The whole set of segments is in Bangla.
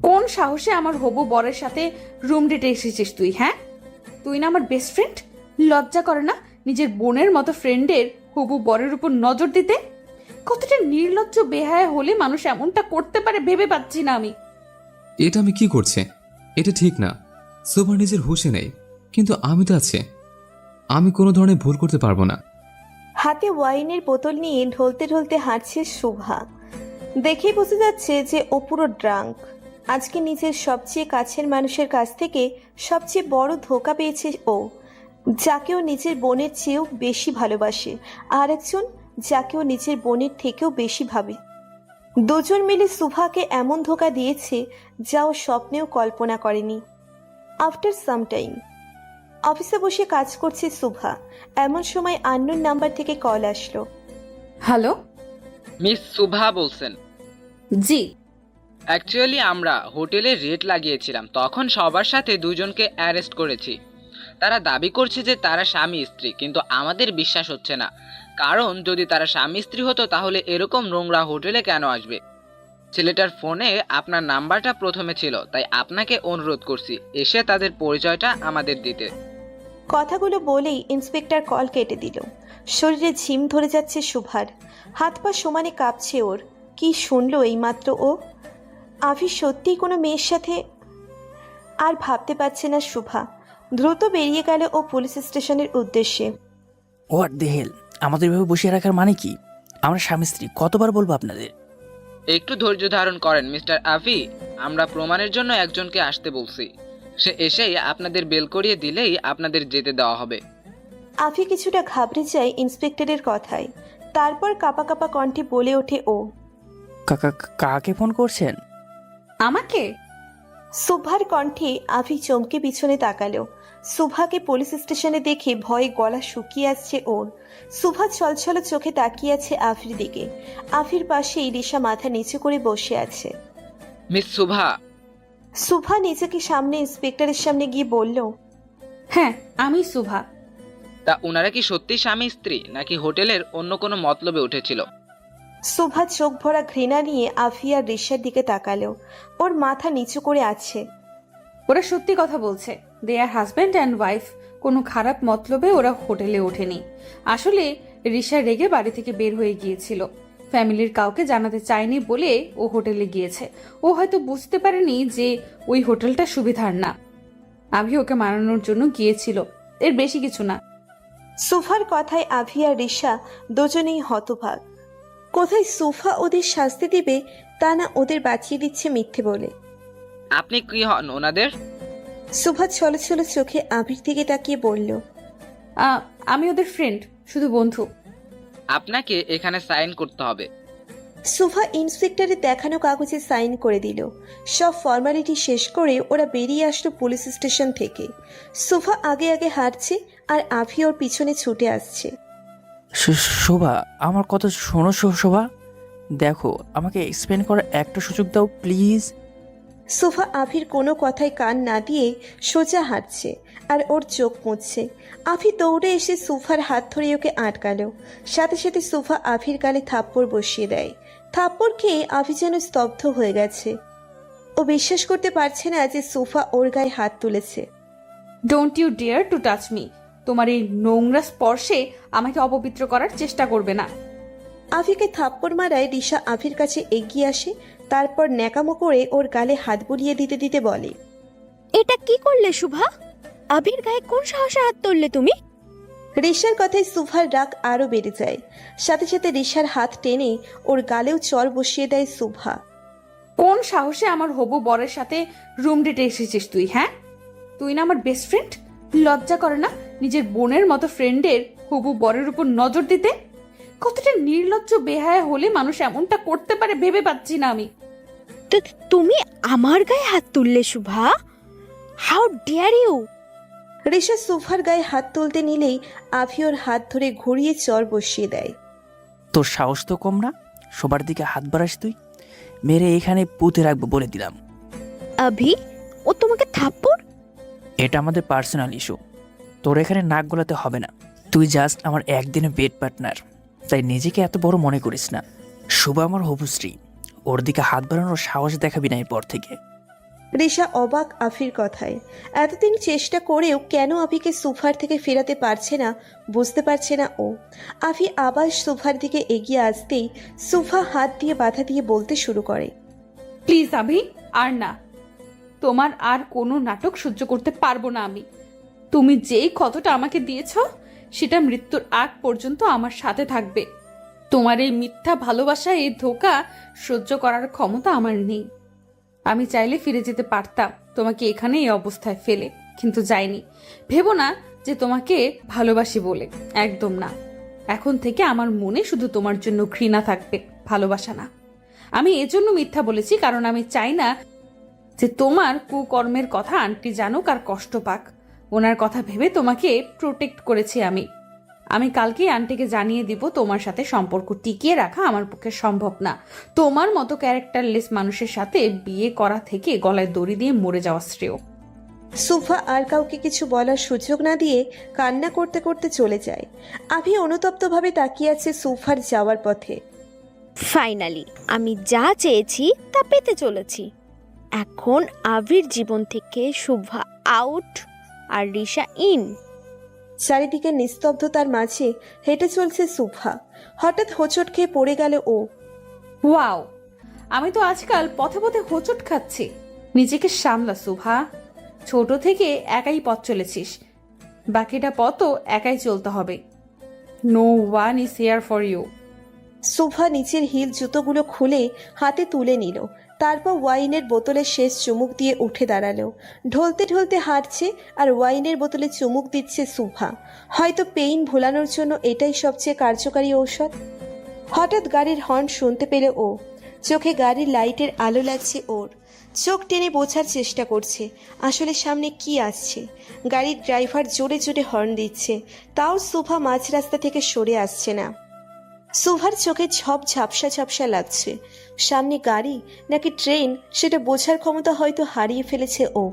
কোন সাহসে আমার হবু বরের সাথে রুম ডেটে এসেছিস তুই? হ্যাঁ, তুই না আমার বেস্ট ফ্রেন্ড? লজ্জা করে না নিজের বোনের মতো ফ্রেন্ডের হবু বরের উপর নজর দিতে? কতটা নির্লজ্জ বেহায়া হলে মানুষ এমনটা করতে পারে ভেবে পাচ্ছি না আমি। এটা আমি কি করছি? এটা ঠিক না। সোভা নিজের হুঁশে নেই, কিন্তু আমি তো আছি। আমি কোনো ধরনের ভুল করতে পারবো না। হাতে ওয়াইনের বোতল নিয়ে ঢলতে ঢলতে হাঁটছে শুভা। দেখেই বোঝা যাচ্ছে যে ও পুরো ড্রাঙ্ক। আজকে নিজের সবচেয়ে কাছের মানুষের কাছ থেকে সবচেয়ে বড় ধোঁকা পেয়েছে ও, যাকে ও নিজের বোনের চেয়েও বেশি ভালোবাসে, আর একজন যাকে ও নিজের বোনের থেকেও বেশি ভাবে। দুজন মিলে শুভাকে এমন ধোঁকা দিয়েছে যা ও স্বপ্নেও কল্পনা করেনি। আফটার সাম টাইম অফিসে বসে কাজ করছে শুভা। এমন সময় আননোন নাম্বার থেকে কল আসলো। হ্যালো। মিস শুভা বলছেন? জি। অ্যাকচুয়ালি আমরা হোটেলে রেড লাগিয়েছিলাম, তখন সবার সাথে দুজনকে অ্যারেস্ট করেছি। তারা দাবি করছে যে তারা স্বামী স্ত্রী, কিন্তু আমাদের বিশ্বাস হচ্ছে না। কারণ যদি তারা স্বামী স্ত্রী হতো তাহলে এরকম নোংরা হোটেলে কেন আসবে? ছেলেটার ফোনে আপনার নাম্বারটা প্রথমে ছিল, তাই আপনাকে অনুরোধ করছি এসে তাদের পরিচয়টা আমাদের দিতে। কথাগুলো বলেই ইন্সপেক্টর কল কেটে দিল। শরীরে ঝিম ধরে যাচ্ছে শুভার, হাত পা সমানে কাঁপছে ওর। কি শুনলো এইমাত্র ও? আভি সত্যিই কোনো মেয়ের সাথে? আর ভাবতে পারছে না শুভা। দ্রুত বেরিয়ে গেল ও পুলিশ স্টেশনের উদ্দেশ্যে। হোয়াট দ্য হেল, আমাদের এভাবে বসিয়ে রাখার মানে কি? আমরা স্বামী স্ত্রী, কতবার বলবো আপনাদের? একটু ধৈর্য ধারণ করেন মিস্টার আফি। আমরা প্রমাণের জন্য একজনকে আসতে বলছি, সে এসেই আপনাদের বেল করিয়ে দিলেই আপনাদের যেতে দেওয়া হবে। আভি কিছুটা ঘাবড়ে যায় ইন্সপেক্টরের কথায়। তারপর কাঁপা কাঁপা কণ্ঠে বলে ওঠে ও। কাকে ফোন করছেন? আমাকে? শুভার কণ্ঠে আভি চমকে পিছনে তাকালো। শুভাকে পুলিশ স্টেশনে দেখে ভয়ে গলা শুকিয়ে আসছে ওর। শুভা ছলছল চোখে তাকিয়ে আছে আভির দিকে। আভির পাশেই রিশা মাথা নিচু করে বসে আছে। মিস শুভা। শুভা নিজেকে সামনে ইন্সপেক্টরের সামনে গিয়ে বলল, হ্যাঁ, আমি শুভা। তা উনারা কি সত্যি স্বামী স্ত্রী নাকি হোটেলের অন্য কোনো মতলবে উঠেছিল? শুভা চোখ ভরা ঘৃণা নিয়ে আভি আর রিশার দিকে তাকালো। ওর মাথা নিচু করে আছে। ওরা সত্যি কথা বলছে। দে আর হাজব্যান্ড অ্যান্ড ওয়াইফ। কোনো খারাপ মতলবে ওরা হোটেলে ওঠেনি। আসলে রিশা রেগে বাড়ি থেকে বের হয়ে গিয়েছিল। ফ্যামিলির কাউকে জানাতে চায়নি বলে ও হোটেলে গিয়েছে। ও হয়তো বুঝতে পারেনি যে ওই হোটেলটা সুবিধার না। আমি ওকে মানানোর জন্য গিয়েছিল, এর বেশি কিছু না। সুফার কথায় আভি আর রিশা দুজনেই হতভাগ। কোথায় সুফা ওদের শাস্তি দিবে তা না ওদের বাঁচিয়ে দিচ্ছে মিথ্যে বলে। আপনি কি হন ওনাদের? সুফা ছলছল চোখে আভির দিকে তাকিয়ে বলল, আমি ওদের ফ্রেন্ড, শুধু বন্ধু। আপনাকে এখানে সাইন করতে হবে। সুফা ইন্সপেক্টরের দেখানো কাগজে সাইন করে দিল। সব ফর্মালিটি শেষ করে ওরা বেরিয়ে আসলো পুলিশ স্টেশন থেকে। সুফা আগে আগে হাঁটছে আর আভি ওর পিছনে ছুটে আসছে। শোভা, আমার কথা শোনো শোভা। দেখো, আমাকে এক্সপ্লেন করার একটা সুযোগ দাও প্লিজ। সুফা আভির কোনো কথায় কান না দিয়ে সোজা হাঁটছে আর ওর চোখ মুছছে। আভি দৌড়ে এসে সুফার হাত ধরে ওকে আটকালো। সাথে সাথে সুফা আভির গালে থাপ্পড় বসিয়ে দেয়। থাপ্পড় খেয়ে আভি যেন স্তব্ধ হয়ে গেছে। ও বিশ্বাস করতে পারছে না যে সুফা ওর গায়ে হাত তুলেছে। Don't you dare to touch me. তোমার এই নোংরা স্পর্শে আমাকে অপবিত্র করার চেষ্টা করবে না। আভিকে থাপ্পড় মারায় রিশা আভির কাছে এগিয়ে আসে। তারপর ন্যাকামো করে ওর গালে হাত বুলিয়ে দিতে দিতে বলে, এটা কি করলে শুভা? আবির গায়ে কোন সাহসে হাত তুললে তুমি? রিশার কথায় সুফার রাগ আরো বেড়ে যায়। সাথে সাথে রিশার হাত টেনে ওর গালেও চড় বসিয়ে দেয় সুভা। কোন সাহসে আমার হবু বরের সাথে রুম ডেটে এসেছিস তুই? হ্যাঁ, তুই না আমার বেস্ট ফ্রেন্ড? লজ্জা করে না নিজের বোনের মতো ফ্রেন্ডের হবু বরের উপর নজর দিতে? কতটা নির্লজ্জ বেহায়া হলে মানুষ এমনটা করতে পারে ভেবে পাচ্ছি না আমি। তুমি আমার গায়ে হাত তুললে Shubha? How dare you! Risha সুফার গায়ে হাত তুলতে নিলেই আভি ওর হাত ধরে ঘুরিয়ে চড় বসিয়ে দেয়। তোর সাহস তো কম না, সবার দিকে হাত বাড়াস তুই। মেরে এখানে পুঁতে রাখবো বলে দিলাম। আভি, ও তোমাকে থাপ্পড়? এটা আমাদের পার্সোনাল ইস্যু, তোর এখানে নাক গলাতে হবে না। তুই জাস্ট আমার একদিনের বেড পার্টনার, তাই নিজেকে এত বড় মনে করিস না। শুভ আমার হবু স্ত্রী, ওর দিকে হাত বাড়ানোর সাহস দেখাবি না এরপর থেকে। রিশা অবাক আফির কথায়। এতদিন চেষ্টা করেও কেন আফিকে সোফার থেকে ফেরাতে পারছে না বুঝতে পারছে না ও। আফি আবার সোফার দিকে এগিয়ে আসতেই সোফা হাত দিয়ে বাধা দিয়ে বলতে শুরু করে। প্লিজ আভি, আর না। তোমার আর কোনো নাটক সহ্য করতে পারবো না আমি। তুমি যেই ক্ষতটা আমাকে দিয়েছ সেটা মৃত্যুর আগ পর্যন্ত আমার সাথে থাকবে। তোমার এই মিথ্যা ভালোবাসা, এই ধোঁকা সহ্য করার ক্ষমতা আমার নেই। আমি চাইলে ফিরে যেতে পারতাম তোমাকে এখানে এই অবস্থায় ফেলে, কিন্তু যাইনি। ভেবো না যে তোমাকে ভালোবাসি বলে, একদম না। এখন থেকে আমার মনে শুধু তোমার জন্য ঘৃণা থাকবে, ভালোবাসা না। আমি এজন্য মিথ্যা বলেছি কারণ আমি চাই না যে তোমার কুকর্মের কথা আন্টি জানুক আর কষ্ট পাক। ওনার কথা ভেবে তোমাকে প্রোটেক্ট করেছি আমি। আমি কালকেই আন্টিকে জানিয়ে দিব তোমার সাথে সম্পর্ক টিকিয়ে রাখা আমার পক্ষে সম্ভব না। তোমার মতো ক্যারেক্টারলেস মানুষের সাথে বিয়ে করা থেকে গলায় দড়ি দিয়ে মরে যাওয়া শ্রেয়। সোফা আর কাউকে কিছু বলার সুযোগ না দিয়ে কান্না করতে করতে চলে যায়। আভি অনুতপ্তভাবে তাকিয়ে আছে সোফার যাওয়ার পথে। ফাইনালি আমি যা চেয়েছি তা পেতে চলেছি। এখন আবির জীবন থেকে শুভা আউট আর রিশা ইন। চারিদিকে নিস্তব্ধতার মাঝে হেঁটে চলছে সোফা। হঠাৎ হোঁচট খেয়ে পড়ে গেল ও। ওয়াও, আমি তো আজকাল পথে পথে হোঁচট খাচ্ছি। নিজেকে সামলা শুভা। ছোট থেকে একাই পথ চলেছিস, বাকিটা পথও একাই চলতে হবে। No one is here for you. Sofa নিচের হিল জুতোগুলো খুলে হাতে তুলে নিল। তারপর ওয়াইনের বোতলে শেষ চুমুক দিয়ে উঠে দাঁড়ালো। ঢলতে ঢলতে হাঁটছে আর ওয়াইনের বোতলে চুমুক দিচ্ছে সোফা। হয়তো পেইন ভোলানোর জন্য এটাই সবচেয়ে কার্যকারী ঔষধ। হঠাৎ গাড়ির হর্ন শুনতে পেল ও। চোখে গাড়ির লাইটের আলো লাগছে ওর। চোখ টেনে বোঝার চেষ্টা করছে আসলে সামনে কি আসছে। গাড়ির ড্রাইভার জোরে জোরে হর্ন দিচ্ছে, তাও সোফা মাঝ রাস্তা থেকে সরে আসছে না। সোফার চোখে ঝপ ঝাপসা ঝাপসা লাগছে। সামনে গাড়ি নাকি ট্রেন সেটা বোঝার ক্ষমতা হয়তো হারিয়ে ফেলেছে ও।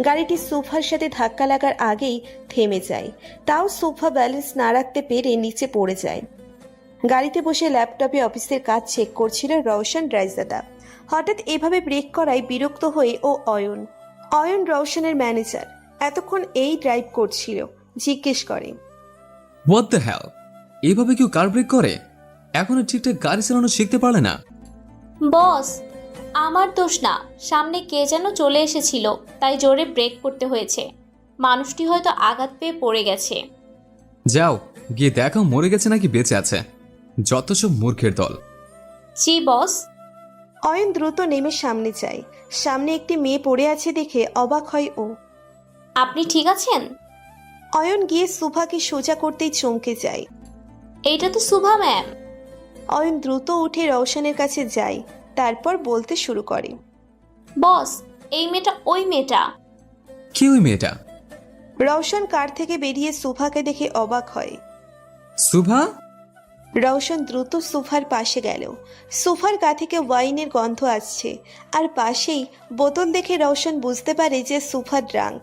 গাড়িটি সোফার সাথে ধাক্কা লাগার আগেই থেমে যায়, তাও সোফা ব্যালেন্স না রাখতে পেরে নিচে পড়ে যায়। গাড়িতে বসে ল্যাপটপে অফিসের কাজ চেক করছিল রওশন রাইজাদা। হঠাৎ এভাবে ব্রেক করায় বিরক্ত হয়ে ও অয়ন রওশনের ম্যানেজার এতক্ষণ এই ড্রাইভ করছিল, জিজ্ঞেস করে, হোয়াট দ্য হ্যাল, এভাবে কেউ কার ব্রেক করে? এখনো ঠিকঠাক গাড়ি চালানো শিখতে পারলে না? বস, আমার দোষ না, সামনে কে যেন চলে এসেছিল তাই জোরে ব্রেক করতে হয়েছে। মানুষটি হয়তো আঘাত পেয়ে পড়ে গেছে। যাও গিয়ে দেখো মরে গেছে নাকি বেঁচে আছে। যত সব মূর্খের দল। জি বস। অয়ন দ্রুত নেমে সামনে যায়। সামনে একটি মেয়ে পড়ে আছে দেখে অবাক হয় ও। আপনি ঠিক আছেন? অয়ন গিয়ে সুভাকে সোজা করতেই চমকে যায়। এইটা তো শুভা ম্যাম। অয়ন দ্রুত উঠে রওশনের কাছে যায়, তারপর বলতে শুরু করে, বস, এই মেয়েটা ওই মেয়েটা। কি ওই মেয়েটা? রওশন কার থেকে বেরিয়ে সুভাকে দেখে অবাক হয়। শুভা? রওশন দ্রুত সোফার পাশে গেল। সোফার গা থেকে ওয়াইনের গন্ধ আসছে, আর পাশেই বোতল দেখে রওশন বুঝতে পারে যে সোফা ড্রাঙ্ক।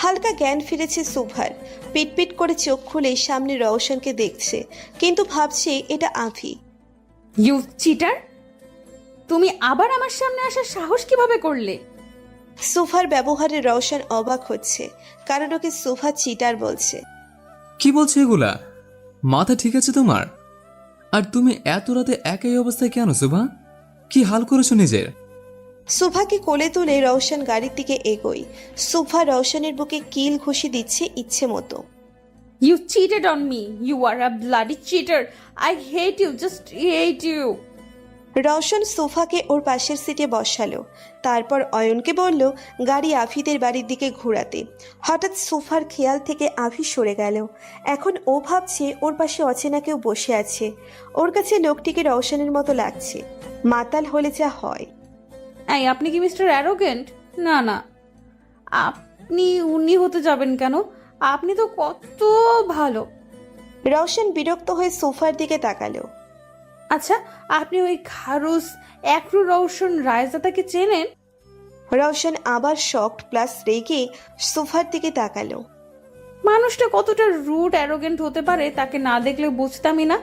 হালকা জ্ঞান ফিরেছে সোফার। পিটপিট করে চোখ খুলে সামনে রওশনকে দেখছে, কিন্তু ভাবছে এটা আভি। ইউ চিটার, তুমি আবার আমার সামনে আসার সাহস কিভাবে করলে? সোফার ব্যবহারে রওশন অবাক হচ্ছে, কারণ ওকে সোফা চিটার বলছে। কি বলছো এগুলা? মাথা ঠিক আছে তোমার? আর তুমি এত রাতে একাই অবস্থায় কেন শুভা? কি হাল করেছো নিজের? সোফাকে কোলে তুলে রওশন গাড়ির দিকে এগোয়। সোফা রওশনের বুকে কিল ঘুষি দিচ্ছে ইচ্ছে মতো। You cheated on me. You are a bloody cheater. I hate you. Just hate you. Rowshan সোফাকে ওর পাশের সিটে বসালো, তারপর অয়নকে বলল গাড়ি আফিদের বাড়ির দিকে ঘোরাতে। হঠাৎ সোফার খেয়াল থেকে আফি সরে গেল। এখন ও ভাবছে ওর পাশে অচেনা কেউ বসে আছে। ওর কাছে লোকটিকে রওশনের মতো লাগছে, মাতাল হলে যা হয়। এই, আপনি কি মিস্টার অ্যারোগেন্ট? না না, আপনি উনি হতে যাবেন কেন? আপনি তো কত ভালো। রওশন বিরক্ত হয়ে সোফার দিকে তাকালো। আচ্ছা, আপনি ওই খারুস একরু রওশন রায়জাদাকে চেনেন? রওশন আবার শকড প্লাস রেগে সোফার দিকে তাকালো। মানুষটা কতটা রুড অ্যারোগেন্ট হতে পারে তাকে না দেখলে বুঝতামই না।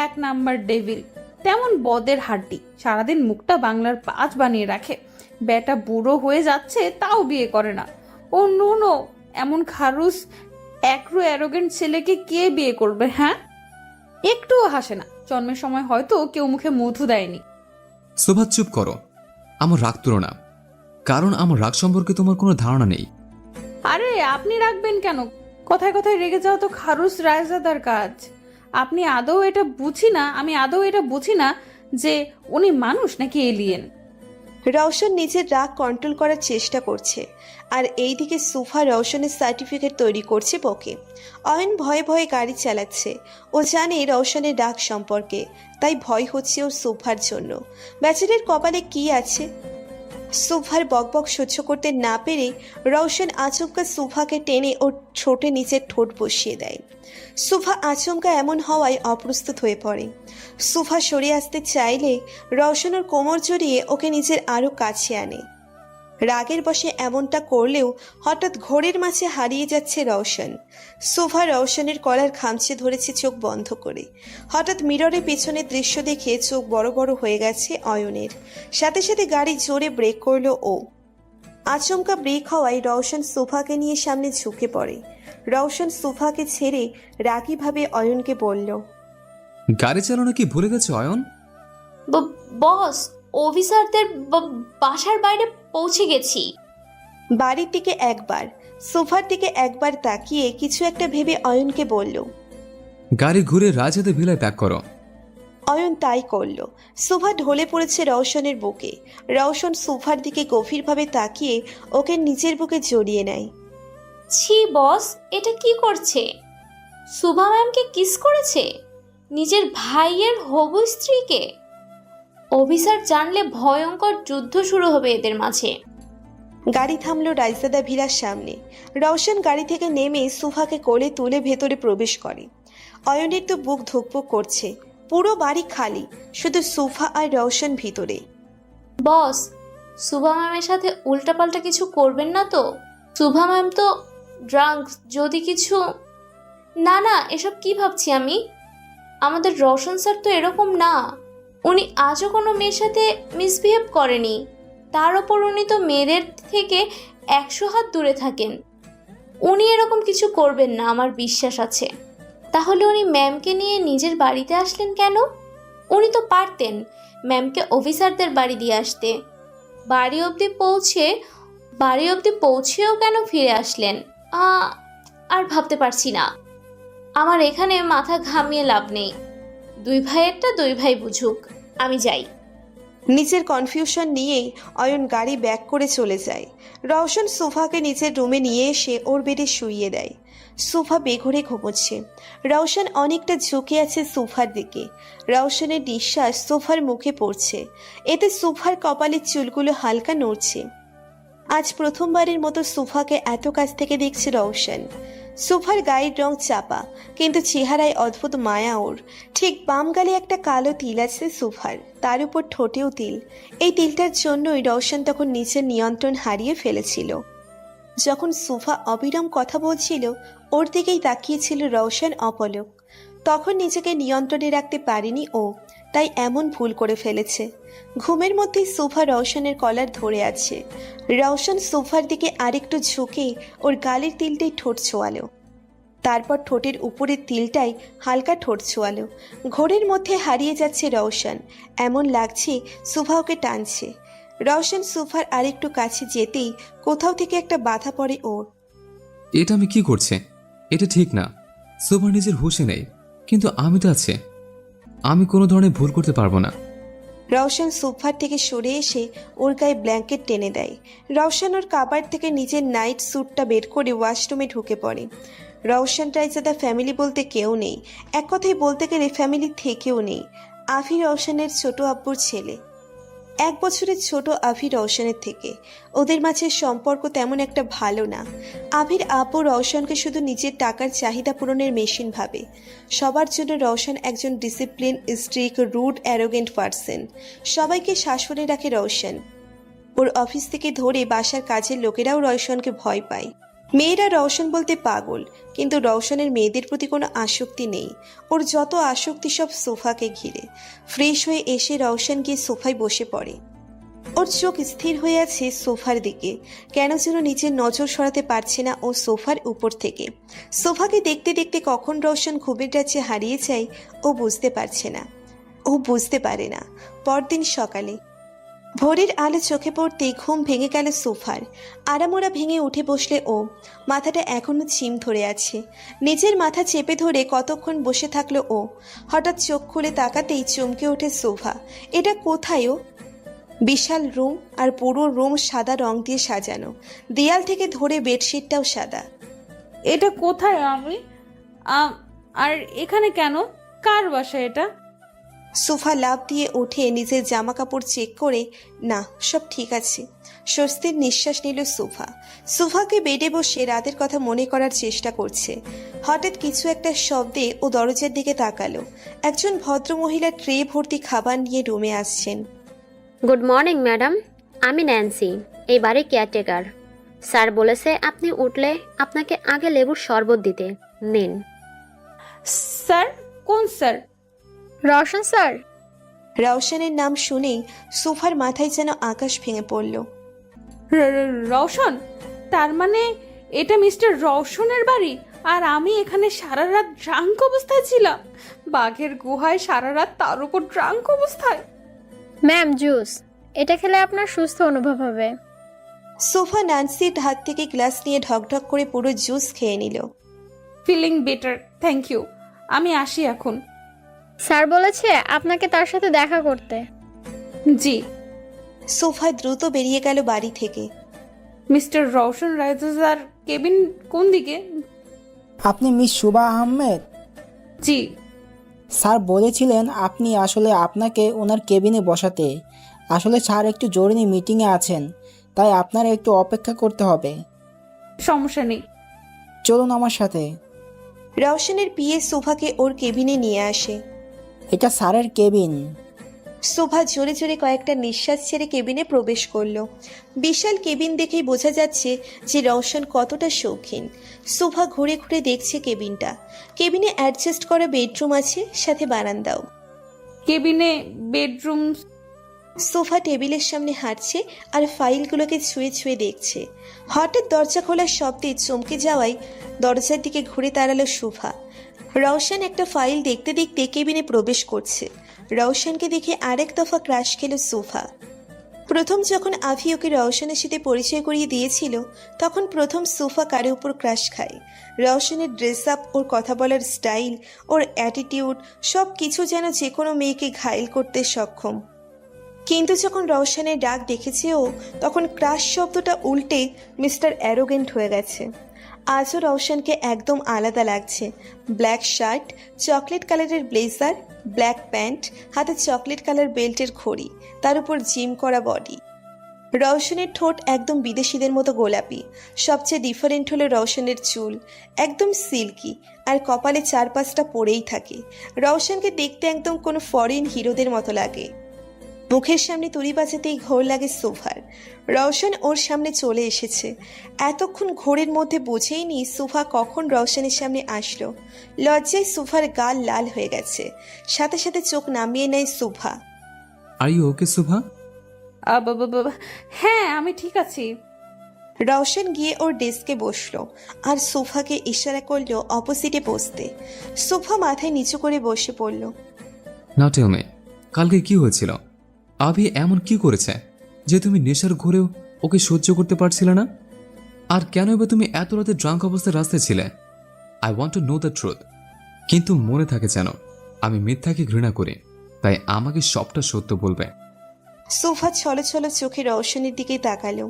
এক নাম্বার ডেভিল। তেমন বদের হাড্ডি, সারাদিন মুখটা বাংলার 5 বানিয়ে রাখে। বেটা বুড়ো হয়ে যাচ্ছে তাও বিয়ে করে না। ও নো, এমন খারুস একরু অ্যারোগেন্ট ছেলেকে কে বিয়ে করবে? হ্যাঁ, একটুও হাসে না। জন্মের সময় হয়তো কেউ মুখে মধু দেয়নি। শোভা চুপ করো, আমার রাগ তুলো না, কারণ আমার রাগ সম্পর্কে তোমার কোনো ধারণা নেই। আরে আপনি রাখবেন কেন? কথায় কথায় রেগে যাওয়া তো খারুস রায়জাদার কাজ। আমি আদৌ এটা বুঝি না যে উনি মানুষ নাকি এলিয়েন। রওশন নিজের রাগ কন্ট্রোল করার চেষ্টা করছে, আর এইদিকে সুফা রওশনের সার্টিফিকেট তৈরি করছে বকে। অয়ন ভয়ে ভয়ে গাড়ি চালাচ্ছে। ও জানে রওশনের রাগ সম্পর্কে, তাই ভয় হচ্ছে ওর সুফার জন্য। বেচারের কপালে কি আছে? সুফার বকবক সহ্য করতে না পেরে রওশন আচমকা সুফাকে টেনে ওর ঠোঁটে নিচের ঠোঁট বসিয়ে দেয়। সুফা আচমকা এমন হওয়ায় অপ্রস্তুত হয়ে পড়ে। সুফা সরে আসতে চাইলে রওশন ওর কোমর জড়িয়ে ওকে নিজের আরো কাছে আনে। রাগের বশে এমনটা করলেও হঠাৎ ঘোরের মাঝে হারিয়ে যাচ্ছে রওশন। সুফা রওশনের কলার খামচে ধরেছে চোখ বন্ধ করে। হঠাৎ মিররের পেছনের দৃশ্য দেখে চোখ বড় বড় হয়ে গেছে অয়নের। সাথে সাথে গাড়ি জোরে ব্রেক করলো ও। আচমকা ব্রেক হওয়ায় রওশন সুফাকে নিয়ে সামনে ঝুঁকে পড়ে। রওশন সুফাকে ছেড়ে রাগীভাবে অয়নকে বলল, গাড়ি চালানো কি ভুলে গেছো অয়ন? বস, অফিসারদের বাসার বাইরে পৌঁছে গেছি। বাড়ির দিকে একবার, সোফার দিকে একবার তাকিয়ে কিছু একটা ভেবে অয়নকে বলল। গাড়ি ঘুরে রাজহাতে ভিলায় ব্যাক করো। অয়ন তাই করল। সোফা ঢলে পড়েছে রওশনের বুকে। রওশন সোফার দিকে গভীরভাবে তাকিয়ে ওকে নিজের বুকে জড়িয়ে নেয়। ছি বস, এটা কি করছে? সুভা ম্যামকে কিস করেছে, নিজের ভাইয়ের হবু স্ত্রীকে। অফিসার জানলে ভয়ঙ্কর যুদ্ধ শুরু হবে এদের মাঝে। গাড়ি থামলো রাইজাদা ভিলার সামনে। রওশন গাড়ি থেকে নেমে সোফাকে কোলে তুলে ভেতরে প্রবেশ করে। অয়নের তো বুক ধুকপুক করছে। পুরো বাড়ি খালি, শুধু সোফা আর রওশন ভিতরে। বস, সুভা ম্যামের সাথে উল্টাপাল্টা কিছু করবেন না তো? সুভা ম্যাম তো ড্রাঙ্ক, যদি কিছু। না, এসব কি ভাবছি আমি? আমাদের রওশন স্যার তো এরকম না। উনি আজও কোনো মেয়ের সাথে মিসবিহেভ করেনি। তার ওপর উনি তো মেয়েদের থেকে 100 হাত দূরে থাকেন। উনি এরকম কিছু করবেন না, আমার বিশ্বাস আছে। তাহলে উনি ম্যামকে নিয়ে নিজের বাড়িতে আসলেন কেন? উনি তো পারতেন ম্যামকে অফিসারদের বাড়ি দিয়ে আসতে। বাড়ি অবধি পৌঁছেও কেন ফিরে আসলেন? আর ভাবতে পারছি না। আমার এখানে মাথা ঘামিয়ে লাভ নেই। দুই ভাইয়েরটা দুই ভাই বুঝুক, আমি যাই। নিজের কনফিউশন নিয়েই অয়ন গাড়ি ব্যাক করে চলে যায়। রওশন সোফাকে নিজের রুমে নিয়ে এসে ওর বেডে শুইয়ে দেয়। সোফা বেঘরে ঘুমোচ্ছে। রওশন অনেকটা ঝুঁকে আছে সোফার দিকে। রওশনের নিঃশ্বাস সোফার মুখে পড়ছে। এতে সোফার কপালের চুলগুলো হালকা নড়ছে। আজ প্রথমবারের মতো সোফাকে এত কাছ থেকে দেখছে রওশন। সোফার গায়ের রং চাপা, কিন্তু চেহারায় অদ্ভুত মায়া ওর। ঠিক বাম গালে একটা কালো তিল আছে সোফার, তার উপর ঠোঁটেও তিল। এই তিলটার জন্যই রওশন তখন নিজের নিয়ন্ত্রণ হারিয়ে ফেলেছিল। যখন সোফা অবিরাম কথা বলছিল, ওর দিকেই তাকিয়েছিল রওশন অপলক। তখন নিজেকে নিয়ন্ত্রণে রাখতে পারেনি ও, তাই এমন ভুল করে ফেলেছে। ঘুমের মধ্যেই সোফা রওশনের কলার ধরে আছে। রওশন সোফার দিকে আরেকটু ঝুঁকে ওর গালের তিলটাই ঠোঁট ছোঁয়ালো। তারপর ঠোঁটের উপরের তিলটাই হালকা ঠোঁট ছোঁয়ালো। ঘোরের মধ্যে হারিয়ে যাচ্ছে রওশন। এমন লাগছে সোফা ওকে টানছে। রওশন সোফার আরেকটু কাছে যেতেই কোথাও থেকে একটা বাধা পড়ে ওর। এটা আমি কি করছে? এটা ঠিক না। শোভা নিজের হুঁশে নেই, কিন্তু আমি তো আছে। আমি কোনো ধরনের ভুল করতে পারবো না। রওশন সোফার থেকে সরে এসে ওর গায়ে ব্ল্যাঙ্কেট টেনে দেয়। রওশন ওর কাবার থেকে নিজের নাইট স্যুটটা বের করে ওয়াশরুমে ঢুকে পড়ে। রওশন রাইজাদা ফ্যামিলি বলতে কেউ নেই, এক কথায় বলতে গেলে ফ্যামিলি থেকেও নেই। আভি রওশনের ছোট আব্বুর ছেলে। 1 বছরের ছোট আভি রওশনের থেকে। ওদের মাঝে সম্পর্ক তেমন একটা ভালো না। আভির আব্বু রওশনকে শুধু নিজের টাকার চাহিদা পূরণের মেশিন ভাবে। সবার জন্য রওশন একজন discipline, strict, rude, arrogant person. সবাইকে শাসনে রাখে রওশন। ওর অফিস থেকে ধরে বাসার কাজের লোকেরাও রওশনকে ভয় পায়। মেয়েরা রওশন বলতে পাগল, কিন্তু রওশনের মেয়েদের প্রতি কোনো আসক্তি নেই। ওর যত আসক্তি সব সোফাকে ঘিরে। ফ্রেশ হয়ে এসে রওশন গিয়ে সোফায় বসে পড়ে। ওর চোখ স্থির হয়ে আছে সোফার দিকে। কেন যেন নিজের নজর সরাতে পারছে না ও সোফার উপর থেকে। সোফাকে দেখতে দেখতে কখন রওশন ঘুমের রাজ্যে হারিয়ে যায় ও বুঝতে পারছে না। ও বুঝতে পারে না। পরদিন সকালে ভোরের আলো চোখে পড়তেই ঘুম ভেঙে গেল সোফার। আড়ামোড়া ভেঙে উঠে বসলে ও। মাথাটা এখনো ঝিম ধরে আছে। নিজের মাথা চেপে ধরে কতক্ষণ বসে থাকলো ও। হঠাৎ চোখ খুলে তাকাতেই চমকে ওঠে সোফা। এটা কোথায় ও? বিশাল রুম, আর পুরো রুম সাদা রং দিয়ে সাজানো। দেয়াল থেকে ধরে বেডশিটটাও সাদা। এটা কোথায় আমি? আর এখানে কেন? কার বাসা এটা? সোফা লাফ দিয়ে উঠে নিজের জামা কাপড় চেক করে, না, সব ঠিক আছে। স্বস্তির নিঃশ্বাস নিল সোফা। সোফাকে বেডে বসে রাতের কথা মনে করার চেষ্টা করছে। হঠাৎ কিছু একটা শব্দে ও দরজার দিকে তাকালো। একজন ভদ্রমহিলা ট্রে ভর্তি খাবার নিয়ে রুমে আসছেন। গুড মর্নিং ম্যাডাম, আমি ন্যান্সি, এই বাড়ির কেয়ারটেকার। স্যার বলেছে আপনি উঠলে আপনাকে আগে লেবুর শরবত দিতে। নিন। স্যার? কোন স্যার? রওশন স্যার। রওশনের নাম শুনেই সোফার মাথায় যেন আকাশ ভেঙে পড়ল। রওশন? তার মানে এটা মিস্টার রওশনের বাড়ি, আর আমি এখানে সারা রাত ড্রাঙ্ক অবস্থায় ছিলাম। বাঘের গুহায় সারা রাত, তার উপর ড্রাঙ্ক অবস্থায়। Ma'am, juice. এটা খেলে আপনার সুস্থ অনুভব হবে। সোফা ন্যান্সির হাত থেকে গ্লাস নিয়ে ঢকঢক করে পুরো জুস খেয়ে নিল। Feeling better, thank you. আমি আসি এখন। স্যার বলেছে আপনাকে তার সাথে দেখা করতে। জি। সোফা দ্রুত বেরিয়ে গেল বাড়ি থেকে। মিস্টার রওশন রাইজার কেবিন কোন দিকে? আপনি মিস শুভা আহমেদ? জি। স্যার বলেছিলেন আপনি আসলে আপনাকে ওনার কেবিনে বসাতে। আসলে স্যার একটু জরুরি মিটিংয়ে আছেন, তাই আপনার একটু অপেক্ষা করতে হবে। সমস্যা নেই, চলুন আমার সাথে। রওশনের পিএ সোফাকে ওর কেবিনে নিয়ে আসে। এটা স্যারের কেবিন। সোফা জোরে জোরে কয়েকটা নিঃশ্বাস ছেড়ে কেবিনে প্রবেশ করলো। বিশাল কেবিন দেখেই বোঝা যাচ্ছে যে রওশন কতটা শৌখিন। সোফা ঘুরে ঘুরে দেখছে কেবিনটা। কেবিনে অ্যাডজাস্ট করা বেডরুম আছে, সাথে বারান্দাও। কেবিনে বেডরুম। সোফা টেবিলের সামনে হাঁটছে আর ফাইলগুলোকে ছুঁয়ে ছুঁয়ে দেখছে। হঠাৎ দরজা খোলার শব্দে চমকে যাওয়ায় দরজার দিকে ঘুরে দাঁড়ালো সোফা। রওশন একটা ফাইল দেখতে দেখতে কেবিনে প্রবেশ করছে। রওশনকে দেখে আরেক দফা ক্রাশ খেল সোফা। প্রথম যখন আভি ওকে রওশনের সাথে পরিচয় করিয়ে দিয়েছিল, তখন প্রথম সোফা কারে উপর ক্রাশ খায়। রওশনের ড্রেস আপ, ওর কথা বলার স্টাইল, ওর অ্যাটিটিউড, সব কিছু যেন যে কোনো মেয়েকে ঘায়েল করতে সক্ষম। কিন্তু যখন রওশনের ডাক দেখেছে ও, তখন ক্রাশ শব্দটা উল্টে মিস্টার অ্যারোগেন্ট হয়ে গেছে। আজও রওশনকে একদম আলাদা লাগছে। ব্ল্যাক শার্ট, চকলেট কালারের ব্লেজার, ব্ল্যাক প্যান্ট, হাতে চকলেট কালার বেল্টের ঘড়ি, তার উপর জিম করা বডি। রওশনের ঠোঁট একদম বিদেশিদের মতো গোলাপি। সবচেয়ে ডিফারেন্ট হলো রওশনের চুল, একদম সিল্কি, আর কপালে 4-5টা পড়েই থাকে। রওশনকে দেখতে একদম কোনো ফরেন হিরোদের মতো লাগে। মুখের সামনে তুড়ি বাজাতেই ঘোর লাগে সোফার। রওশন ওর সামনে চলে এসেছে। এতক্ষণ ঘোরের মধ্যে বোঝেইনি সোফা কখন রওশনের সামনে আসলো। লজ্জায় সোফার গাল লাল হয়ে গেছে। সাথে সাথে চোখ নামিয়ে নেয় Sofa. Are you okay Shubha? হ্যাঁ, আমি ঠিক আছি। রওশন গিয়ে ওর ডেস্কে বসলো আর সোফাকে ইশারা করলো অপোজিটে বসতে। সোফা মাথায় নিচু করে বসে পড়ল। না টেল মি, কালকে কি হয়েছিল? আভি এমন কি করেছে যে তুমি নেশার ঘোরেও ওকে সহ্য করতে পারছিলে না? আর কেনই বা তুমি এত রাতে ড্রাঙ্ক অবস্থায় রাস্তায় ছিলে? I want to know the truth. কিন্তু মনে থাকে যেন আমি মিথ্যাকে ঘৃণা করি, তাই আমাকে সবটা সত্য বলবে। সোফা ছলো ছলো চোখে রওশনের দিকে তাকালো।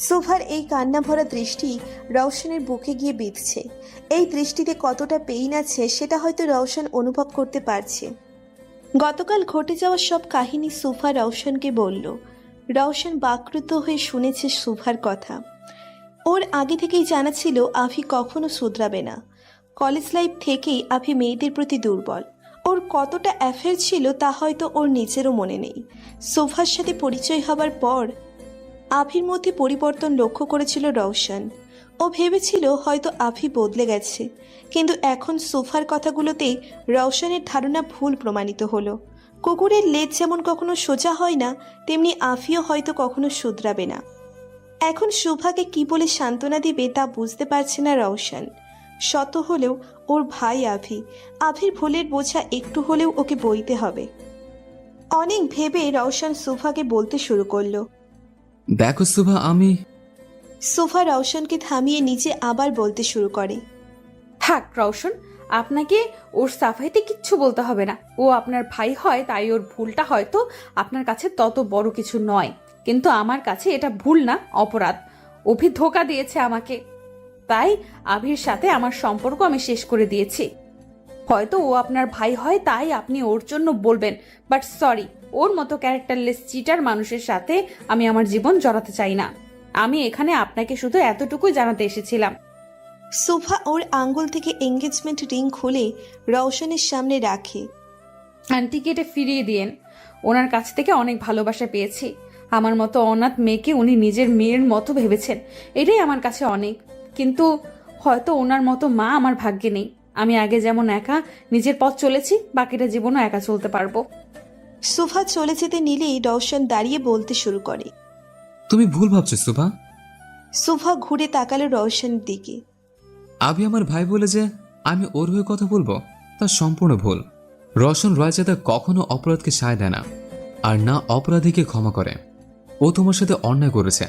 সোফার এই কান্না ভরা দৃষ্টি রওশনের বুকে গিয়ে বিঁধছে। এই দৃষ্টিতে কতটা পেইন আছে সেটা হয়তো রওশন অনুভব করতে পারছে। গতকাল ঘটে যাওয়া সব কাহিনী সোফা রওশনকে বলল। রওশন বাকরুদ্ধ হয়ে শুনেছে সোফার কথা। ওর আগে থেকেই জানা ছিল আভি কখনো শুধরাবে না। কলেজ লাইফ থেকেই আভি মেয়েদের প্রতি দুর্বল। ওর কতটা অ্যাফেয়ার ছিল তা হয়তো ওর নিজেরও মনে নেই। সোফার সাথে পরিচয় হবার পর আভির মধ্যে পরিবর্তন লক্ষ্য করেছিল রওশন। ও ভেবেছিল হয়তো আভি বদলে গেছে, কিন্তু এখন সোফার কথাগুলোতেই রওশনের ধারণা ভুল প্রমাণিত হলো। কুকুরের লেজ যেমন কখনো সোজা হয় না, তেমনি আভিও হয়তো কখনো শুধরাবে না। এখন শুভাকে কি বলে সান্ত্বনা দিবে তা বুঝতে পারছে না রওশন। শত হলেও ওর ভাই আভি, আভির ভুলের বোঝা একটু হলেও ওকে বইতে হবে। অনেক ভেবে রওশন শুভাকে বলতে শুরু করলো। দেখো শুভা, শুভা রওশনকে থামিয়ে নিচে আবার বলতে শুরু করে। থাক রওশন, আপনাকে ওর সাফাইতে কিচ্ছু বলতে হবে না। ও আপনার ভাই হয়, তাই ওর ভুলটা হয়তো আপনার কাছে তত বড় কিছু নয়, কিন্তু আমার কাছে এটা ভুল না, অপরাধ। অভি ধোঁকা দিয়েছে আমাকে, তাই আভির সাথে আমার সম্পর্ক আমি শেষ করে দিয়েছি। হয়তো ও আপনার ভাই হয়, তাই আপনি ওর জন্য বলবেন, বাট সরি, ওর মতো ক্যারেক্টারলেস চিটার মানুষের সাথে আমি আমার জীবন জড়াতে চাই না। আমি এখানে আপনাকে শুধু এতটুকুই জানাতে এসেছিলাম। শুভা ওর আঙ্গুল থেকে এঙ্গেজমেন্ট রিং খুলে রওশনের সামনে রাখে। আন্টিকে এটা ফিরিয়ে দিয়েন, ওনার কাছ থেকে অনেক ভালোবাসা পেয়েছি। আমার মতো অনাথ মেয়েকে উনি নিজের মেয়ের মতো ভেবেছেন, এটাই আমার কাছে অনেক। কিন্তু হয়তো ওনার মতো মা আমার ভাগ্যে নেই। আমি আগে যেমন একা নিজের পথ চলেছি, বাকিটা জীবনও একা চলতে পারবো। শুভা চলে যেতে নিলেই রওশন দাঁড়িয়ে বলতে শুরু করে। তুমি ভুল ভাবছো শুভা। শুভা ঘুরে তাকালো রওশনের দিকে। আভি আমার ভাই বলে যে আমি ওর হয়ে কথা বলবো, তা সম্পূর্ণ ভুল। রওশন রায়জাদা কখনো অপরাধকে সায় দেয় না, আর না অপরাধীকে ক্ষমা করে। ও তোমার সাথে অন্যায় করেছে,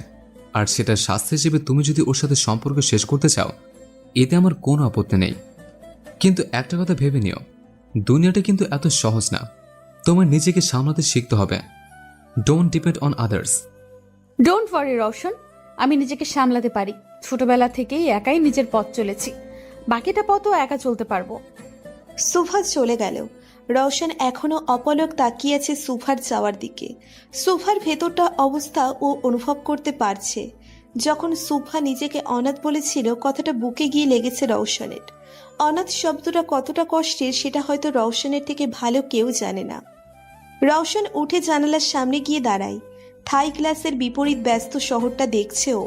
আর সেটার শাস্তি হিসেবে তুমি যদি ওর সাথে সম্পর্ক শেষ করতে চাও, এতে আমার কোনো আপত্তি নেই। কিন্তু একটা কথা ভেবে নিও, দুনিয়াটা কিন্তু এত সহজ না। তোমার নিজেকে সামলাতে শিখতে হবে। Don't depend on others. Don't worry Roshan, আমি নিজেকে সামলাতে পারি। ছোটবেলা থেকেই একাই নিজের পথ চলেছি, বাকিটা পথও একা চলতে পারবো। শুভা চলে গেল। রওশন এখনো অপলক তাকিয়ে আছে শুভার যাওয়ার দিকে। শুভার ভেতরটা অবস্থা ও অনুভব করতে পারছে। যখন শুভা নিজেকে অনাথ বলেছিল, কথাটা বুকে গিয়ে লেগেছে রওশনের। অনাথ শব্দটা কতটা কষ্টের সেটা হয়তো রওশনের থেকে ভালো কেউ জানে না। রওশন উঠে জানালার সামনে গিয়ে দাঁড়ায়। থাই গ্লাসের বিপরীত ব্যস্ত শহরটা দেখছে ও।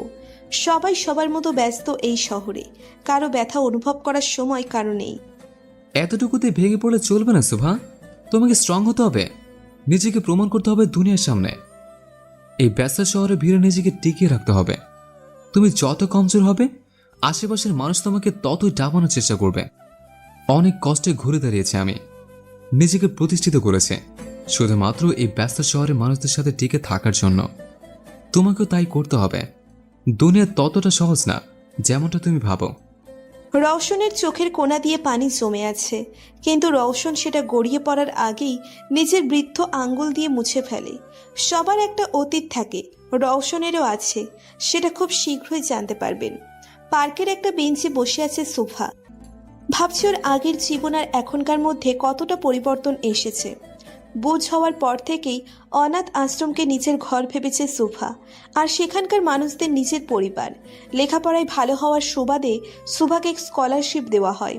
সবাই সবার মতো ব্যস্ত এই শহরে, কারো ব্যথা অনুভব করার সময় কারো নেই। এতটুকুতে ভেঙে পড়লে চলবে না শুভা, তোমাকে স্ট্রং হতে হবে। নিজেকে প্রমাণ করতে হবে দুনিয়ার সামনে। এই ব্যস্ত শহরে ভিড়ে নিজেকে টিকিয়ে রাখতে হবে। তুমি যত কমজোর হবে, আশেপাশের মানুষ তোমাকে ততই ডাবানোর চেষ্টা করবে। অনেক কষ্টে ঘুরে দাঁড়িয়েছে আমি, নিজেকে প্রতিষ্ঠিত করেছে শুধুমাত্র এই ব্যস্ত শহরের মানুষদের সাথে টিকে থাকার জন্য। তোমাকেও তাই করতে হবে। দুনিয়া ততটা সহজ না যেমনটা তুমি ভাবো। রওশনের চোখের কোণা দিয়ে পানি জমে আছে, কিন্তু রওশন সেটা গড়িয়ে পড়ার আগেই নিজের বৃদ্ধ আঙ্গুল দিয়ে মুছে ফেলে। সবার একটা অতীত থাকে, রওশনেরও আছে, সেটা খুব শীঘ্রই জানতে পারবেন। পার্কের একটা বেঞ্চে বসে আছে শুভা। ভাবছি ওর আগের জীবন আর এখনকার মধ্যে কতটা পরিবর্তন এসেছে। বুঝ হওয়ার পর থেকেই অনাথ আশ্রমকে নিজের ঘর ভেবেছে শুভা, আর সেখানকার মানুষদের নিজের পরিবার। লেখাপড়ায় ভালো হওয়ার সুবাদে শুভাকে স্কলারশিপ দেওয়া হয়।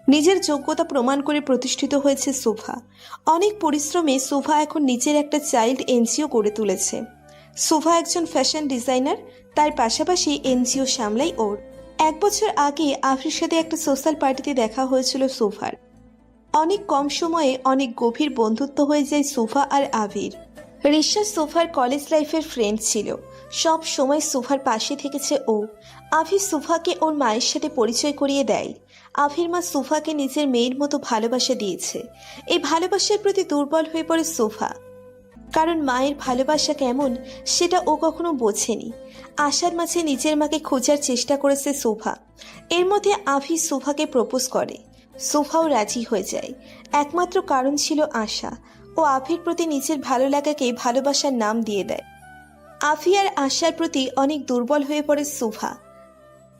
নিজের যোগ্যতা প্রমাণ করে প্রতিষ্ঠিত হয়েছে শুভা। অনেক পরিশ্রমে শুভা এখন নিজের একটা চাইল্ড এনজিও গড়ে তুলেছে। শুভা একজন ফ্যাশন ডিজাইনার, তার পাশাপাশি এনজিও সামলাই ওর। 1 বছর আগে আফরির সাথে একটা সোশ্যাল পার্টিতে দেখা হয়েছিল শুভার। অনেক কম সময়ে অনেক গভীর বন্ধুত্ব হয়ে যায় শুভা আর আভির। রিশা শুভার কলেজ লাইফের ফ্রেন্ড ছিল, সব সময় শুভার পাশে থেকেছে ও। আভি শুভাকে ওর মায়ের সাথে পরিচয় করিয়ে দেয়। আভির মা শুভাকে নিজের মেয়ের মতো ভালোবাসা দিয়েছে। এই ভালোবাসার প্রতি দুর্বল হয়ে পড়ে শুভা, কারণ মায়ের ভালোবাসা কেমন সেটা ও কখনো বোঝেনি। আশার মাঝে নিজের মাকে খোঁজার চেষ্টা করেছে শুভা। এর মধ্যে আভি শুভাকে প্রপোজ করে। শুভাও রাজি হয়ে যায়। একমাত্র কারণ ছিল আশা। ও আভির প্রতি নিজের ভালো লাগাকে ভালোবাসার নাম দিয়ে দেয়। আভি আর আশার প্রতি অনেক দুর্বল হয়ে পড়ে শুভা,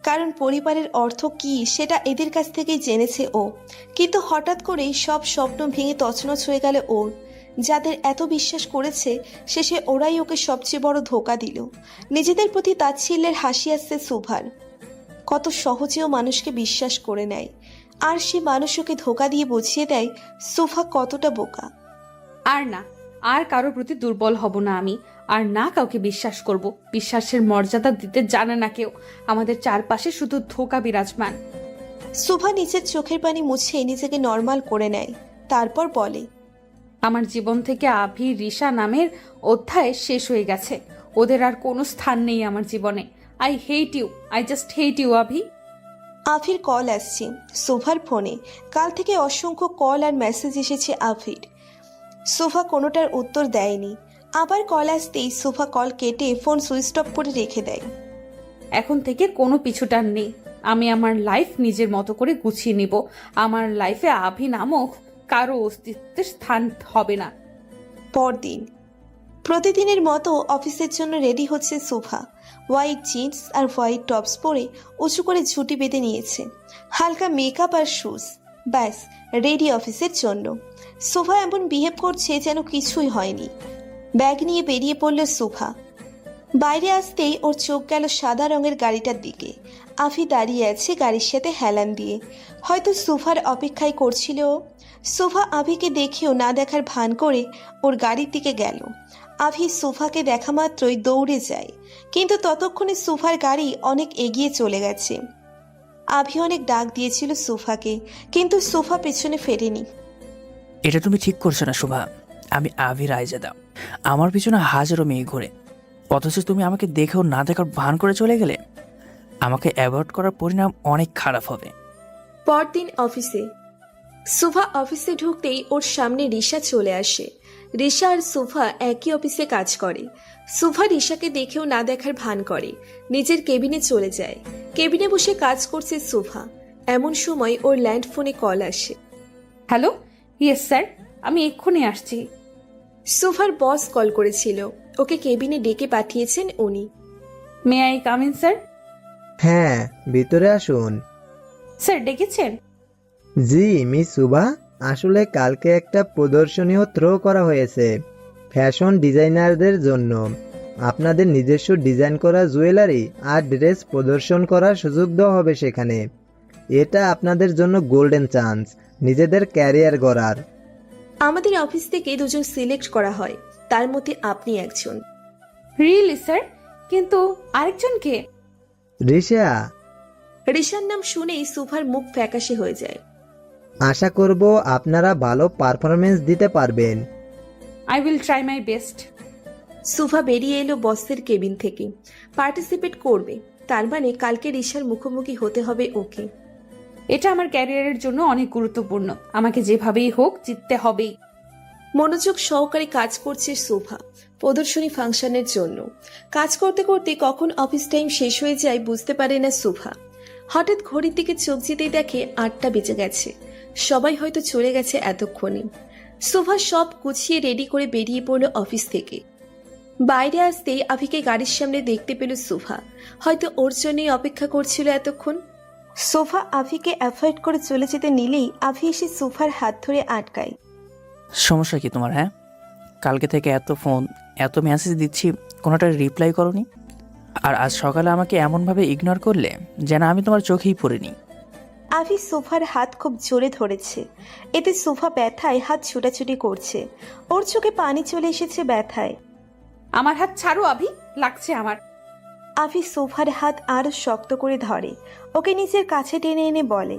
কারণ পরিবারের অর্থ কী সেটা এদের কাছ থেকেই জেনেছে ও। কিন্তু হঠাৎ করেই সব স্বপ্ন ভেঙে তছনছ হয়ে গেল ওর। যাদের এত বিশ্বাস করেছে, শেষে ওরাই ওকে সবচেয়ে বড় ধোঁকা দিল। নিজেদের প্রতি তাচ্ছিল্যের হাসি আসছে শুভার। কত সহজেও মানুষকে বিশ্বাস করে নেয়, আর সে মানুষ ওকে ধোঁকা দিয়ে বুঝিয়ে দেয় শুভা কতটা বোকা। আর না, আর কারোর প্রতি দুর্বল হব না আমি, আর না কাউকে বিশ্বাস করব। বিশ্বাসের মর্যাদা দিতে জানে না কেউ। আমাদের চারপাশে শুধু ধোঁকা বিরাজমান। শুভা নিজের চোখের পানি মুছে নিজেকে নর্মাল করে নেয়, তারপর বলে, আমার জীবন থেকে আভি রিশা নামের অধ্যায় শেষ হয়ে গেছে। ওদের আর কোনো স্থান নেই আমার জীবনে। I hate you, I just hate you Abhi. আভির কল আসছে শুভার ফোনে। কাল থেকে অসংখ্য কল আর মেসেজ এসেছে আভির। শুভা কোনোটার উত্তর দেয়নি। আবার কল আসতেই শুভা কল কেটে ফোন সুইচ অফ করে রেখে দেয়। এখন থেকে কোনো পিছুটান নেই। আমি আমার লাইফ নিজের মতো করে গুছিয়ে নিব। আমার লাইফে আভি নামক কারো অস্তিত্বের স্থান হবে না। পরদিন প্রতিদিনের মতো অফিসের জন্য রেডি হচ্ছে শুভা। হোয়াইট জিন্স আর হোয়াইট টপস পরে উঁচু করে ঝুঁটি বেঁধে নিয়েছে, হালকা মেকআপ আর শুজ, ব্যাস রেডি অফিসের জন্য। শুভা এমন বিহেভ করছে যেন কিছুই হয়নি। ব্যাগ নিয়ে বেরিয়ে পড়ল শুভা। বাইরে আসতেই ওর চোখ গেল সাদা রঙের গাড়িটার দিকে। আফি দাঁড়িয়ে আছে গাড়ির সাথে হেলান দিয়ে, হয়তো শুভার অপেক্ষায় করছিল ও। শুভা আভিকে দেখেও না দেখার ভান করে ওর গাড়ির দিকে গেল। আভি শুভাকে দেখা মাত্রই দৌড়ে যায়, কিন্তু ততক্ষণে শুভার গাড়ি অনেক এগিয়ে চলে গেছে। আভি অনেক ডাক দিয়েছিল শুভাকে, কিন্তু শুভা পেছনে ফেরেনি। এটা তুমি ঠিক করছো না শোভা। আমি আভি রায়জাদা, আমার পিছনে হাজারো মেয়ে ঘুরে, অথচ তুমি আমাকে দেখেও না দেখার ভান করে চলে গেলে। আমাকে অ্যাভয়েড করার পরিণাম অনেক খারাপ হবে। পরদিন অফিসে শুভা অফিসে ঢুকতেই ওর সামনে রিশা চলে আসে। রিশা আর শুভা একই অফিসে কাজ করে। শুভা রিশাকে দেখেও না দেখার ভান করে, নিজের কেবিনে চলে যায়। কেবিনে বসে কাজ করছে শুভা। এমন সময় ওর ল্যান্ড ফোনে কল আসে। হ্যালো, ইয়েস স্যার, আমি এক্ষুনি আসছি। শুভার বস কল করেছিল, ওকে কেবিনে ডেকে পাঠিয়েছেন উনি। May I come in sir? হ্যাঁ, ভিতরে আসুন। স্যার ডেকেছেন? জি মিস সুভা, আসলে কালকে একটা প্রদর্শনীও থ্রো করা হয়েছে ফ্যাশন ডিজাইনারদের জন্য। আপনাদের নিজস্ব ডিজাইন করা জুয়েলারি আর ড্রেস প্রদর্শন করার সুযোগ দেওয়া হবে সেখানে। এটা আপনাদের জন্য গোল্ডেন চান্স নিজেদের ক্যারিয়ার গড়ার। আমাদের অফিস থেকে দুজন সিলেক্ট করা হয়, তার মধ্যে আপনি একজন। Really sir? কিন্তু আরেকজন কে? রিশা। রিশার নাম শুনেই শুভার মুখ ফ্যাকাশে হয়ে যায়। আশা করব আপনারা ভালো পারফরমেন্স দিতে পারবেন। I will try my best. Shubha বেরিয়ে এলো বসের কেবিন থেকে। পার্টিসিপেট করবে, তার মানে কালকে রিশার মুখোমুখি হতে হবে ওকে। এটা আমার ক্যারিয়ারের জন্য অনেক গুরুত্বপূর্ণ। আমাকে যেভাবেই হোক জিততে হবেই। মনোযোগ সহকারে কাজ করছে শুভা প্রদর্শনী ফাংশনের জন্য। কাজ করতে করতে কখন অফিস টাইম শেষ হয়ে যায় বুঝতে পারে না শুভা। হঠাৎ ঘড়ির দিকে চোখ যেতেই দেখে 8টা বেজে গেছে। সবাই হয়তো চলে গেছে এতক্ষণে। শুভা সব গুছিয়ে রেডি করে বেরিয়ে পড়ল অফিস থেকে। বাইরে আসতেই আভিকে গাড়ির সামনে দেখতে পেল শুভা। হয়তো ওর জন্যই অপেক্ষা করছিল এতক্ষণ। সোফা আভিকে অ্যাভয়েড করে চলে যেতে নিলেই আভি এসে সোফার হাত ধরে আটকায়। সমস্যা কি তোমার? হ্যাঁ, কালকে থেকে এত ফোন এত মেসেজ দিচ্ছি, কোনোটা রিপ্লাই করোনি। আর আজ সকালে আমাকে এমনভাবে ইগনোর করলে যেন আমি তোমার চোখেই পড়িনি। আভি সোফার হাত খুব জোরে ধরেছে, এতে সোফা ব্যথায় হাত ছুটাছুটি করছে। ওর চোখে পানি চলে এসেছে ব্যথায়। আমার হাত ছাড়ো আভি, লাগছে আমার। আভি সোফার হাত আরো শক্ত করে ধরে, ওকে নিজের কাছে টেনে এনে বলে,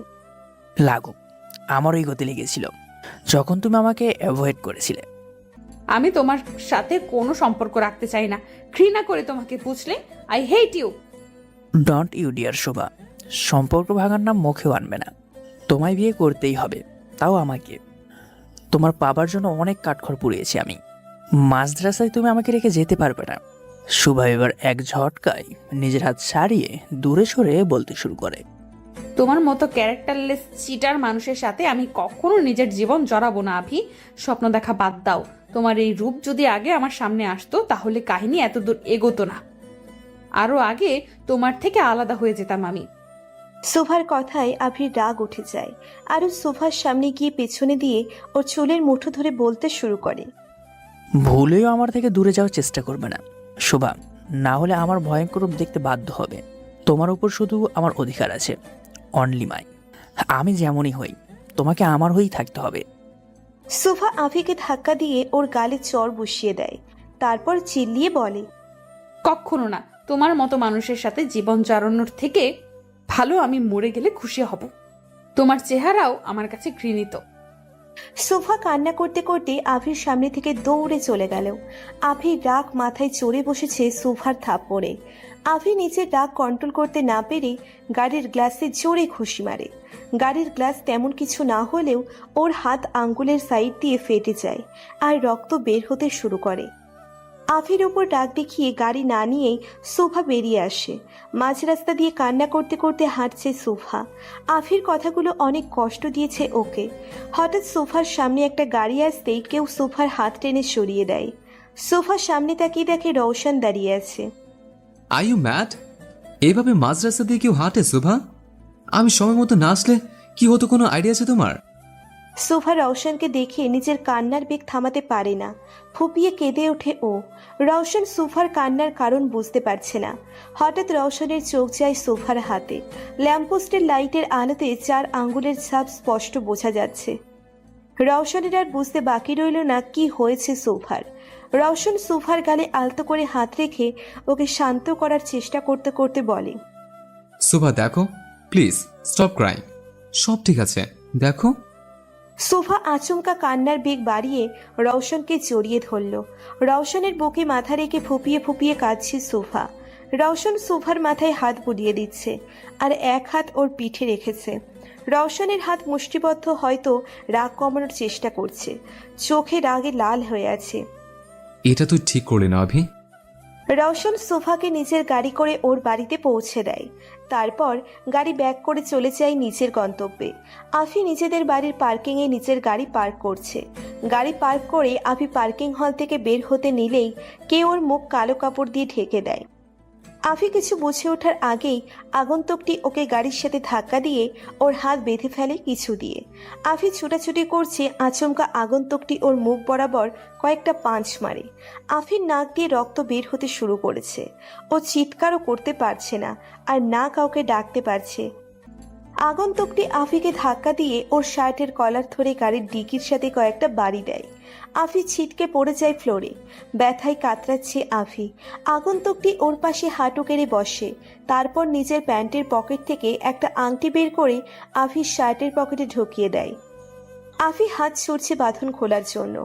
লাগুক, আমারই গতি লেগেছিল যখন তুমি আমাকে অ্যাভয়েড করেছিলে। আমি তোমার সাথে কোনো সম্পর্ক রাখতে চাই না, ঘৃণা করে তোমাকে, বুঝলে? I hate you. Don't you dare Shobha, সম্পর্ক ভাঙার নাম মুখেও আনবে না। তোমায় বিয়ে করতেই হবে, তাও আমাকে। তোমার পাবার জন্য অনেক কাঠখড় পুড়িয়েছি আমি। মাঝরাস্তায় তুমি আমাকে রেখে যেতে পারবে না। শোভা এবার এক ঝটকায় নিজের হাত ছাড়িয়ে দূরে সরে বলতে শুরু করে, তোমার মতো ক্যারেক্টারলেস চিটার মানুষের সাথে আমি কখনো নিজের জীবন জড়াবো না আভি। স্বপ্ন দেখা বাদ দাও। তোমার এই রূপ যদি আগে আমার সামনে আসতো তাহলে কাহিনী এত দূর এগোতো না। আরো আগে তোমার থেকে আলাদা হয়ে যেতাম আমি। সোফার কথায় আভির রাগ উঠে যায়। আরও সোফার সামনে গিয়ে পেছনে দিয়ে ওর চুলের মুঠো ধরে বলতে শুরু করে, ভুলেও আমার থেকে দূরে যাওয়ার চেষ্টা করবে না শোভা, না হলে আমার ভয়ঙ্কর রূপ দেখতে বাধ্য হবে। তোমার উপর শুধু আমার অধিকার আছে, অনলি মাই। আমি যেমনই হই তোমাকে আমার হয়েই থাকতে হবে। সুভা আভিকে ধাক্কা দিয়ে ওর গালে চড় বসিয়ে দেয়, তারপর চিল্লিয়ে বলে, কখনো না। তোমার মতো মানুষের সাথে জীবন চালানোর থেকে ভালো আমি মরে গেলে খুশি হব। তোমার চেহারাও আমার কাছে ঘৃণিত। সুভা কান্না করতে করতে আভির সামনে থেকে দৌড়ে চলে গেল। আভির রাগ মাথায় চড়ে বসেছে সুভার থাপ্পড়ে। আভি নিজের রাগ কন্ট্রোল করতে না পেরে গাড়ির গ্লাসে জোরে ঘুষি মারে। গাড়ির গ্লাস তেমন কিছু না হলেও ওর হাত আঙ্গুলের সাইড দিয়ে ফেটে যায় আর রক্ত বের হতে শুরু করে। আভির উপর রাগ দেখিয়ে গাড়ি না নিয়েই সুভা বেরিয়ে আসে। মাঝ রাস্তা দিয়ে কান্না করতে করতে হাঁটছে সুভা। আভির কথাগুলো অনেক কষ্ট দিয়েছে ওকে। হঠাৎ সুভার সামনে একটা গাড়ি আসতেই কেউ সুভার হাত টেনে সরিয়ে দেয়। সুভা সামনে তাকিয়ে দেখে রওশন দাঁড়িয়ে আছে। Are you mad? এইভাবে মাঝ রাস্তা দিয়ে কেউ হাঁটে শোভা? আমি সময় মতো না আসলে কি হতো, কোনো আইডিয়া আছে তোমার? সুভা রওশনকে দেখে নিজের কান্নার বেগ থামাতে পারে না। ফুপিয়ে কেঁদে ওঠে ও। রওশন সুভার কান্নার কারণ বুঝতে পারছে না। হঠাৎ রওশনের চোখ যায় সুভার হাতে। ল্যাম্পপোস্টের লাইটের আলোতে 4 আঙ্গুলের ছাপ স্পষ্ট বোঝা যাচ্ছে। রওশনের আর বুঝতে বাকি রইল না কি হয়েছে সুভার। রওশন সুভার গালে আলতো করে হাত রেখে ওকে শান্ত করার চেষ্টা করতে করতে বলে, শোভা দেখো, প্লিজ স্টপ ক্রাইং, সব ঠিক আছে, দেখো। সুভা আচমকা কান্নার বেগ বাড়িয়ে রওশনকে জড়িয়ে ধরল। রওশনের বুকে মাথা রেখে ফুপিয়ে ফুপিয়ে কাঁদছে সুভা। রওশন সুভার মাথায় হাত বুলিয়ে দিচ্ছে আর এক হাত ওর পিঠে রেখেছে। রওশনের হাত মুষ্টিবদ্ধ, হয়তো রাগ কমানোর চেষ্টা করছে। চোখে রাগে লাল হয়ে আছে। এটা তুই ঠিক করলি না অভি। রওশন সুভাকে নিজের গাড়ি করে ওর বাড়িতে পৌঁছে দেয়। তারপর গাড়ি ব্যাক করে চলে যায় নিজের গন্তব্যে। আফি নিজেদের বাড়ির পার্কিংয়ে নিজের গাড়ি পার্ক করছে। গাড়ি পার্ক করে আফি পার্কিং হল থেকে বের হতে নিলেই কেউ ওর মুখ কালো কাপড় দিয়ে ঢেকে দেয়। আফি কিছু বুঝে ওঠার আগেই আগন্তুকটি ওকে গাড়ির সাথে ধাক্কা দিয়ে ওর হাত বেঁধে ফেলে কিছু দিয়ে। আফি ছুটাছুটি করছে, আচমকা আগন্তুকটি ওর মুখ বরাবর কয়েকটা পাঁচ মারে। আফির নাক দিয়ে রক্ত বের হতে শুরু করেছে। ও চিৎকারও করতে পারছে না আর না কাউকে ডাকতে পারছে। আগন্তুকটি আফিকে ধাক্কা দিয়ে ওর শার্টের কলার ধরে গাড়ির ডিকির সাথে কয়েকটা বাড়ি দেয়। আফি ছিটকে পড়ে যায় ফ্লোরে। ব্যথায় কাতরাচ্ছে আফি। আগন্তুকটি ওর পাশে হাঁটু কেড়ে বসে। তারপর নিজের প্যান্টের পকেট থেকে একটা আংটি বের করে আফির শার্টের পকেটে ঢুকিয়ে দেয়। আফি হাত ছুটছে বাঁধন খোলার জন্য।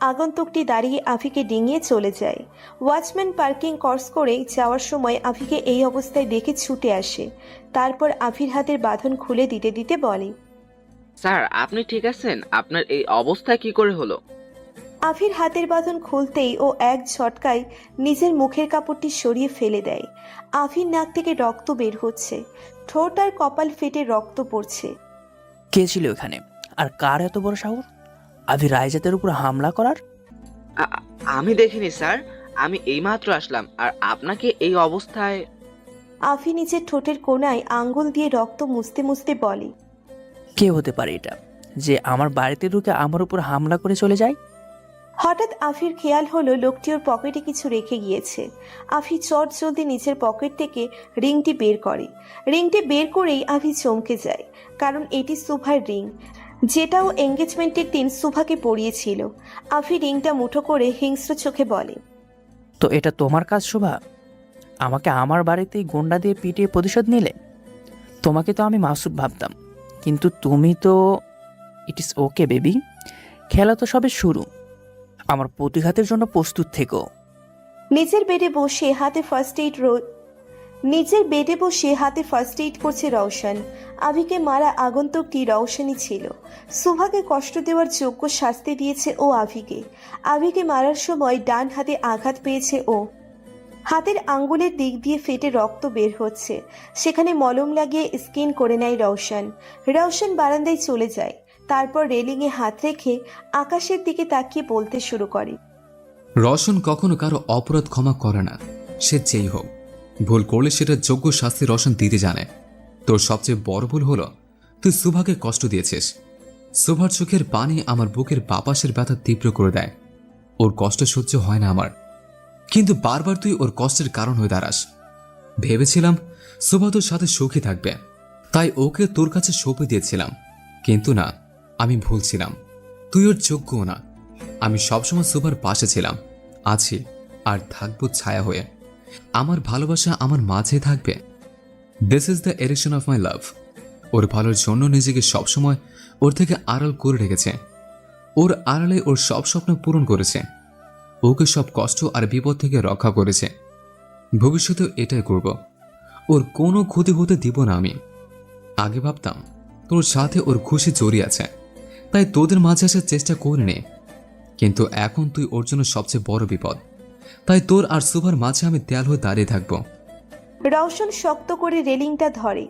আগন্তুকটি দাঁড়িয়ে আফিকে ডিঙিয়ে চলে যায়। ওয়াচম্যান পার্কিং ক্রস করে যাওয়ার সময় আফিকে এই অবস্থায় দেখে ছুটে আসে। তারপর আফির হাতের বাঁধন খুলে দিতে দিতে বলে, স্যার আপনি ঠিক আছেন? আপনার এই অবস্থা কি করে হলো? আফির হাতের বাঁধন খুলতেই ও এক ঝটকায় নিজের মুখের কাপড়টি সরিয়ে ফেলে দেয়। আফির নাক থেকে রক্ত বের হচ্ছে। ঠোঁট আর কপাল ফেটে রক্ত পড়ছে। কে ছিল এখানে? আর কার এত বড় সাহস আভি রায়জাতের উপর হামলা করার? আমি দেখিনি স্যার, আমি এইমাত্র আসলাম আর আপনাকে এই অবস্থায়। আফি নিজের ঠোঁটের কোণায় আঙ্গুল দিয়ে রক্ত মুছতে মুছতে বলে, কে হতে পারে এটা যে আমার বাড়িতে ঢুকে আমার উপর হামলা করে চলে যায়? হঠাৎ আফির খেয়াল হলো লোকটি ওর পকেটে কিছু রেখে গিয়েছে। আফি চট জলদি নিচের পকেট থেকে রিংটি বের করে। রিংটি বের করেই আফি চমকে যায়, কারণ এটি সুভার রিং, যেটা ও এঙ্গেজমেন্টের দিন সুভাকে পরিয়েছিল। আফি রিংটা মুঠো করে হিংস্র চোখে বলে, তো এটা তোমার কাজ শোভা? আমাকে আমার বাড়িতেই গুন্ডা দিয়ে পিটিয়ে প্রতিশোধ নিলে? তোমাকে তো আমি মাসুম ভাবতাম, কিন্তু তুমি তো। ইট ইস ওকে বেবি, খেলা তো সবে শুরু। আমার প্রতিঘাতের জন্য প্রস্তুত থেকো। নিজের বেডে বসে হাতে ফার্স্ট এইড করছে রওশন। আভিকে মারা আগন্তুকটি রওশনই ছিল। সুভাকে কষ্ট দেওয়ার যোগ্য শাস্তি দিয়েছে ও আভিকে। আভিকে মারার সময় ডান হাতে আঘাত পেয়েছে ও। হাতের আঙ্গুলের দিক দিয়ে ফেটে রক্ত বের হচ্ছে। সেখানে মলম লাগিয়ে স্কিন করে নেয় রওশন। রওশন বারান্দায় চলে যায়। তারপর রেলিংয়ে হাত রেখে আকাশের দিকে তাকিয়ে বলতে শুরু করে, রওশন কখনো কারো অপরাধ ক্ষমা করে না, সে যেই হোক। ভুল করলে সেটা যোগ্য শাস্তি রওশন দিতে জানে। তোর সবচেয়ে বড় ভুল হলো তুই সুভাকে কষ্ট দিয়েছিস। সুভার চোখের পানি আমার বুকের বাপাসের ব্যথা তীব্র করে দেয়। ওর কষ্ট সহ্য হয় না আমার, কিন্তু বারবার তুই ওর কষ্টের কারণ হয়ে দাঁড়াস। ভেবেছিলাম সুভা তোর সাথে সুখী থাকবে, তাই ওকে তোর কাছে সঁপে দিয়েছিলাম, কিন্তু না, আমি ভুল ছিলাম। তুই ওর যোগ্যও না। আমি সবসময় সুভার পাশে ছিলাম, আছি, আর থাকবো ছায়া হয়ে। আমার ভালোবাসা আমার মাঝে থাকবে। This is the erection of my love. ওর ভালোর জন্য নিজেকে সবসময় ওর থেকে আড়াল করে রেখেছে। ওর আড়ালে ওর সব স্বপ্ন পূরণ করেছে। ওকে সব কষ্ট আর বিপদ থেকে রক্ষা করেছে। ভবিষ্যতেও এটাই করব। ওর কোনো ক্ষতি হতে দিব না আমি। আগে ভাবতাম তোর সাথে ওর খুশি জড়িয়ে আছে, তাই তোদের মাঝে আসার চেষ্টা করিনি। কিন্তু এখন তুই ওর জন্য সবচেয়ে বড় বিপদ, তাই তোর আর সুভার মাঝে আমি দেয়াল হয়ে দাঁড়িয়ে থাকবো। রওশন শক্ত করে রেলিংটা ধরে,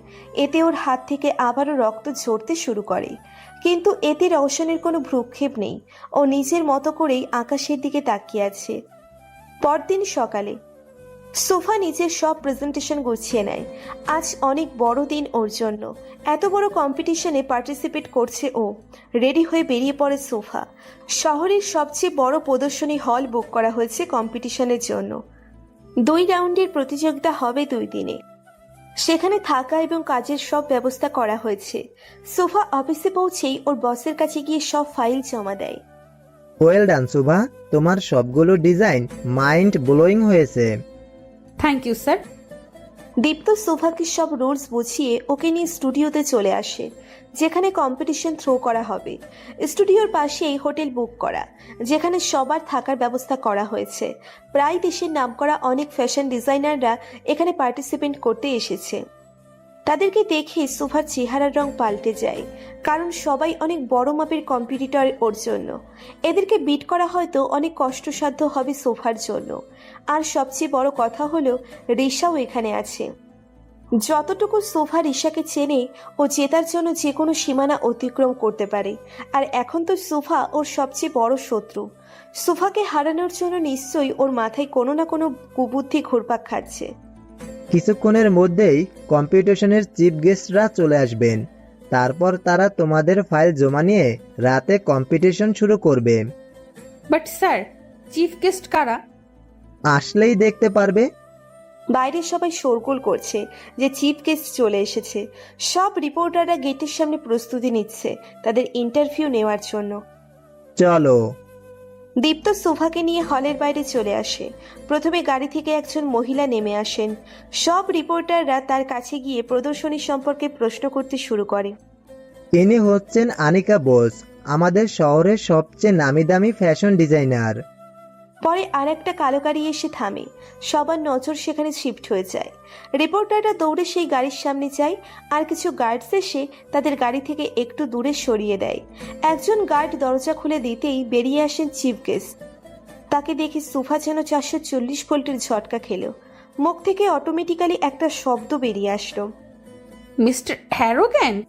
এতে ওর হাত থেকে আবারও রক্ত ঝরতে শুরু করে। কিন্তু এতে রওশনের কোনো ভ্রুক্ষেপ নেই। ও নিজের মতো করেই আকাশের দিকে তাকিয়ে আছে। পরদিন সকালে সোফা নিজের সব প্রেজেন্টেশন গুছিয়ে নেয়। আজ অনেক বড় দিন ওর জন্য। এত বড় কম্পিটিশনে পার্টিসিপেট করছে ও। রেডি হয়ে বেরিয়ে পড়ে সোফা। শহরের সবচেয়ে বড় প্রদর্শনী হল বুক করা হয়েছে কম্পিটিশনের জন্য। 2 রাউন্ডের প্রতিযোগিতা হবে 2 দিনে। সেখানে থাকা এবং কাজের সব ব্যবস্থা করা হয়েছে। সোফা অফিসে পৌঁছেই ওর বসের কাছে গিয়ে সব ফাইল জমা দেয়। ওয়েল ডান সুভা, তোমার সবগুলো ডিজাইন মাইন্ড ব্লোয়িং হয়েছে। Thank you sir. দীপ্ত সোফাকে সব রুলস বুঝিয়ে ওকে নিয়ে স্টুডিওতে চলে আসে, যেখানে কম্পিটিশন থ্রো করা হবে। স্টুডিওর পাশেই হোটেল বুক করা, যেখানে সবার থাকার ব্যবস্থা করা হয়েছে। প্রায় দেশের নামকরা অনেক ফ্যাশন ডিজাইনাররা এখানে পার্টিসিপেট করতে এসেছে। তাদেরকে দেখে সোফার চেহারার রং পাল্টে যায়, কারণ সবাই অনেক বড় মাপের কম্পিটিটর ওর জন্য। এদেরকে বিট করা হয়তো অনেক কষ্টসাধ্য হবে সোফার জন্য। আর সবচেয়ে বড় কথা হলো রিশাও এখানে আছে। যতটুকু সোফা রিশাকে চেনে, ও জেতার জন্য যে কোনো সীমানা অতিক্রম করতে পারে। আর এখন তো সোফা ওর সবচেয়ে বড় শত্রু। সোফাকে হারানোর জন্য নিশ্চয়ই ওর মাথায় কোনো না কোনো কুবুদ্ধি ঘুরপাক খাচ্ছে। কিছুক্ষণের মধ্যেই কম্পিটিশনের চিফ গেস্টরা চলে আসবেন। তারপর তারা তোমাদের ফাইল জমা নিয়ে রাতে কম্পিটিশন শুরু করবে। বাট স্যার, চিফ গেস্ট কারা? আসলেই দেখতে পারবে। বাইরে সবাই শোরগোল করছে যে চিফ গেস্ট চলে এসেছে। সব রিপোর্টাররা গেটের সামনে প্রস্তুতি নিচ্ছে তাদের ইন্টারভিউ নেওয়ার জন্য। চলো। দীপ্ত সোফাকে নিয়ে হলের বাইরে চলে আসে। প্রথমে গাড়ি থেকে একজন মহিলা নেমে আসেন। সব রিপোর্টাররা তার কাছে গিয়ে প্রদর্শনী সম্পর্কে প্রশ্ন করতে শুরু করে। ইনি হচ্ছেন আনিকা বোস, আমাদের শহরের সবচেয়ে নামি দামি ফ্যাশন ডিজাইনার। পরে আর একটা কালো গাড়ি এসে থামে। সবার নজর সেখানে শিফট হয়ে যায়। রিপোর্টাররা দৌড়ে সেই গাড়ির সামনে যায়, আর কিছু গার্ডস এসে তাদের গাড়ি থেকে একটু দূরে সরিয়ে দেয়। একজন গার্ড দরজা খুলে দিতেই বেরিয়ে আসেন চিফ গেস্ট। তাকে দেখে সোফা যেন 440 ভোল্টের ঝটকা খেল। মুখ থেকে অটোমেটিক্যালি একটা শব্দ বেরিয়ে আসলো, মিস্টার অ্যারোগ্যান্ট।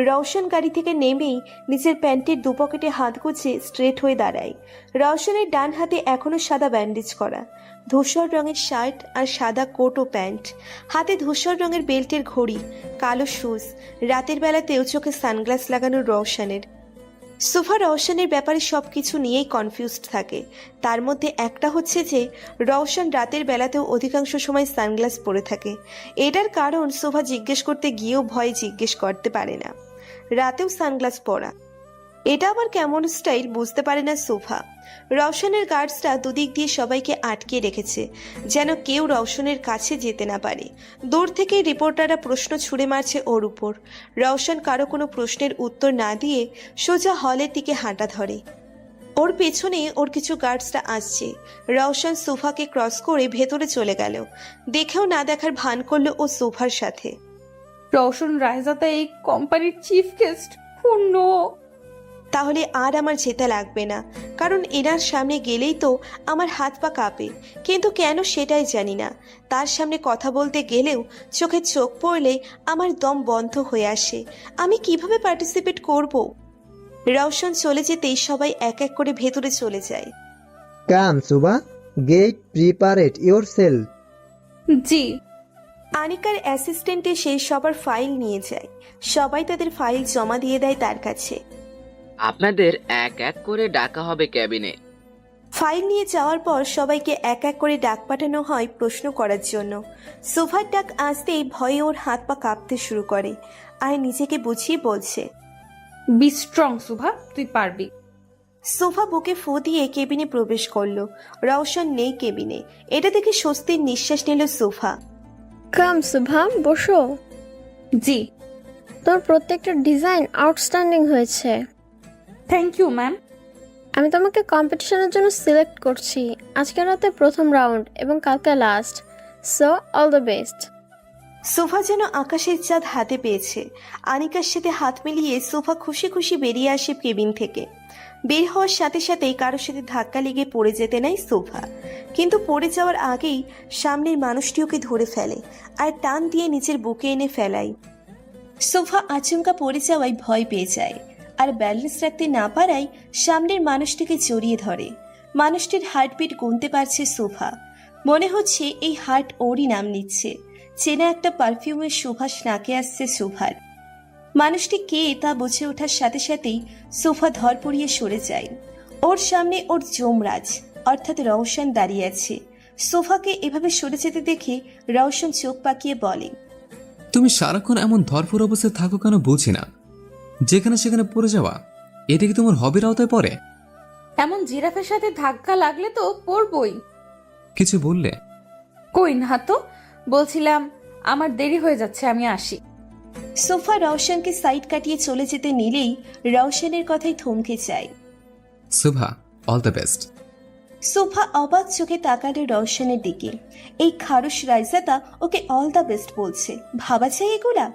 রওশন গাড়ি থেকে নেমেই নিজের প্যান্টের দুপকেটে হাত গুছে স্ট্রেট হয়ে দাঁড়ায়। রওশনের ডান হাতে এখনো সাদা ব্যান্ডেজ করা, ধূসর রঙের শার্ট আর সাদা কোট ও প্যান্ট, হাতে ধূসর রঙের বেল্টের ঘড়ি, কালো শুজ। রাতের বেলাতেও চোখে সানগ্লাস লাগানো রওশনের। সোফা রওশনের ব্যাপারে সবকিছু নিয়েই কনফিউজড থাকে। তার মধ্যে একটা হচ্ছে যে রওশন রাতের বেলাতেও অধিকাংশ সময় সানগ্লাস পরে থাকে। এটার কারণ সোফা জিজ্ঞেস করতে গিয়েও ভয়ে জিজ্ঞেস করতে পারে না। রাতেও সানগ্লাস পরা, এটা আবার কেমন স্টাইল বুঝতে পারে না সোফা। রওশনের গার্ডসরা দুদিক দিয়ে সবাইকে আটকে রেখেছে, যেন কেউ রওশনের কাছে যেতে না পারে। দূর থেকে রিপোর্টাররা প্রশ্ন ছুড়ে মারছে ওর উপর। রওশন কারো কোনো প্রশ্নের উত্তর না দিয়ে সোজা হলের দিকে হাঁটা ধরে। ওর পেছনে ওর কিছু গার্ডসরা আসছে। রওশন সোফাকে ক্রস করে ভেতরে চলে গেল। দেখেও না দেখার ভান করলো ও সোফার সাথে। রওশন রায়জাদা এই কোম্পানির চিফ গেস্ট। ও নো। তাহলে আর আমার যেতে লাগবে না, কারণ এনার সামনে গেলেই তো আমার হাত পা কাঁপে। কিন্তু কেন সেটাই জানি না। তার সামনে কথা বলতে গেলেও চোখে চোখ পড়লে আমার দম বন্ধ হয়ে আসে। আমি কিভাবে পার্টিসিপেট করব? রওশন চলে যেতেই সবাই এক এক করে ভেতরে চলে যায়। কাম সুবা, গেট প্রিপারেট ইয়োরসেলফ। জি। আনিকার অ্যাসিস্ট্যান্ট এসে সবার ফাইল নিয়ে যায়। সবাই তাদের ফাইল জমা দিয়ে দেয় তার কাছে। আপনাদের এক এক করে ডাকা হবে ক্যাবিনে। ফাইল নিয়ে যাওয়ার পর সবাইকে এক এক করে ডাক পাঠানো হয় প্রশ্ন করার জন্য। সোফার ডাক আসতেই ভয়ে ওর হাত পা কাঁপতে শুরু করে, আর নিজেকে বুঝিয়ে বলছে, বি স্ট্রং সুভা, তুই পারবি। সোফা বুকে ফু দিয়ে কেবিনে প্রবেশ করলো। রওশন নেই কেবিনে। এটা দেখে স্বস্তির নিঃশ্বাস নিল সোফা। কাম শুভা, বসো। জি। তোমার প্রত্যেকটা ডিজাইন আউটস্ট্যান্ডিং হয়েছে। Thank you ma'am. আমি তোমাকে কম্পিটিশনের জন্য সিলেক্ট করছি। আজকে রাতে প্রথম রাউন্ড এবং কালকে last. So all the best. Sofa যেন আকাশের চাঁদ হাতে পেয়েছে। আনিকার সাথে হাত মিলিয়ে সোফা খুশি খুশি বেরিয়ে আসে কেবিন থেকে। বের হওয়ার সাথে সাথেই কারোর সাথে ধাক্কা লেগে পড়ে যেতে নাই সোফা, কিন্তু পড়ে যাওয়ার আগেই সামনের মানুষটি ওকে ধরে ফেলে আর টান দিয়ে নিচের বুকে এনে ফেলায়। সোফা আচমকা পড়ে যাওয়ায় ভয় পেয়ে যায় আর ব্যালেন্স রাখতে না পারায় সামনের মানুষটিকে জড়িয়ে ধরে। মানুষটির হার্টবিট গুনতে পারছে সোফা। মনে হচ্ছে এই হার্ট ওরই নাম নিচ্ছে। চেনা একটা পারফিউমের সুবাস নাকে আসছে সোফার। মানুষটি কে তা বুঝে ওঠার সাথে সাথেই সোফা ধরপড়িয়ে সরে যায়। ওর সামনে ওর যমরাজ অর্থাৎ রওশন দাঁড়িয়ে আছে। সোফাকে এভাবে সরে যেতে দেখে রওশন চোখ পাকিয়ে বলে, তুমি সারাক্ষণ এমন ধরফর অবস্থায় থাকো কেন বুঝি না। যেখানে সেখানে পড়ে যাওয়া এটা কি তোমার হবির আওতায় পড়ে? এমন জিরাফের সাথে ধাক্কা লাগলে তো পড়বই। কিছু বললে? কই না তো, বলছিলাম আমার দেরি হয়ে যাচ্ছে, আমি আসি। সোফা রওশনকে সাইড কাটিয়ে চলে যেতে নিলেই রওশনের কথাই থমকে যায়। Shubha, all the best. Sofa অবাক চোখে তাকালো রওশনের দিকে। এই খারুশ রাইজাদা ওকে অল দ্য বেস্ট বলছে, ভাবা যায় এগুলা?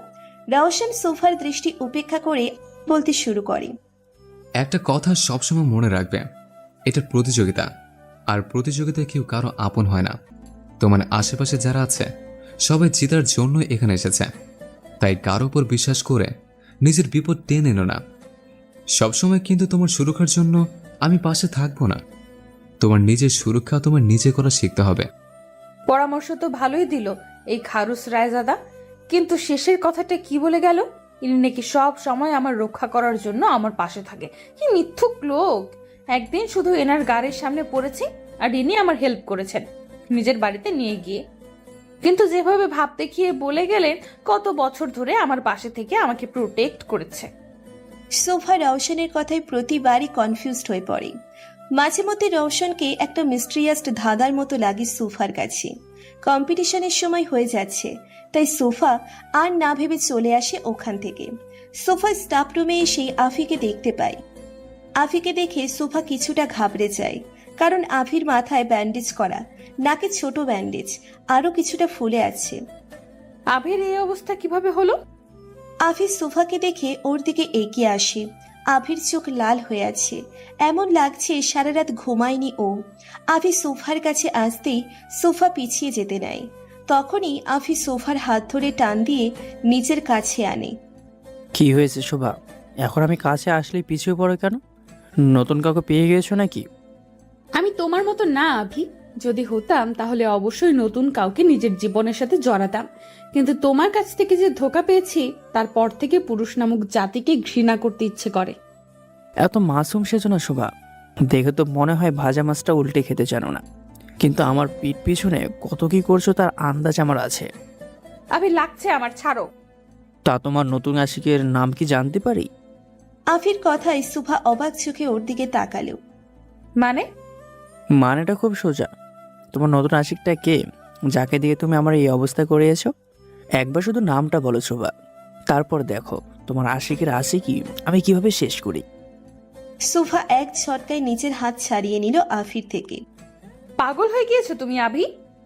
রওশন সোফার দৃষ্টি উপেক্ষা করে বলতে শুরু করে, একটা কথা সবসময় মনে রাখবে, এটা প্রতিযোগিতা, আর প্রতিযোগিতায় কেউ কারো আপন হয় না। তোমার আশেপাশে যারা আছে সবাই জিতার জন্য এখানে এসেছে, তাই কারো উপর বিশ্বাস করে নিজের বিপদ টেনে এনো না। সবসময় কিন্তু তোমার সুরক্ষার জন্য আমি পাশে থাকবো না। তোমার নিজের সুরক্ষা তোমার নিজে করা শিখতে হবে। পরামর্শ তো ভালোই দিল এই খারুস রায়জাদা, কিন্তু শেষের কথাটা কি বলে গেল? ইনি নাকি সব সময় আমার রক্ষা করার জন্য আমার পাশে থাকে। কি মিথ্যুক লোক! একদিন শুধু এনার গাড়ির সামনে পড়েছি আর ইনি আমার হেল্প করেছেন নিজের বাড়িতে নিয়ে গিয়ে, কিন্তু যেভাবে ভাব দেখিয়ে বলে গেলেন কত বছর ধরে আমার পাশে থেকে আমাকে প্রোটেক্ট করেছে। সোফা রওশনের কথায় প্রতিবারই কনফিউজড হয়ে পড়ে। মাঝে মধ্যে রওশনকে একটা মিস্ট্রিয়াস ধাঁধার মতো লাগে সোফার কাছে। কম্পিটিশনের সময় হয়ে যাচ্ছে, তাই সোফা আর না ভেবে চলে আসে ওখান থেকে। সোফা স্টাফ রুমে এসে আফিকে দেখতে পায়। আফিকে দেখে সোফা কিছুটা ঘাবড়ে যায়, কারণ আফির মাথায় ব্যান্ডেজ করা, নাকে ছোট ব্যান্ডেজ, আরো কিছুটা ফুলে আছে। আবির এই অবস্থা কিভাবে হলো? আফি সোফাকে দেখে ওর দিকে এগিয়ে আসে। আভির চোখ লাল হয়ে আছে, এমন লাগছে সারা রাত ঘুমায়নি ও। আভি সোফার কাছে আসতেই সোফা পিছিয়ে যেতে নেয়। তখনই আভি সোফার হাত ধরে টান দিয়ে নিজের কাছে আনে। কি হয়েছে শোভা? এখন আমি কাছে আসলেই পিছিয়ে পড়ো কেন? নতুন কাউকে পেয়ে গিয়েছো নাকি? আমি তোমার মতো না আভি, যদি হতাম তাহলে অবশ্যই নতুন কাউকে নিজের জীবনের সাথে জড়াতাম, কিন্তু তোমার কাছ থেকে যে ধোঁকা পেয়েছি তারপর থেকে পুরুষ নামক জাতিকে ঘৃণা করতে ইচ্ছে করে। এত মাসুম সেজো না শোভা, দেখে তো মনে হয় ভাজা মাছটা উল্টে খেতে জানো না, কিন্তু আমার পিঠ পিছনে কত কি করছো তার আন্দাজ আমার আছে। আভি লাগছে আমার, ছাড়ো। তা তোমার নতুন আশিকের নাম কি জানতে পারি? আভির কথায় সুভা অবাক চোখে ওর দিকে তাকালো। মানেটা খুব সোজা। তোমার নতুন আশিকটা কে, যাকে দিয়ে তুমি আমার এই অবস্থা করিয়েছো? একবার শুধু নামটা বলো শোভা, তারপর দেখো তোমার আশিকের আশিকি আমি কিভাবে শেষ করি। সুভা এক ঝটকায় নিজের হাত ছাড়িয়ে নিল আফির থেকে। পাগল হয়ে গিয়েছো তুমি আভি?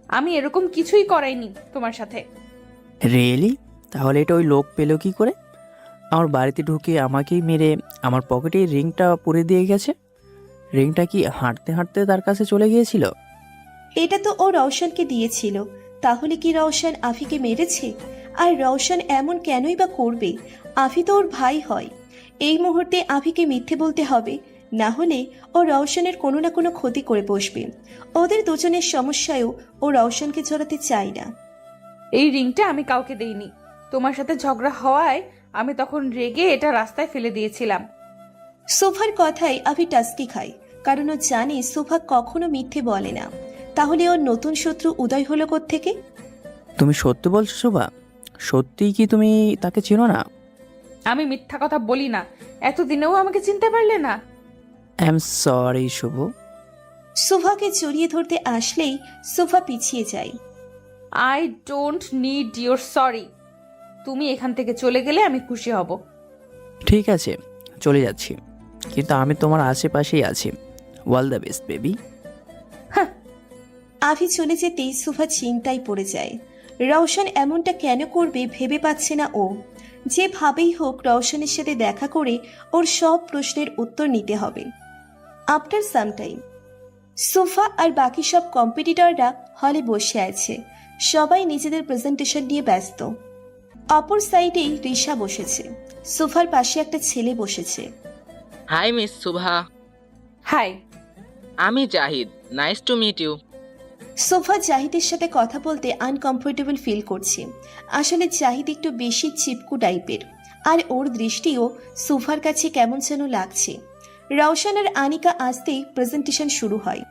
আমি এরকম কিছুই করাইনি তোমার সাথে। রিয়েলি? তাহলে এটা ওই লোক পেলো কি করে? আমার বাড়িতে ঢুকে আমাকেই মেরে আমার পকেটে রিংটা পরে দিয়ে গেছে। রিংটা কি হাঁটতে হাঁটতে তার কাছে চলে গিয়েছিল? এটা তো ও রওশনকে দিয়েছিল, তাহলে কি রওশন আফিকে মেরেছে? আর রওশন এমন কেনই বা করবে? আফি তো ওর ভাই হয়। এই মুহূর্তে আফিকে মিথ্যে বলতে হবে, না হলে ও রওশনের কোনো না কোনো ক্ষতি করে বসবে। ওদের দুজনের সমস্যায়ও ও রওশনকে জড়াতে চায় না। এই রিংটা আমি কাউকে দেইনি, তোমার সাথে ঝগড়া হওয়ায় আমি তখন রেগে এটা রাস্তায় ফেলে দিয়েছিলাম। সোফার কথায় আভি টাস্কি খায়, কারণ ও জানে সোফা কখনো মিথ্যে বলে না। তাহলে ওর নতুন শত্রু উদয় হলো কোত্থেকে? তুমি সত্যি বলছো শোভা? সত্যিই কি তুমি তাকে চেনো না? আমি মিথ্যা কথা বলি না, এতদিনেও আমাকে চিনতে পারলে না? আই এম সরি শুভ। সুভাকে জড়িয়ে ধরতে আসলেই সুভা পিছিয়ে যায়। I don't need your sorry. তুমি এখান থেকে চলে গেলে আমি খুশি হব। ঠিক আছে, চলে যাচ্ছি, কিন্তু আমি তোমার আশেপাশেই আছি। All the best baby. Avi চলে যেতেই সুভা চিন্তায় পড়ে যায়। রওশন এমনটা কেন করবে ভেবে পাচ্ছে না ও। যেভাবেই হোক রওশনের সাথে দেখা করে ওর সব প্রশ্নের উত্তর নিতে হবে। আফটার সাম টাইম সুফা আর বাকি সব কম্পিটিটররা হলে বসে আছে। সবাই নিজেদের প্রেজেন্টেশন নিয়ে ব্যস্ত। অপর সাইডেই রিশা বসেছে। সোফার পাশে একটা ছেলে বসেছে। Hi miss Shubha. হাই। আমি Zahid, nice to meet you. Sofa জাহিদের সাথে কথা বলতে আনকমফোর্টেবল ফিল করছে। আসলে জাহিদ একটু বেশি চিপকু টাইপের, আর ওর দৃষ্টিও সোফার কাছে কেমন যেন লাগছে। রওশন আর আনিকা আসতেই প্রেজেন্টেশন শুরু হয়।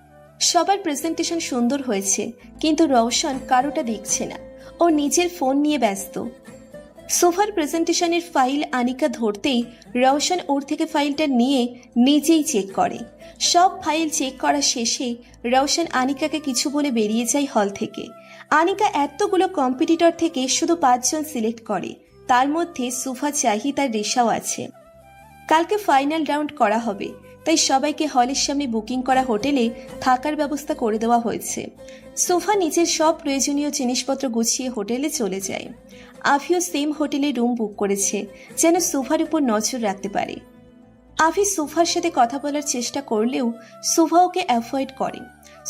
সবার প্রেজেন্টেশন সুন্দর হয়েছে, কিন্তু রওশন কারোটা দেখছে না। ও নিজের ফোন নিয়ে ব্যস্ত। সোফার প্রেজেন্টেশনের ফাইল আনিকা ধরতেই রওশন ওর থেকে ফাইলটা নিয়ে নিজেই চেক করে। সব ফাইল চেক করা শেষে রওশন আনিকাকে কিছু বলে বেরিয়ে যায় হল থেকে। আনিকা এতগুলো কম্পিটিটর থেকে শুধু 5 জন সিলেক্ট করে, তার মধ্যে সুফা, জাহিদ আর রিশাও আছে। কালকে ফাইনাল রাউন্ড করা হবে, তাই সবাইকে হলের সামনে বুকিং করা হোটেলে থাকার ব্যবস্থা করে দেওয়া হয়েছে। সোফা নিজের সব প্রয়োজনীয় জিনিসপত্র গুছিয়ে হোটেলে চলে যায়। আফিও সেম হোটেলে রুম বুক করেছে, যেন সোফার উপর নজর রাখতে পারে। আফি সোফার সাথে কথা বলার চেষ্টা করলেও সোফা ওকে অ্যাভয়েড করে।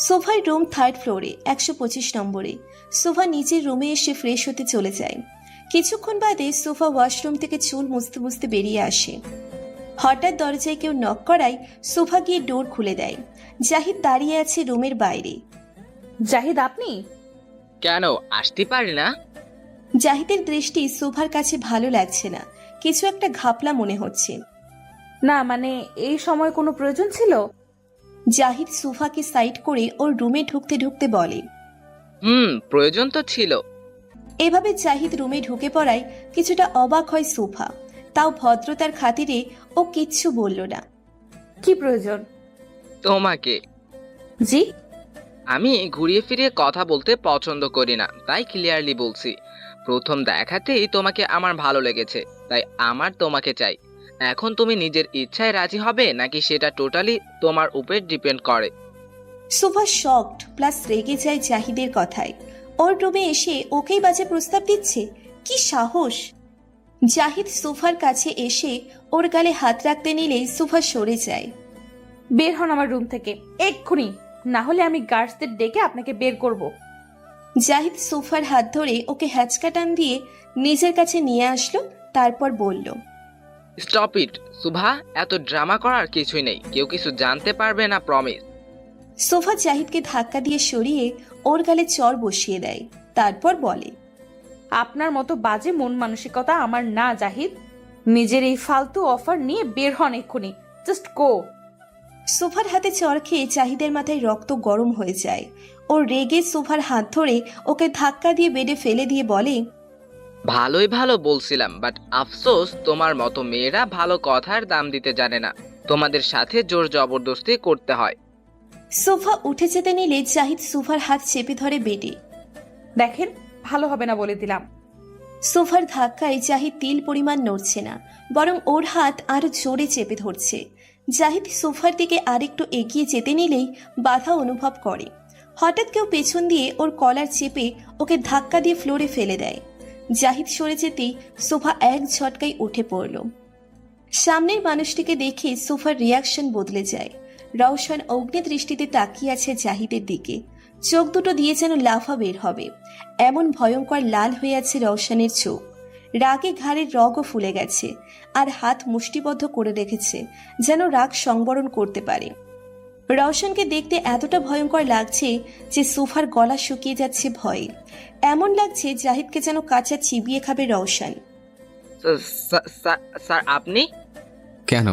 সোফার রুম 3rd ফ্লোরে 125 নম্বরে। সোফা নিজের রুমে এসে ফ্রেশ হতে চলে যায়। কিছুক্ষণ বাদে সোফা ওয়াশরুম থেকে চুল মুছতে মুছতে বেরিয়ে আসে। হঠাৎ দরজায় কেউ নক করায় সোফা গিয়ে ডোর খুলে দেয়। জাহিদ দাঁড়িয়ে আছে রুমের বাইরে। জাহিদ, আপনি? কেন আসতে পারি না? জাহিদের দৃষ্টি সোফার কাছে ভালো লাগছে না, কিছু একটা ঘাপলা মনে হচ্ছে। না মানে এই সময় কোনো প্রয়োজন ছিল? জাহিদ সোফাকে সাইড করে ওর রুমে ঢুকতে ঢুকতে বলে, প্রয়োজন তো ছিল। এভাবে জাহিদ রুমে ঢুকে পড়ায় কিছুটা অবাক হয় সোফা। তাও ভদ্রতার খাতিরে ও কিচ্ছু বলল না। কি প্রয়োজন? তোমাকে। জি? আমি ঘুরিয়ে ফিরিয়ে কথা বলতে পছন্দ করি না, তাই ক্লিয়ারলি বলছি। প্রথম দেখাতেই তোমাকে আমার ভালো লেগেছে, তাই আমার তোমাকে চাই। এখন তুমি নিজের ইচ্ছায় রাজি হবে নাকি সেটা টোটালি তোমার উপর ডিপেন্ড করে। সোফা শকড প্লাস রেগে যায় জাহিদের কথায়। ওর রুমে এসে ওকেই বাজে প্রস্তাব দিচ্ছে, কি সাহস! জাহিদ সোফার কাছে এসে ওর গালে হাত রাখতে নিলেই সোফা সরে যায়। বের হন আমার রুম থেকে এক্ষুনি, না হলে আমি গার্ডসদের ডেকে আপনাকে বের করব। জাহিদ সোফার হাত ধরে ওকে হ্যাচকা টান দিয়ে নিজের কাছে নিয়ে আসলো, তারপর বলল, স্টপ ইট সুভা, এত ড্রামা করার কিছুই নেই, কেউ কিছু জানতে পারবে না, প্রমিস। সোফা জাহিদকে ধাক্কা দিয়ে সরিয়ে ওর গালে চড় বসিয়ে দেয়, তারপর বলে, আপনার মতো বাজে মন মানসিকতা আমার না জাহিদ। নিজের এই ফালতু অফার নিয়ে বের হন এক্ষুনি, জাস্ট গো। সোফার হাতে চড় খেয়ে জাহিদের মাথায় রক্ত গরম হয়ে যায়। ওর রেগে সোফার হাত ধরে ওকে ধাক্কা দিয়ে বেডে ফেলে দিয়ে বলে, ভালোই ভালো বলছিলাম, বাট আফসোস তোমার মতো মেয়েরা ভালো কথার দাম দিতে জানে না, তোমাদের সাথে জোর জবরদস্তি করতে হয়। সোফা উঠে যেতে নিলে জাহিদ সোফার হাত চেপে ধরে বেডে। দেখেন, ভালো হবে না বলে দিলাম। সোফার ধাক্কায় জাহিদ তিল পরিমাণ নড়ছে না, বরং ওর হাত আরো জোরে চেপে ধরছে। জাহিদ সোফার দিকে আরেকটু এগিয়ে যেতে নিলেই বাধা অনুভব করে। হঠাৎ কেউ পেছন দিয়ে ওর কলার চেপে ওকে ধাক্কা দিয়ে ফ্লোরে ফেলে দেয়। জাহিদ সরে যেতেই সোফা এক ঝটকায় উঠে পড়ল। সামনের মানুষটিকে দেখে সোফার রিয়াকশন বদলে যায়। রওশন অগ্নি দৃষ্টিতে তাকিয়ে আছে জাহিদের দিকে, চোখ দুটো দিয়ে যেন লাফা বের হবে, এমন ভয়ঙ্কর লাল হয়ে আছে রওশনের চোখ। রাগে ঘাড়ের রগও ফুলে গেছে, আর হাত মুষ্টিবদ্ধ করে রেখেছে, যেন রাগ সংবরণ করতে পারে। রওশনকে দেখতে এতটা ভয়ঙ্কর লাগছে যে সোফার গলা শুকিয়ে যাচ্ছে ভয়ে। এমন লাগছে জাহিদকে যেন কাঁচা চিবিয়ে খাবে রওশন। স্যার আপনি? কেন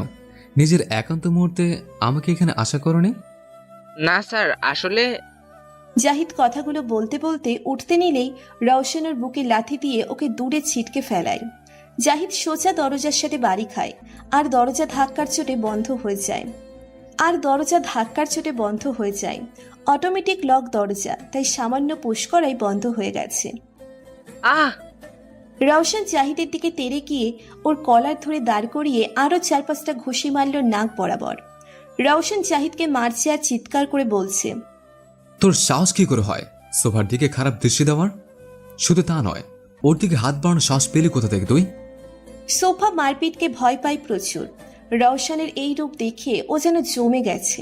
নিজের একান্ত মুহূর্তে আমাকে এখানে আশা করনি? না স্যার, আসলে। জাহিদ কথাগুলো বলতে বলতে উঠতে নিলেই রওশনের বুকে লাথি দিয়ে ওকে দূরে ছিটকে ফেলায়। জাহিদ সোজা দরজার সাথে বাড়ি খায়, আর দরজা ধাক্কার চোটে বন্ধ হয়ে যায়। আর দরজা ধাক্কার চোটে বন্ধ হয়ে যায়। অটোমেটিক লক দরজা, তাই সামান্য পুশ করাই বন্ধ হয়ে গেছে। আহ! রওশন জাহিদের দিকে তেড়ে গিয়ে ওর কলার ধরে দাঁড় করিয়ে আরো 4-5টা ঘুষি মারল নাক বরাবর। রওশন জাহিদকে মারছে আর চিৎকার করে বলছে, তোর সাহস কি করে হয় সোফার দিকে খারাপ দৃষ্টি দেওয়ার? শুধু তা নয়, ওর দিকে হাত বাড়ানোর সাহস পেলি কোথা থেকে তুই? সোফা মারপিটকে ভয় পায় প্রচুর। রওশনের এই রূপ দেখে ও যেন জমে গেছে।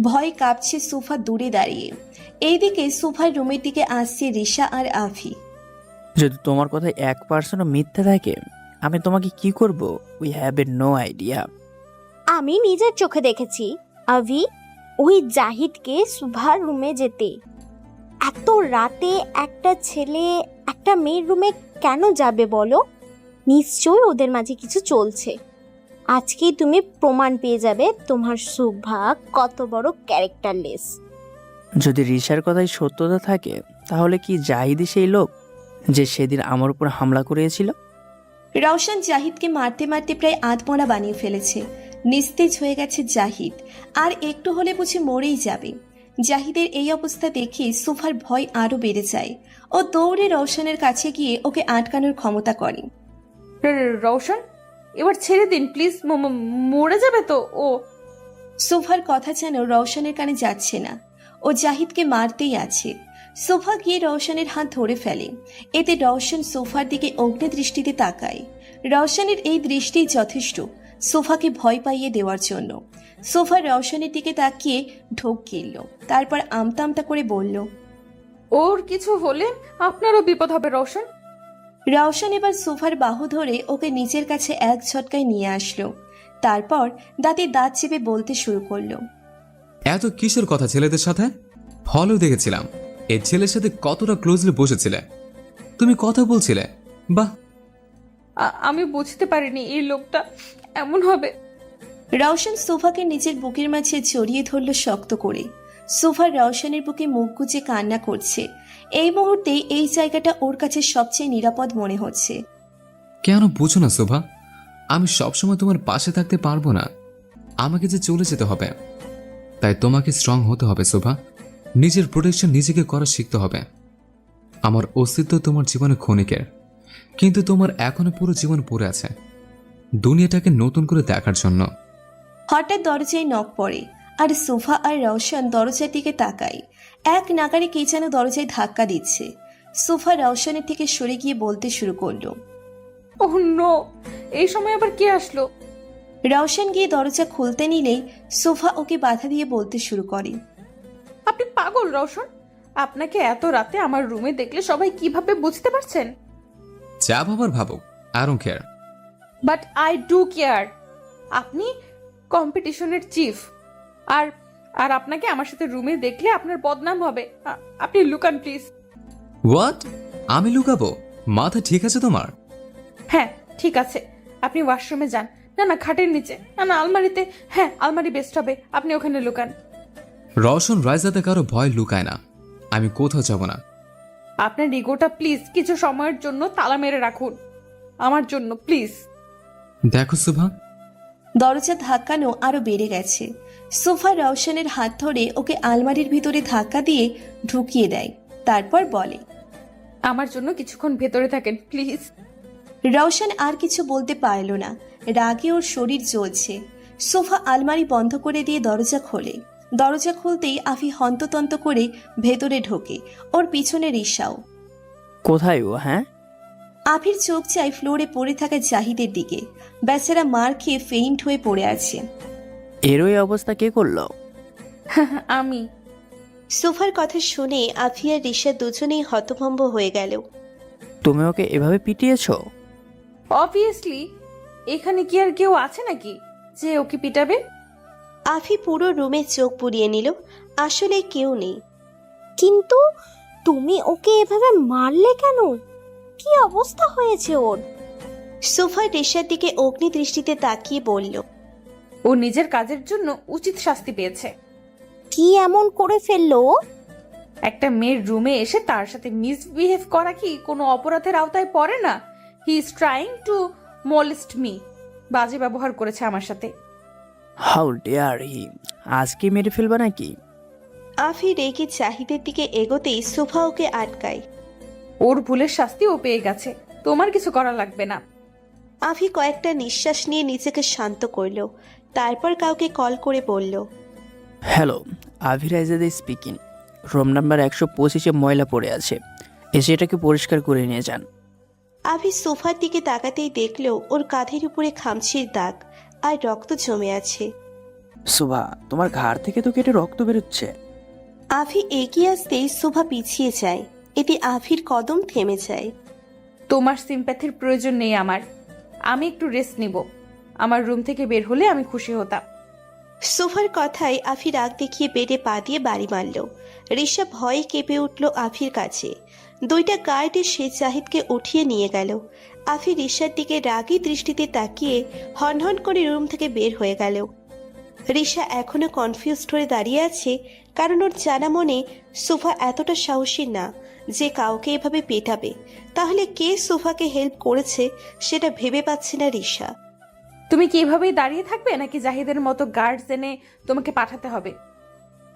ভয় কাঁপছে সোফা দূরে দাঁড়িয়ে। এইদিকে সোফার রুমের দিকে আসছে রিশা আর আফি। যদি তোমার কথায় 1% মিথ্যে থাকে, আমি তোমাকে কি করব? We have a no idea. আমি নিজের চোখে দেখেছি আভি, ওই জাহিদকে সুভার রুমে যেতে। এত রাতে একটা ছেলে একটা মেয়ের রুমে কেন যাবে বলো? নিশ্চয়ই ওদের মাঝে কিছু চলছে। আজকেই তুমি প্রমাণ পেয়ে যাবে তোমার সুভা কত বড় ক্যারেক্টারলেস। যদি রিশার কথাই সত্যতা থাকে, তাহলে কি জাহিদই সেই লোক যে সেদিন আমার উপর হামলা করেছিল? রওশন জাহিদকে মারতে মারতে প্রায় আধমরা বানিয়ে ফেলেছে। নিস্তেজ হয়ে গেছে জাহিদ, আর একটু হলে বুঝি মরেই যাবে। জাহিদের এই অবস্থা দেখে সোফার ভয় আরো বেড়ে যায়। ও দৌড়ে রওশনের কাছে গিয়ে ওকে আটকানোর ক্ষমতা করে। রওশন, এবার ছেড়ে দিন প্লিজ, মরে যাবে তো ও। সোফার কথা যেন রওশনের কানে যাচ্ছে না। ও জাহিদকে মারতেই আছে। সোফা গিয়ে রওশনের হাত ধরে ফেলে। এতে রওশন সোফার দিকে অগ্নি দৃষ্টিতে তাকায়। রওশনের এই দৃষ্টি যথেষ্ট সোফাকে ভয় পাইয়ে দেওয়ার জন্য। সোফা রওশনের দিকে তাকিয়ে ঢোক গিলল, তারপর আমতা আমতা করে বলল, ওর কিছু হলে আপনারও বিপদ হবে রওশন। রওশন এবার সোফার বাহু ধরে ওকে নিচের কাছে এক ঝটকায় নিয়ে আসলো। তারপর দাঁতে দাঁত চেপে বলতে শুরু করলো, এত কিসের কথা ছেলেদের সাথে? ফলো দেখেছিলাম এই ছেলের সাথে কতটা ক্লোজলি বসেছিলে, তুমি কথা বলছিলে। বাহ! আমি বুঝতে পারিনি এই লোকটা এমন হবে। রওশন সোফাকে নিজের বুকের মাঝে জড়িয়ে ধরল শক্ত করে। সোফা রওশনের বুকে মুখ গুজে কান্না করছে। এই মুহূর্তে এই জায়গাটা ওর কাছে সবচেয়ে নিরাপদ মনে হচ্ছে। কেন বুঝো না শোভা? আমি সবসময় তোমার পাশে থাকতে পারবো না, আমাকে যে চলে যেতে হবে। তাই তোমাকে স্ট্রং হতে হবে শোভা, নিজের প্রোটেকশন নিজেকে করা শিখতে হবে। আমার অস্তিত্ব তোমার জীবনে ক্ষণিকের, কিন্তু তোমার এখনো পুরো জীবন পড়ে আছে দুনিয়াটাকে নতুন করে দেখার জন্য। হঠাৎ দরজায় নক পড়ে, আর সোফা আর রওশন দরজার দিকে তাকায়। এক নাগারে কে যেন দরজায় ধাক্কা দিচ্ছে। সোফা রওশনের থেকে সরে গিয়ে বলতে শুরু করলো, ওহ নো, এই সময় আবার কে আসলো? রওশন গিয়ে দরজা খুলতে নিলেই সোফা ওকে বাধা দিয়ে বলতে শুরু করে, আপনি পাগল রওশন? আপনাকে এত রাতে আমার রুমে দেখলে সবাই কিভাবে বুঝতে পারছেন? যা ভাবার ভাবো, I don't care. But I do care. আপনি কম্পিটিশনের চিফ, আর আর আপনাকে আমার সাথে রুমে দেখলে আপনার বদনাম হবে। আপনি লুকান প্লিজ। হোয়াট? আমি লুকাবো? মাথা ঠিক আছে তোমার? হ্যাঁ ঠিক আছে, আপনি ওয়াশরুমে যান। না না, খাটের নিচে, না না আলমারিতে। হ্যাঁ আলমারি বেস্ট হবে, আপনি ওখানে লুকান। রওশন রাইজাতে কারো ভয় লুকায় না, আমি কোথাও যাব না। আপনার ইগোটা প্লিজ কিছু সময়ের জন্য তালা মেরে রাখুন, আমার জন্য প্লিজ। দেখো শোভা, দরজা ধাক্কানো আরো বেড়ে গেছে। সোফা রওশনের হাত ধরে ওকে আলমারির ভিতরে ধাক্কা দিয়ে ঢুকিয়ে দেয়। তারপর বলে, আমার জন্য কিছুক্ষণ ভেতরে থাকেন প্লিজ। রওশন আর কিছু বলতে পারল না, রাগে ওর শরীর জ্বলছে। সোফা আলমারি বন্ধ করে দিয়ে দরজা খোলে। দরজা খুলতেই আফি হন্ততন্ত করে ভেতরে ঢোকে, ওর পিছনে রিশাও। কোথায় ও? হ্যাঁ, আফির চোখ চায় ফ্লোরে পড়ে থাকা জাহিদের দিকে। বেচারা মার খেয়ে ফেইন্ট হয়ে পড়ে আছে। এরই অবস্থা কে করলো? আমি। সোফার কথা শুনে আফি আর রিশা দুজনেই হতভম্ব হয়ে গেল। তুমি ওকে এভাবে পিটিয়েছো? অবভিয়াসলি, এখানে কি আর কেউ আছে নাকি যে ওকে পিটাবে? আফি পুরো রুমে চোখ পুড়িয়ে নিল। আসলে কেউ নেই। কিন্তু তুমি ওকে এভাবে মারলে কেন? কি অবস্থা হয়েছে ওর? সোফা রিশার দিকে অগ্নি দৃষ্টিতে তাকিয়ে বলল, ও নিজের কাজের জন্য উচিত শাস্তি পেয়েছে। কি এমন করে ফেললো ও? একটা মেয়ের রুমে এসে তার সাথে মিসবিহেভ করা কি কোনো অপরাধের আওতায় পড়ে না? He is trying to molest me. বাজে ব্যবহার করেছে আমার সাথে। হাউ ডেয়ার হি, আজকে মেরে ফেলবা নাকি? আফি রেগে জাহিদের দিকে এগোতেই সুভা ওকে আটকায়। ওর ভুলের শাস্তি ও পেয়ে গেছে, তোমার কিছু করা লাগবে না। আফি কয়েকটা নিঃশ্বাস নিয়ে নিজেকে শান্ত করলো, তারপর কাউকে কল করে বলল, hello, Abhi Raizada speaking. Room number 125-এ ময়লা পড়ে আছে, এসে এটাকে পরিষ্কার করে নিয়ে যান। আভি সোফার দিকে তাকাতেই দেখলো ওর কাঁধের উপরে খামচির দাগ আর রক্ত জমে আছে। সুভা, তোমার ঘাড় থেকে তো কেটে রক্ত বেরোচ্ছে। আভি এগিয়ে আসতেই শোভা পিছিয়ে যায়, এতে আভির কদম থেমে যায়। তোমার সিম্প্যাথির প্রয়োজন নেই আমার, আমি একটু রেস্ট নিব। আমার রুম থেকে বের হলে আমি খুশি হতাম। সোফার কথায় আভি রাগ দেখিয়ে বেডে পা দিয়ে বাড়ি মারল। ঋষা ভয়ে কেঁপে উঠল আভির কাছে। দুইটা গার্ড এসে জাহিদকে উঠিয়ে নিয়ে গেল। আভি ঋষার দিকে রাগী দৃষ্টিতে তাকিয়ে হনহন করে রুম থেকে বের হয়ে গেল। ঋষা এখনো কনফিউজড হয়ে দাঁড়িয়ে আছে, কারণ ওর জানা মনে সোফা এতটা সাহসী না যে কাউকে এভাবে পেটাবে। তাহলে কে সোফাকে হেল্প করেছে সেটা ভেবে পাচ্ছে না ঋষা। তুমি কি এভাবেই দাঁড়িয়ে থাকবে নাকি জাহিদের মতো গার্ডস এনে তোমাকে পাঠাতে হবে?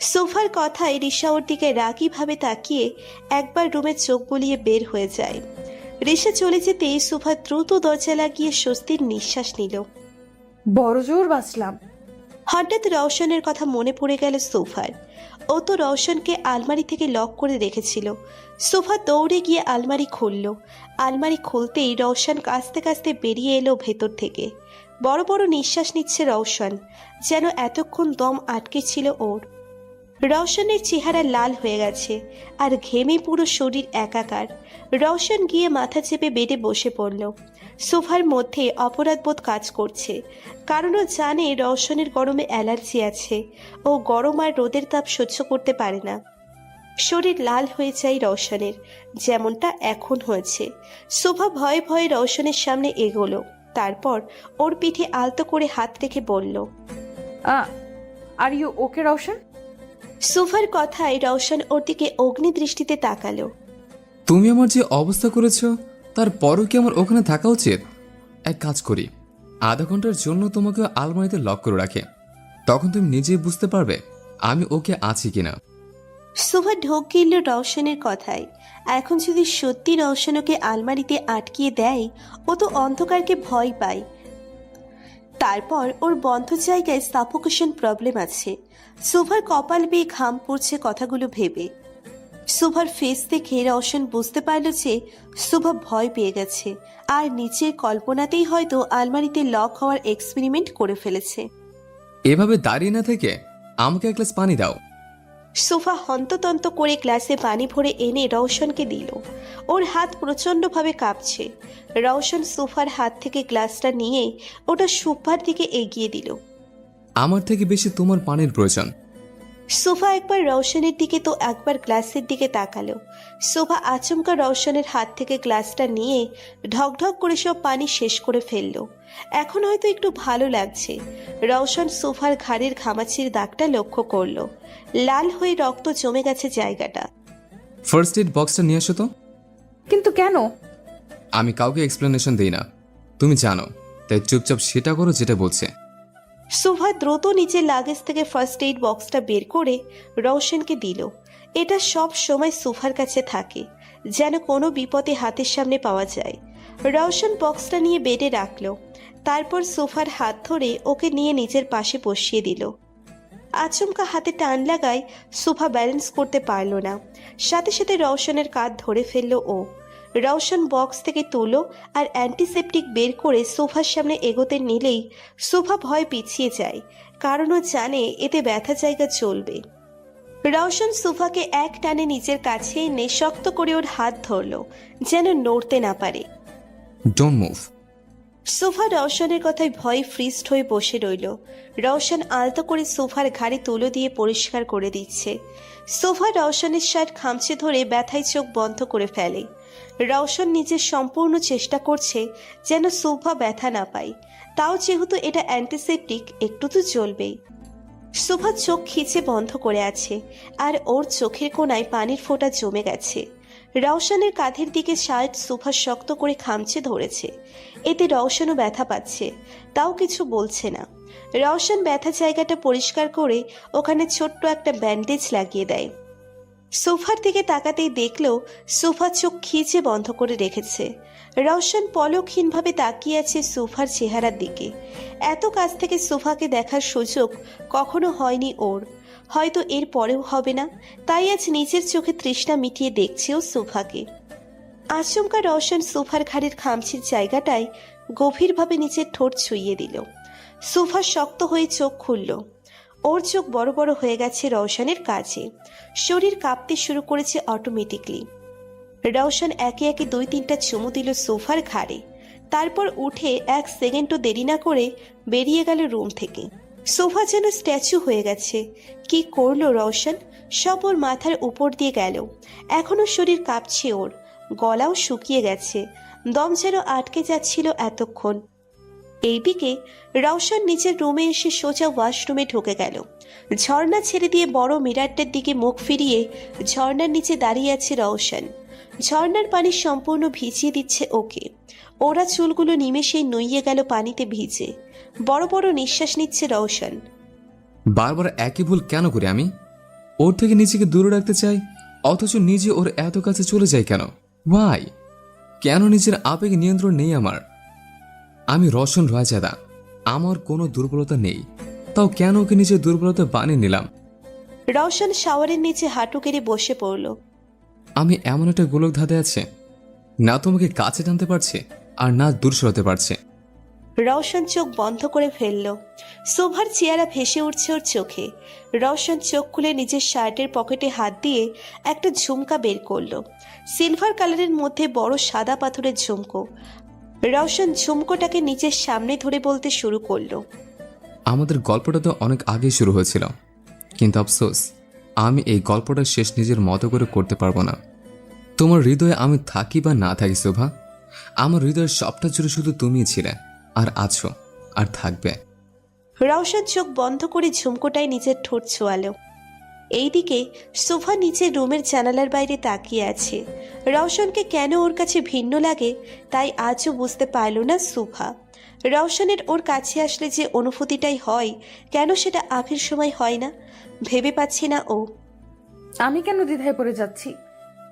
সোফার কথায় ঋষা ওর দিকে রাগীভাবে তাকিয়ে একবার রুমে চোখ বুলিয়ে বের হয়ে যায়। ঋষা চলে যেতেই সোফা দ্রুত দরজা লাগিয়ে স্বস্তির নিঃশ্বাস নিল। বড় জোর বাঁচলাম। হঠাৎ রওশনের কথা মনে পড়ে গেল সোফার। ও তো রওশনকে আলমারি থেকে লক করে রেখেছিল। সোফা দৌড়ে গিয়ে আলমারি খুলল। আলমারি খুলতেই রওশন কাঁচতে কাঁচতে বেরিয়ে এলো ভেতর থেকে। বড় বড় নিঃশ্বাস নিচ্ছে রওশন, যেন এতক্ষণ দম আটকে ছিল ওর। রওশনের চেহারা লাল হয়ে গেছে আর ঘেমে পুরো শরীর একাকার। রওশন গিয়ে মাথা চেপে বেডে বসে পড়ল। সোফার মধ্যে অপরাধবোধ কাজ করছে, কারণ ও জানে রওশনের গরমে অ্যালার্জি আছে। ও গরম আর রোদের তাপ সহ্য করতে পারে না। শরীর লাল হয়ে যায় রওশনের, যেমনটা এখন হয়েছে। সোফা ভয়ে ভয়ে রওশনের সামনে এগোলো, তারপর ওর পিঠে আলতো করে হাত রেখে বলল, আর ইউ ওকে রওশন? সোফার কথায় রওশন ওর দিকে অগ্নি দৃষ্টিতে তাকালো। তুমি আমার যে অবস্থা করেছো তারপরও কি আমার ওখানে থাকা উচিত? এক কাজ করি, আধা ঘন্টার জন্য তোমাকে আলমারিতে লক করে রাখে, তখন তুমি নিজেই বুঝতে পারবে আমি ওকে আছি কিনা। সোফা ঢোক গিলল রওশনের কথায়। এখন যদি সত্যি রওশন ওকে আলমারিতে আটকিয়ে দেয়, ও তো অন্ধকারকে ভয় পায়। তারপর ওর বন্ধ জায়গায় সাফোকেশন প্রবলেম আছে। সোফার কপাল বেয়ে ঘাম পড়ছে কথাগুলো ভেবে। সোফার ফেস দেখে রওশন বুঝতে পারল যে সোফা ভয় পেয়ে গেছে আর নিচের কল্পনাতেই হয়তো আলমারিতে লক হওয়ার এক্সপেরিমেন্ট করে ফেলেছে। এভাবে দাঁড়িয়ে না থেকে আমাকে এক গ্লাস পানি দাও। সোফা হন্ততন্ত করে গ্লাসে পানি ভরে এনে রওশনকে দিল। ওর হাত প্রচণ্ডভাবে কাঁপছে। রওশন সোফার হাত থেকে গ্লাসটা নিয়ে ওটা সোফার দিকে এগিয়ে দিল। আমার থেকে বেশি তোমার পানির প্রয়োজন। সোফা একবার রওশনের দিকে তো একবার গ্লাসের দিকে তাকালো। সোফা আচমকা রওশনের হাত থেকে গ্লাসটা নিয়ে ঢকঢক করে সব পানি শেষ করে ফেলল। এখন হয়তো একটু ভালো লাগছে। রওশন সোফার ঘাড়ের ঘামাচির দাগটা লক্ষ্য করলো। লাল হয়ে রক্ত জমে গেছে জায়গাটা। ফার্স্ট এড বক্সটা নিয়ে আসো তো। কিন্তু কেন? আমি কাউকে এক্সপ্লেনেশন দিই না, তুমি জানো, তাই চুপচাপ সেটা করো যেটা বলছে। সোফা দ্রুত নিচের লাগেজ থেকে ফার্স্ট এইড বক্সটা বের করে রওশনকে দিল। এটা সব সময় সোফার কাছে থাকে, যেন কোনো বিপদে হাতের সামনে পাওয়া যায়। রওশন বক্সটা নিয়ে বেডে রাখলো, তারপর সোফার হাত ধরে ওকে নিয়ে নিজের পাশে বসিয়ে দিল। আচমকা হাতে টান লাগায় সোফা ব্যালেন্স করতে পারল না। সাথে সাথে রওশনের কাঁধ ধরে ফেলল ও। রওশন বক্স থেকে তুলো আর অ্যান্টিসেপটিক বের করে সোফার সামনে এগোতে নিলেই সোফা ভয় পিছিয়ে যায়, কারণ ও জানে এতে ব্যথা জায়গা চলবে। রওশন সোফাকে এক টানে নিজের কাছে এনে শক্ত করে ওর হাত ধরল, যেন নড়তে না পারে। Don't move. সোফা রওশনের কথায় ভয়ে ফ্রিজড হয়ে বসে রইল। রওশন আলতো করে সোফার ঘাড়ে তুলো দিয়ে পরিষ্কার করে দিচ্ছে। সোফা রওশনের শার্ট খামচে ধরে ব্যথায় চোখ বন্ধ করে ফেলে। রওশন নিজের সম্পূর্ণ চেষ্টা করছে যেন সোফা ব্যথা না পায়, তাও যেহেতু এটা অ্যান্টিসেপটিক একটু তো চলবেই। সোফা চোখ খিচে বন্ধ করে আছে আর ওর চোখের কোণায় পানির ফোঁটা জমে গেছে। রওশনের কাঁধের দিকে শার্ট সোফা শক্ত করে খামচে ধরেছে, এতে রওশনও ব্যথা পাচ্ছে, তাও কিছু বলছে না। রওশন ব্যথা জায়গাটা পরিষ্কার করে ওখানে ছোট্ট একটা ব্যান্ডেজ লাগিয়ে দেয়। সোফার দিকে তাকাতেই দেখলো সোফা চোখ খিচে বন্ধ করে রেখেছে। রওশন পলকহীনভাবে তাকিয়ে আছে সোফার চেহারার দিকে। এত কাছ থেকে সোফাকে দেখার সুযোগ কখনো হয়নি ওর, হয়তো এর পরেও হবে না। তাই আজ নিজের চোখে তৃষ্ণা মিটিয়ে দেখছেও সোফাকে। আচমকা রওশন সোফার ঘাড়ের খামচির জায়গাটায় গভীরভাবে নিচের ঠোঁট ছুঁইয়ে দিল। সোফা শক্ত হয়ে চোখ খুলল। ওর চোখ বড় বড় হয়ে গেছে রওশনের কাছে। শরীর কাঁপতে শুরু করেছে অটোমেটিকলি। রওশন একে একে 2-3টা চুমু দিল সোফার ঘাড়ে। তারপর উঠে 1 সেকেন্ডও দেরি না করে বেরিয়ে গেল রুম থেকে। সোফা যেন স্ট্যাচু হয়ে গেছে। কি করলো রওশন? সব ওর মাথার উপর দিয়ে গেল। এখনো শরীর কাঁপছে ওর, গলাও শুকিয়ে গেছে, দম যেন আটকে যাচ্ছিল এতক্ষণ। এইদিকে রওশন নিজের রুমে এসে সোজা ওয়াশরুমে ঢুকে গেল। ঝর্ণা ছেড়ে দিয়ে বড় মিরারটার দিকে মুখ ফিরিয়ে ঝর্ণার নিচে দাঁড়িয়ে আছে রওশন। ঝর্ণার পানি সম্পূর্ণ ভিজিয়ে দিচ্ছে ওকে। ওরা চুলগুলো নিমেষেই নুইয়ে গেল পানিতে ভিজে। বড় বড় নিঃশ্বাস নিচ্ছে রওশন। বারবার একই ভুল কেন করি আমি? ওর থেকে নিজেকে দূরে রাখতে চাই, অথচ নিজে ওর এত কাছে চলে যাই কেন? ওয়াই? কেন নিজের আবেগে নিয়ন্ত্রণ নেই আমার? আমি রওশন রায়জাদা, আমার কোনো দুর্বলতা নেই, তাও কেন ওকে নিজের দুর্বলতা বানিয়ে নিলাম? রওশন শাওয়ারের নিচে হাঁটু কেড়ে বসে পড়ল। আমি এমন একটা গোলক ধাঁধে আছে, না তোমাকে কাছে টানতে পারছে আর না দূর সরাতে পারছে। রওশন চোখ বন্ধ করে ফেলল। শোভার চেহারা ভেসে উঠছে ওর চোখে। রওশন চোখ খুলে নিজের শার্টের পকেটে হাত দিয়ে একটা ঝুমকা বের করলো। সিলভার কালারের মধ্যে বড় সাদা পাথরের ঝুমকো। রওশন ঝুমকোটাকে নিজের সামনে ধরে বলতে শুরু করলো, আমাদের গল্পটা তো অনেক আগে শুরু হয়েছিল, কিন্তু আফসোস আমি এই গল্পটা শেষ নিজের মতো করে করতে পারবো না। তোমার হৃদয়ে আমি থাকি বা না থাকি শোভা, আমার হৃদয়ের সবটা জুড়ে শুধু তুমিই ছিলে, আর আছো, আর থাকবে। রওশন চোখ বন্ধ করে ঝুমকোটায় নিজের ঠোঁট ছোঁয়ালো। এইদিকে সোফা নিচে রুমের জানালার বাইরে তাকিয়ে আছে। রওশনকে কেন ওর কাছে ভিন্ন লাগে তাই আজও বুঝতে পারল না সোফা। রওশনের ওর কাছে আসলে যে অনুভূতিটাই হয়, কেন সেটা আগের সময় হয় না ভেবে পাচ্ছি না ও। আমি কেন দ্বিধায় পড়ে যাচ্ছি?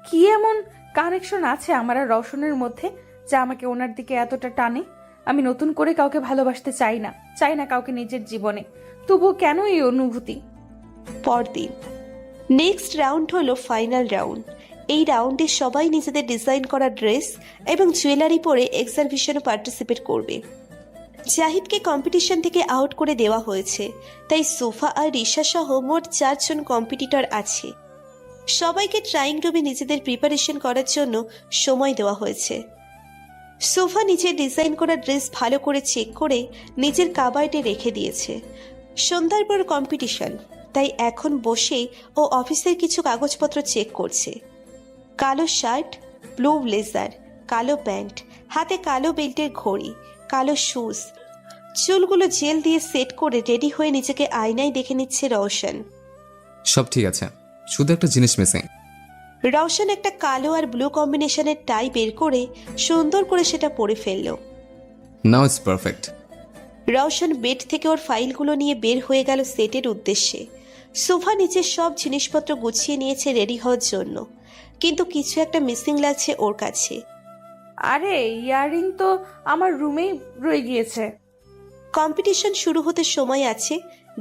কি এমন কানেকশন আছে আমার আর রওশনের মধ্যে যা আমাকে ওনার দিকে এতটা টানে? আমি নতুন করে কাউকে ভালোবাসতে চাই না কাউকে নিজের জীবনে, তবুও কেন এই অনুভূতি? পরদিন নেক্সট রাউন্ড হলো ফাইনাল রাউন্ড। এই রাউন্ডে সবাই নিজেদের ডিজাইন করা ড্রেস এবং জুয়েলারি পরে এক্সিবিশনে পার্টিসিপেট করবে। জাহিদকে কম্পিটিশন থেকে আউট করে দেওয়া হয়েছে, তাই সোফা আর রিশা সহ মোট 4 জন কম্পিটিটর আছে। সবাইকে ট্রাইং রুমে নিজেদের প্রিপারেশন করার জন্য সময় দেওয়া হয়েছে। সোফা নিজের ডিজাইন করা ড্রেস ভালো করে চেক করে নিজের কাবার্ডে রেখে দিয়েছে। সন্ধ্যার পর কম্পিটিশন, তাই এখন বসে ও অফিসের কিছু কাগজপত্র চেক করছে। কালো শার্ট, ব্লু ব্লেজার, কালো প্যান্ট, হাতে কালো বেল্টের ঘড়ি, কালো শুজ, চুলগুলো জেল দিয়ে সেট করে রেডি হয়ে নিজেকে আয়নায় দেখে নিচ্ছে রওশন। সব ঠিক আছে, শুধু একটা জিনিস মিসিং। রওশন একটা কালো আর ব্লু কম্বিনেশনের টাই বের করে সুন্দর করে সেটা পরে ফেলল। Now it's perfect. Roshan bed থেকে ওর ফাইলগুলো নিয়ে বের হয়ে গেল সেটের উদ্দেশ্যে। সোফা নিচের সব জিনিসপত্র গুছিয়ে নিয়েছে রেডি হওয়ার জন্য, কিন্তু কিছু একটা মিসিং লাগছে ওর কাছে। আরে ইয়াররিং তো আমার রুমেই রয়ে গিয়েছে। কম্পিটিশন শুরু হতে সময় আছে,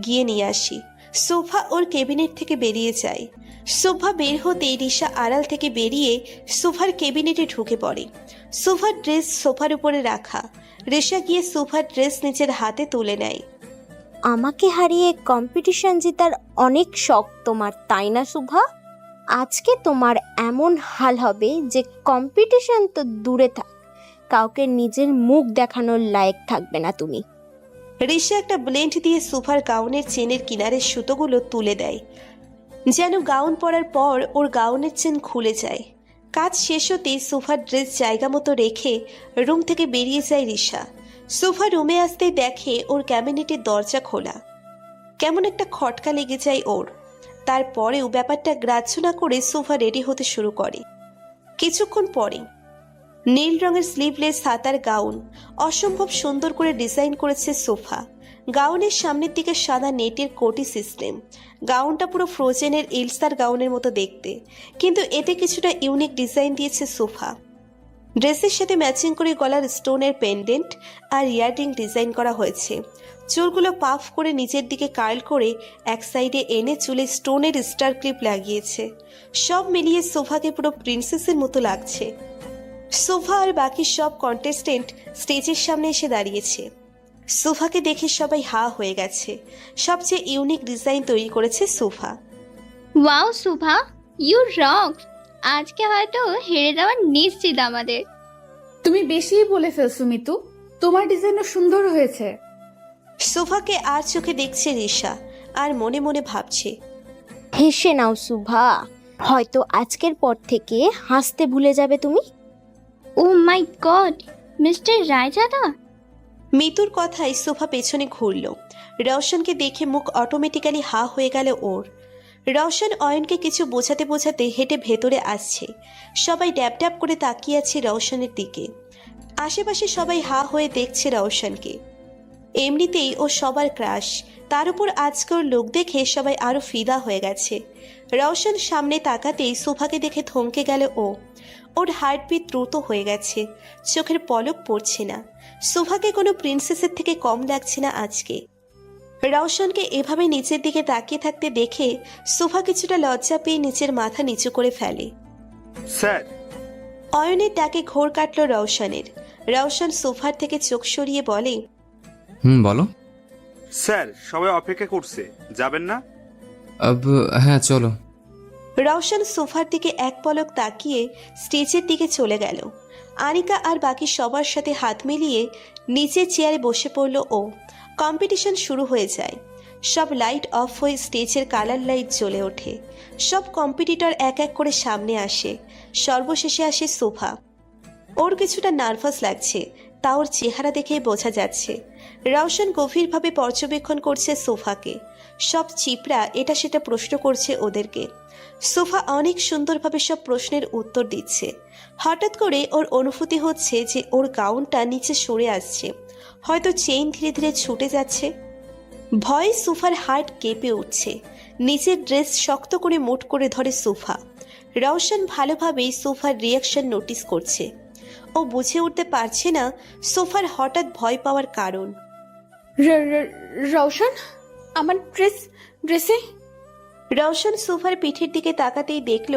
গিয়ে নিয়ে আসি। সোফা ওর ক্যাবিনেট থেকে বেরিয়ে যায়। সোফা বের হতেই রিশা আড়াল থেকে বেরিয়ে সোফার ক্যাবিনেটে ঢুকে পড়ে। সোফার ড্রেস সোফার উপরে রাখা। রিশা গিয়ে সোফার ড্রেস নিজের হাতে তুলে নেয়। আমাকে হারিয়ে কম্পিটিশন জেতার অনেক শখ তোমার, তাই না শুভা? আজকে তোমার এমন হাল হবে যে কম্পিটিশন তো দূরে থাক, কাউকে নিজের মুখ দেখানোর লায়ক থাকবে না তুমি। রিশা একটা ব্লেন্ড দিয়ে সোফার গাউনের চেনের কিনারের সুতোগুলো তুলে দেয়, যেন গাউন পরার পর ওর গাউনের চেন খুলে যায়। কাজ শেষ হতেই সোফার ড্রেস জায়গা মতো রেখে রুম থেকে বেরিয়ে যায় রিশা। সোফা রুমে আসতেই দেখে ওর ক্যাবিনেটের দরজা খোলা। কেমন একটা খটকা লেগে যায় ওর। তারপরেও ব্যাপারটা গ্রাহ্য না করে সোফা রেডি হতে শুরু করে। কিছুক্ষণ পরে নীল রঙের স্লিভলেস হাতার গাউন অসম্ভব সুন্দর করে ডিজাইন করেছে সোফা। গাউনের সামনের দিকে সাদা নেটের কোটি সিস্টেম। গাউনটা পুরো ফ্রোজেনের এলসার গাউনের মতো দেখতে, কিন্তু এতে কিছুটা ইউনিক ডিজাইন দিয়েছে সোফা। ড্রেসের সাথে ম্যাচিং করে গলার স্টোনের পেন্ডেন্ট আর ইয়াররিং ডিজাইন করা হয়েছে। চুলগুলো পাফ করে নিচের দিকে কার্ল করে এক সাইডে এনে চুলে স্টোনের স্টার ক্লিপ লাগিয়েছে। সব মিলিয়ে সোফাকে পুরো প্রিন্সেসের মতো লাগছে। সোফা আর বাকি সব কন্টেস্টেন্ট স্টেজের সামনে এসে দাঁড়িয়েছে। সোফাকে দেখে সবাই হা হয়ে গেছে। সবচেয়ে ইউনিক ডিজাইন তৈরি করেছে Sofa. Wow Shubha, you rock. আজকে হয়তো হেরে যাওয়া নিশ্চিত আমাদের। তুমি বেশিই বলে ফেলছো মিতু, তোমার ডিজাইনও সুন্দর হয়েছে। সোফাকে আর চোখে দেখছে রিশা আর মনে মনে ভাবছে, হেসে নাও শুভা, হয়তো আজকের পর থেকে হাসতে ভুলে যাবে তুমি। ও মাই গড, মিস্টার রায়জাদা। মিতুর কথায় সোফা পেছনে ঘুরল। রওশনকে দেখে মুখ অটোমেটিক্যালি হা হয়ে গেল ওর। রওশন অয়নকে কিছু বোঝাতে বোঝাতে হেঁটে ভেতরে আসছে। সবাই ড্যাব ড্যাব করে তাকিয়ে আছে রওশনের দিকে। আশেপাশে সবাই হা হয়ে দেখছে রওশনকে। এমনিতেই ও সবার ক্রাশ, তার উপর আজকে ওর লোক দেখে সবাই আরো ফিদা হয়ে গেছে। রওশন সামনে তাকাতেই সোফাকে দেখে থমকে গেল ও। ওর হার্টবিট দ্রুত হয়ে গেছে, চোখের পলক পড়ছে না। সোফাকে কোনো প্রিন্সেসের থেকে কম লাগছে না আজকে। রওশনকে এভাবে নিচের দিকে তাকিয়ে থাকতে দেখে সোফা কিছুটা লজ্জা পেয়ে নিচের মাথা নিচু করে ফেলে। স্যার। অয়নের ডাকে ঘোর কাটল রওশনের। রওশন সোফার থেকে চোখ সরিয়ে বলে, বলো। স্যার, সবাই অপেক্ষা করছে, যাবেন না? হ্যাঁ চলো। রওশন সোফার দিকে এক পলক তাকিয়ে স্টেজের দিকে চলে গেল। আনিকা আর বাকি সবার সাথে হাত মিলিয়ে নিচের চেয়ারে বসে পড়ল ও। কম্পিটিশন শুরু হয়ে যায়। সব লাইট অফ হয়ে স্টেজের কালার লাইট জ্বলে ওঠে। সব কম্পিটিটর এক এক করে সামনে আসে। সর্বশেষে আসে সোফা। ওর কিছুটা নার্ভাস লাগছে, তা ওর চেহারা দেখেই বোঝা যাচ্ছে। রওশন গভীরভাবে পর্যবেক্ষণ করছে সোফাকে। সব চিপরা এটা সেটা প্রশ্ন করছে ওদেরকে। সোফা অনেক সুন্দরভাবে সব প্রশ্নের উত্তর দিচ্ছে। হঠাৎ করে ওর অনুভূতি হচ্ছে যে ওর গাউনটা নিচে সরে আসছে, হয়তো চেইন ধীরে ধীরে ছুটে যাচ্ছে। ভয়ে সোফার হার্ট কেঁপে উঠছে। নিচের ড্রেস শক্ত করে মুঠ করে ধরে সোফা। রওশন ভালোভাবেই সোফার রিয়াকশন নোটিস করছে। ও বুঝে উঠতে পারছে না সোফার হঠাৎ ভয় পাওয়ার কারণ। রওশন, আমার ড্রেসে। রওশন সোফার পিঠের দিকে তাকাতেই দেখল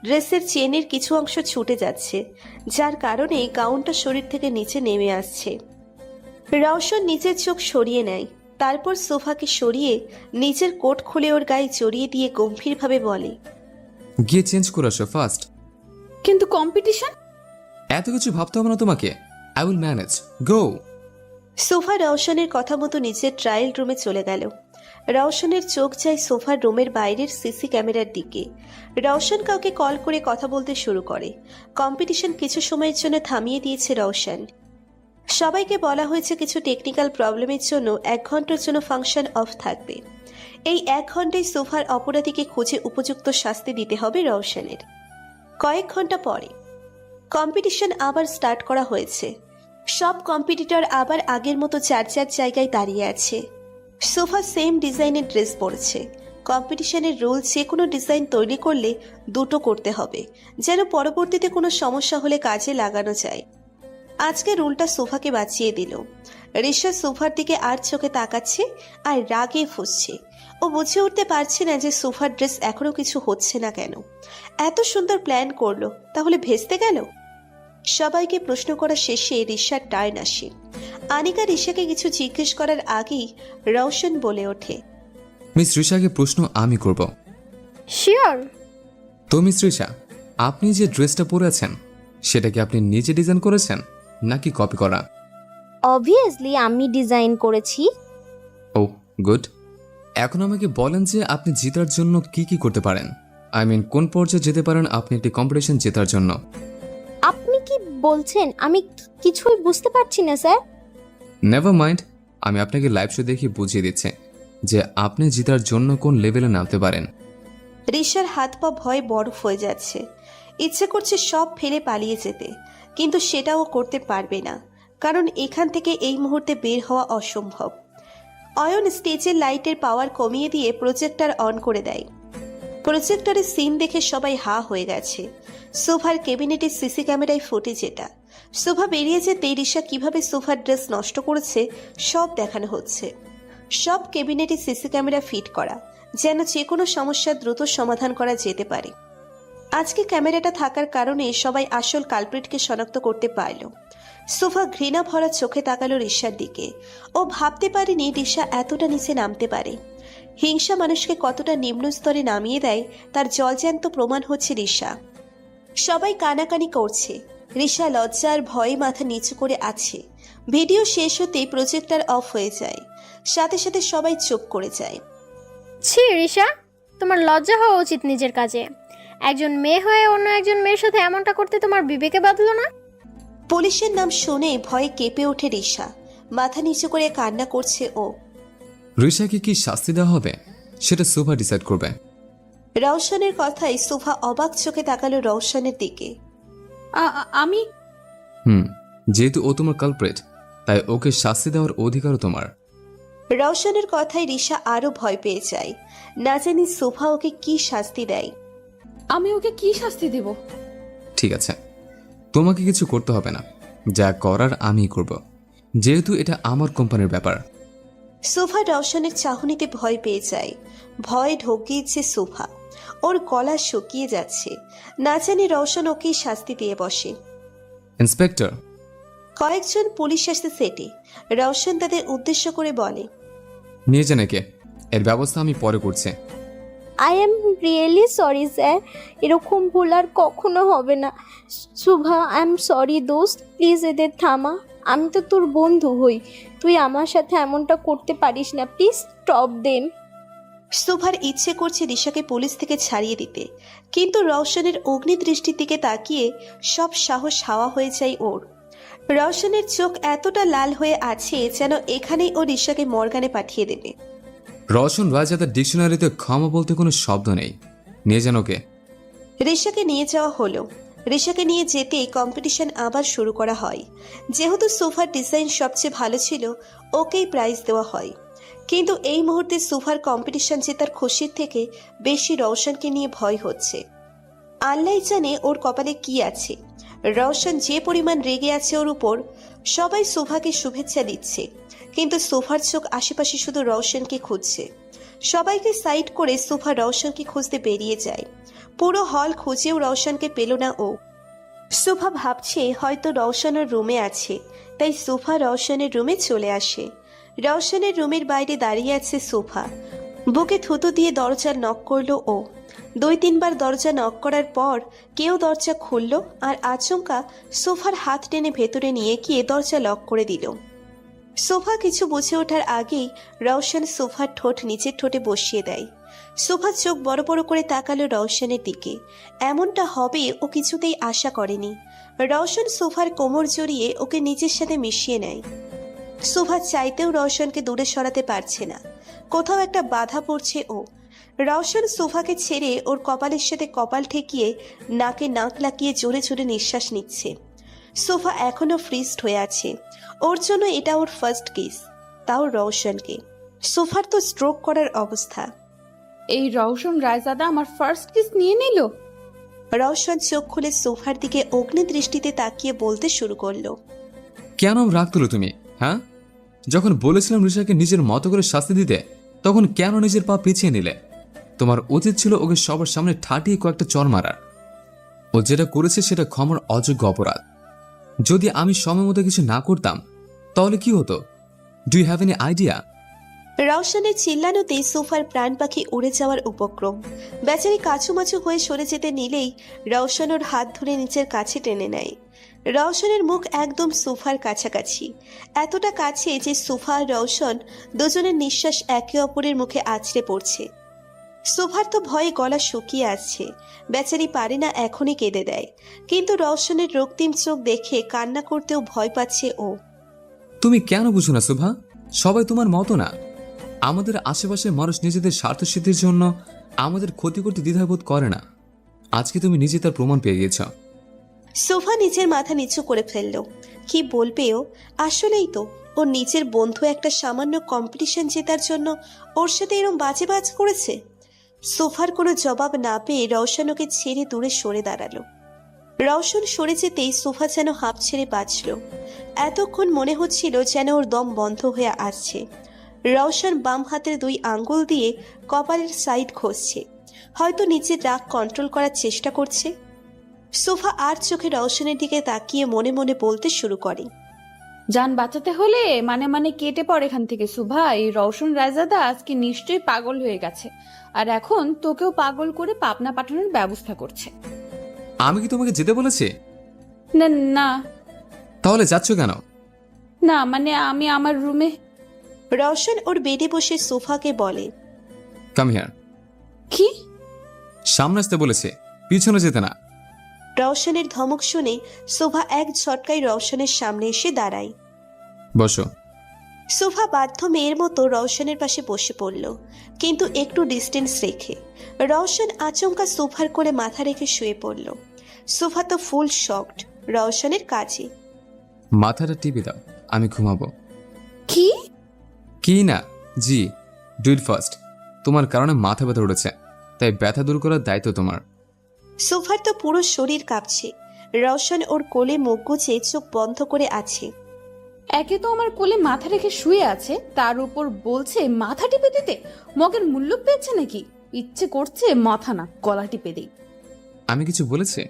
ড্রেসের চেনের কিছু অংশ ছুটে যাচ্ছে, যার কারণে গাউনটা শরীর থেকে নিচে নেমে আসছে। রওশন নিচের চোখ সরিয়ে নেয়, তারপর সোফাকে সরিয়ে নিচের কোট খুলে ওর গায়ে জড়িয়ে দিয়ে গম্ভীরভাবে বলে, গিয়ে চেঞ্জ করে আসো ফার্স্ট। কিন্তু কম্পিটিশন। এত কিছু ভাবতে হবে না তোমাকে, I will manage, go. Sofa রওশনের কথা মতো নিচের ট্রায়াল রুমে চলে গেল। রওশনের চোখ যায় সোফার রুমের বাইরের সিসি ক্যামেরার দিকে। রওশন কাউকে কল করে কথা বলতে শুরু করে। কম্পিটিশন কিছু সময়ের জন্য থামিয়ে দিয়েছে রওশন। সবাইকে বলা হয়েছে কিছু টেকনিক্যাল প্রবলেমের জন্য 1 ঘন্টার জন্য ফাংশন অফ থাকবে। এই 1 ঘন্টায় সোফার অপরাধীকে খুঁজে উপযুক্ত শাস্তি দিতে হবে রওশনের। কয়েক ঘন্টা পরে কম্পিটিশন আবার স্টার্ট করা হয়েছে। সব কম্পিটিটর আবার আগের মতো যার যার জায়গায় দাঁড়িয়ে আছে। সোফা সেম ডিজাইনের ড্রেস পরেছে। কম্পিটিশনের রুল যে কোনো ডিজাইন তৈরি করলে 2টো করতে হবে, যেন পরবর্তীতে কোনো সমস্যা হলে কাজে লাগানো যায়। আজকে রুলটা সোফাকে বাঁচিয়ে দিল। রিশা সোফার দিকে আর চোখে তাকাচ্ছে আর রাগে ফুঁসছে। ও বুঝে উঠতে পারছে না যে সোফার ড্রেস এখনো কিছু হচ্ছে না কেন। এত সুন্দর প্ল্যান করলো, তাহলে ভেস্তে গেল। সবাইকে প্রশ্ন করা শেষে রিশার টার্ন আসে। আনিকা রিশাকে কিছু জিজ্ঞেস করার আগেই রওশন বলে ওঠে, মিস রিশাকে প্রশ্ন আমি করব। শিওর। তো মিস রিশা, আপনি যে ড্রেসটা পরে আছেন সেটা কি আপনি নিজে ডিজাইন করেছেন নাকি কপি করা? অবভিয়াসলি আমি ডিজাইন করেছি। ও গুড। এখন আমাকে বলেন যে আপনি জেতার জন্য কি কি করতে পারেন, আই মিন কোন পর্যায়ে যেতে পারেন আপনি একটি কম্পিটিশন জেতার জন্য। আপনি কি বলছেন? আমি কিছুই বুঝতে পারছি না স্যার। নেভার মাইন্ড, আমি আপনাকে লাইভ শো দেখে বুঝিয়ে দিচ্ছি যে আপনি জেতার জন্য কোন লেভেলে নামতে পারেন। রিশার হাত পা ভয়ে বরফ হয়ে যাচ্ছে। ইচ্ছে করছে সব ফেলে পালিয়ে যেতে, কিন্তু সেটাও করতে পারবে না, কারণ এখান থেকে এই মুহূর্তে বের হওয়া অসম্ভব। অয়ন স্টেজের লাইটের পাওয়ার কমিয়ে দিয়ে প্রজেক্টর অন করে দেয়। প্রজেক্টরের সিন দেখে সবাই হা হয়ে গেছে। সোফার ক্যাবিনেটের সিসি ক্যামেরায় ফুটেজ এটা। সোফা বেরিয়ে যেতে রিশা কিভাবে সোফার ড্রেস নষ্ট করেছে সব দেখানো হচ্ছে। সব ক্যাবিনেটে সিসি ক্যামেরা ফিট করা, যেন যে কোনো সমস্যার দ্রুত সমাধান করা যেতে পারে। আজকে ক্যামেরাটা থাকার কারণে সবাই আসল কালপ্রিটকে শনাক্ত করতে পারল। সোফা ঘৃণা ভরা চোখে তাকালো রিশার দিকে। ও ভাবতে পারেনি রিশা এতটা নিচে নামতে পারে। হিংসা মানুষকে কতটা নিম্ন স্তরে নামিয়ে দেয় তার জলজ্যান্ত প্রমাণ হচ্ছে রিশা। সবাই কানাকানি করছে। রিশা লজ্জা আর ভয়ে মাথা নিচু করে আছে। ভিডিও শেষ হতেই প্রজেক্টর অফ হয়ে যায়। সাথে সাথে সবাই চুপ করে যায়। ছি রিশা, তোমার লজ্জা হওয়া উচিত নিজের কাজে। একজন মেয়ে হয়ে অন্য একজন মেয়ের সাথে এমনটা করতে তোমার বিবেকে বাঁধলো না? পুলিশের নাম শুনে ভয়ে কেঁপে ওঠে রিশা। মাথা নিচু করে কান্না করছে ও। রিশাকে কি শাস্তি দেওয়া হবে সেটা সোফা ডিসাইড করবে। রওশনের কথায় সোফা অবাক চোখে তাকালো রওশনের দিকে। আমি যেহেতু ও তোমার কালপ্রিট, তাই ওকে শাস্তি দেওয়ার অধিকারও তোমার। রওশনের কথায় রিশা আরো ভয় পেয়ে যায়। না জানি সোফা ওকে কি শাস্তি দেয়। আমি ওকে কি শাস্তি দেব? ঠিক আছে, তোমাকে কিছু করতে হবে না, যা করার আমিই করব, যেহেতু এটা আমার কোম্পানির ব্যাপার। সোফা রওশনের চাহনিতে ভয় পেয়ে যায়। ভয় ঢোকিয়েছে সোফা। ওর গলা শুকিয়ে যাচ্ছে। না জানি রওশন ওকে শাস্তি দিয়ে বসে। ইন্সপেক্টর, কয়েকজন পুলিশ আসে সেটে। রওশন তাদের উদ্দেশ্য করে বলে, নিয়ে যান একে, এর ব্যবস্থা আমি পরে করছি। I am really sorry sir, এরকম ভুল আর কখনো হবে না। শুভা, আই এম সরি দোস্ত, প্লিজ এদের থামা। আমি তো তোর বন্ধু হই, তুই আমার সাথে এমনটা করতে পারিস না, প্লিজ স্টপ দেম। সোফার ইচ্ছে করছে রিশাকে পুলিশ থেকে ছাড়িয়ে দিতে, কিন্তু রওশনের অগ্নিদৃষ্টির দিকে তাকিয়ে সব সাহস হাওয়া হয়ে যায় ওর। রওশনের চোখ এতটা লাল হয়ে আছে যেন এখানেই ও রিশাকে মর্গানে পাঠিয়ে দেবে। রওশন রাজাদার ডিকশনারিতে ক্ষমা বলতে কোনো শব্দ নেই, নিয়ে যান ওকে। রিশাকে নিয়ে যাওয়া হলো। রিশাকে নিয়ে যেতেই কম্পিটিশন আবার শুরু করা হয়। যেহেতু সোফার ডিজাইন সবচেয়ে ভালো ছিল, ওকেই প্রাইজ দেওয়া হয়। কিন্তু এই মুহূর্তে সোফার কম্পিটিশন জেতার খুশির থেকে বেশি রওশনকে নিয়ে ভয় হচ্ছে। আল্লাহ জানে ওর কপালে কি আছে। রওশন যে পরিমাণ রেগে আছে ওর উপর। সবাই সোফাকে শুভেচ্ছা দিচ্ছে, কিন্তু সোফার চোখ আশেপাশে শুধু রওশনকে খুঁজছে। সবাইকে সাইড করে সোফা রওশনকে খুঁজতে বেরিয়ে যায়। পুরো হল খুঁজেও রওশনকে পেল না ও। সোফা ভাবছে হয়তো রওশন ওর রুমে আছে, তাই সোফা রওশনের রুমে চলে আসে। রওশনের রুমের বাইরে দাঁড়িয়ে আছে সোফা। বুকে থুতু দিয়ে দরজা নক করলো ও। 2-3 বার দরজা নক করার পর কেউ দরজা খুলল আর আচমকা সোফার হাত টেনে ভেতরে নিয়ে গিয়ে দরজা লক করে দিল। সোফা কিছু বুঝে ওঠার আগেই রওশন সোফার ঠোঁট নিচের ঠোঁটে বসিয়ে দেয়। সোফা চোখ বড় বড় করে তাকালো রওশনের দিকে। এমনটা হবে ও কিছুতেই আশা করেনি। রওশন সোফার কোমর জড়িয়ে ওকে নিজের সাথে মিশিয়ে নেয়। সোফা চাইতেও রওশনকে দূরে সরাতে পারছে না। কোথাও একটা বাধা পড়ছে ও। রওশন সোফাকে ছেড়ে ওর কপালের সাথে কপাল ঠেকিয়ে নাকে নাক লাগিয়ে জোরে জোরে নিঃশ্বাস নিচ্ছে। সোফা এখনো ফ্রিজড হয়ে আছে। ওর জন্য এটা ওর ফার্স্ট কিস, তাও রওশনকে। সোফার তো স্ট্রোক করার অবস্থা। এই রওশন রায়জাদা আমার ফার্স্ট কিস নিয়ে নিল। রওশন চোখ খুলে সোফার দিকে অগ্নি দৃষ্টিতে তাকিয়ে বলতে শুরু করলো, কেন রাগ তুলো তুমি? হ্যাঁ, যখন বলেছিলাম রিশাকে নিজের মতো করে শাস্তি দিতে, তখন কেন নিজের পা পিছিয়ে নিলে? তোমার উচিত ছিল ওকে সবার সামনে ঠাটিয়ে কয়েকটা চর মারার। ও যেটা করেছে সেটা ক্ষমার অযোগ্য অপরাধ। যদি আমি সময় মতো কিছু না করতাম তাহলে কি হতো? Do you have any idea? রওশনের চিল্লানোতেই সোফার প্রাণ পাখি উড়ে যাওয়ার উপক্রম। বেচারি কাছুমাছু হয়ে সরে যেতে নিলেই রওশন ওর হাত ধরে নিচের কাছে টেনে নেয়। রওশনের মুখ একদম সোফার কাছাকাছি, এতটা কাছে যে সোফা আর রওশন দুজনের নিঃশ্বাস একে অপরের মুখে আছড়ে পড়ছে। সোফার তো ভয়ে গলা শুকিয়ে আসছে। বেচারি পারে না এখনই কেঁদে দেয়, কিন্তু রওশনের রক্তিম চোখ দেখে কান্না করতেও ভয় পাচ্ছে ও। তুমি কেন বুঝো না শোভা? সবাই তোমার মতো না। আমাদের আশেপাশের মানুষ নিজেদের স্বার্থ সিদ্ধির জন্য আমাদের ক্ষতি করতে দ্বিধাবোধ করে না। আজকে তুমি নিজে তার প্রমাণ পেয়ে গেছ। সোফা নিজের মাথা নিচু করে ফেলল। কি বলবে ও? আসলেই তো ও ওর নিজের বন্ধু একটা সামান্য কম্পিটিশন জেতার জন্য ওর সাথে এরম বাজে বাজ করেছে। সোফার কোনো জবাব না পেয়ে রওশন ওকে ছেড়ে দূরে সরে দাঁড়ালো। রওশন সরে যেতেই সোফা যেন হাঁপ ছেড়ে বাঁচল। এতক্ষণ মনে হচ্ছিল যেন ওর দম বন্ধ হয়ে আসছে। রওশন বাম হাতের 2 আঙ্গুল দিয়ে কপালের সাইড ঘষছে, হয়তো নিজের রাগ কন্ট্রোল করার চেষ্টা করছে। সোফা আর চোখে রওশনের দিকে তাকিয়ে মনে মনে বলতে শুরু করে, যান বাঁচাতে হলে মানে কেটে পড় এখান থেকে সুভা। এই রওশন রায়জাদা আজকে নিশ্চয়ই পাগল হয়ে গেছে, আর এখন তোকেও পাগল করে পাবনা পাঠানোর ব্যবস্থা করছে। আমি কি তোমাকে যেতে বলেছি? না না তাহলে যাচ্ছ কেন? না মানে আমি আমার রুমে। রওশন ওর বেডে বসে সোফাকে বলে, কাম হিয়ার। কি? সামনে আসতে বলেছে, পিছনে যেতে না। রওশনের ধমক শুনে সোফা এক ঝটকায় রওশনের সামনে এসে দাঁড়ায়। বসো। সোফা বাধ্য মেয়ের মতো রওশনের পাশে বসে পড়ল, কিন্তু একটু ডিস্টেন্স রেখে। রওশন আচমকা সোফার কোলে মাথা রেখে শুয়ে পড়ল। সোফা তো ফুল শকড রওশনের কাজে। মাথাটা টিপে দাও, আমি ঘুমাবো। কি? কি না, জি, ডু ইট ফার্স্ট। তোমার কারণে মাথা ব্যথা উঠেছে, তাই ব্যথা দূর করার দায়িত্ব তোমার। সোফার তো পুরো শরীর কাঁপছে। রওশন ওর কোলে মুখ গুজে চোখ বন্ধ করে আছে। একে তো আমার কোলে মাথা রেখে শুয়ে আছে, তার উপর বলছে মাথা টিপে দিতে। মগের মূল্য পেয়েছে নাকি? ইচ্ছে করছে মাথা না গলা টিপে দিই। আমি কিছু বলেছি?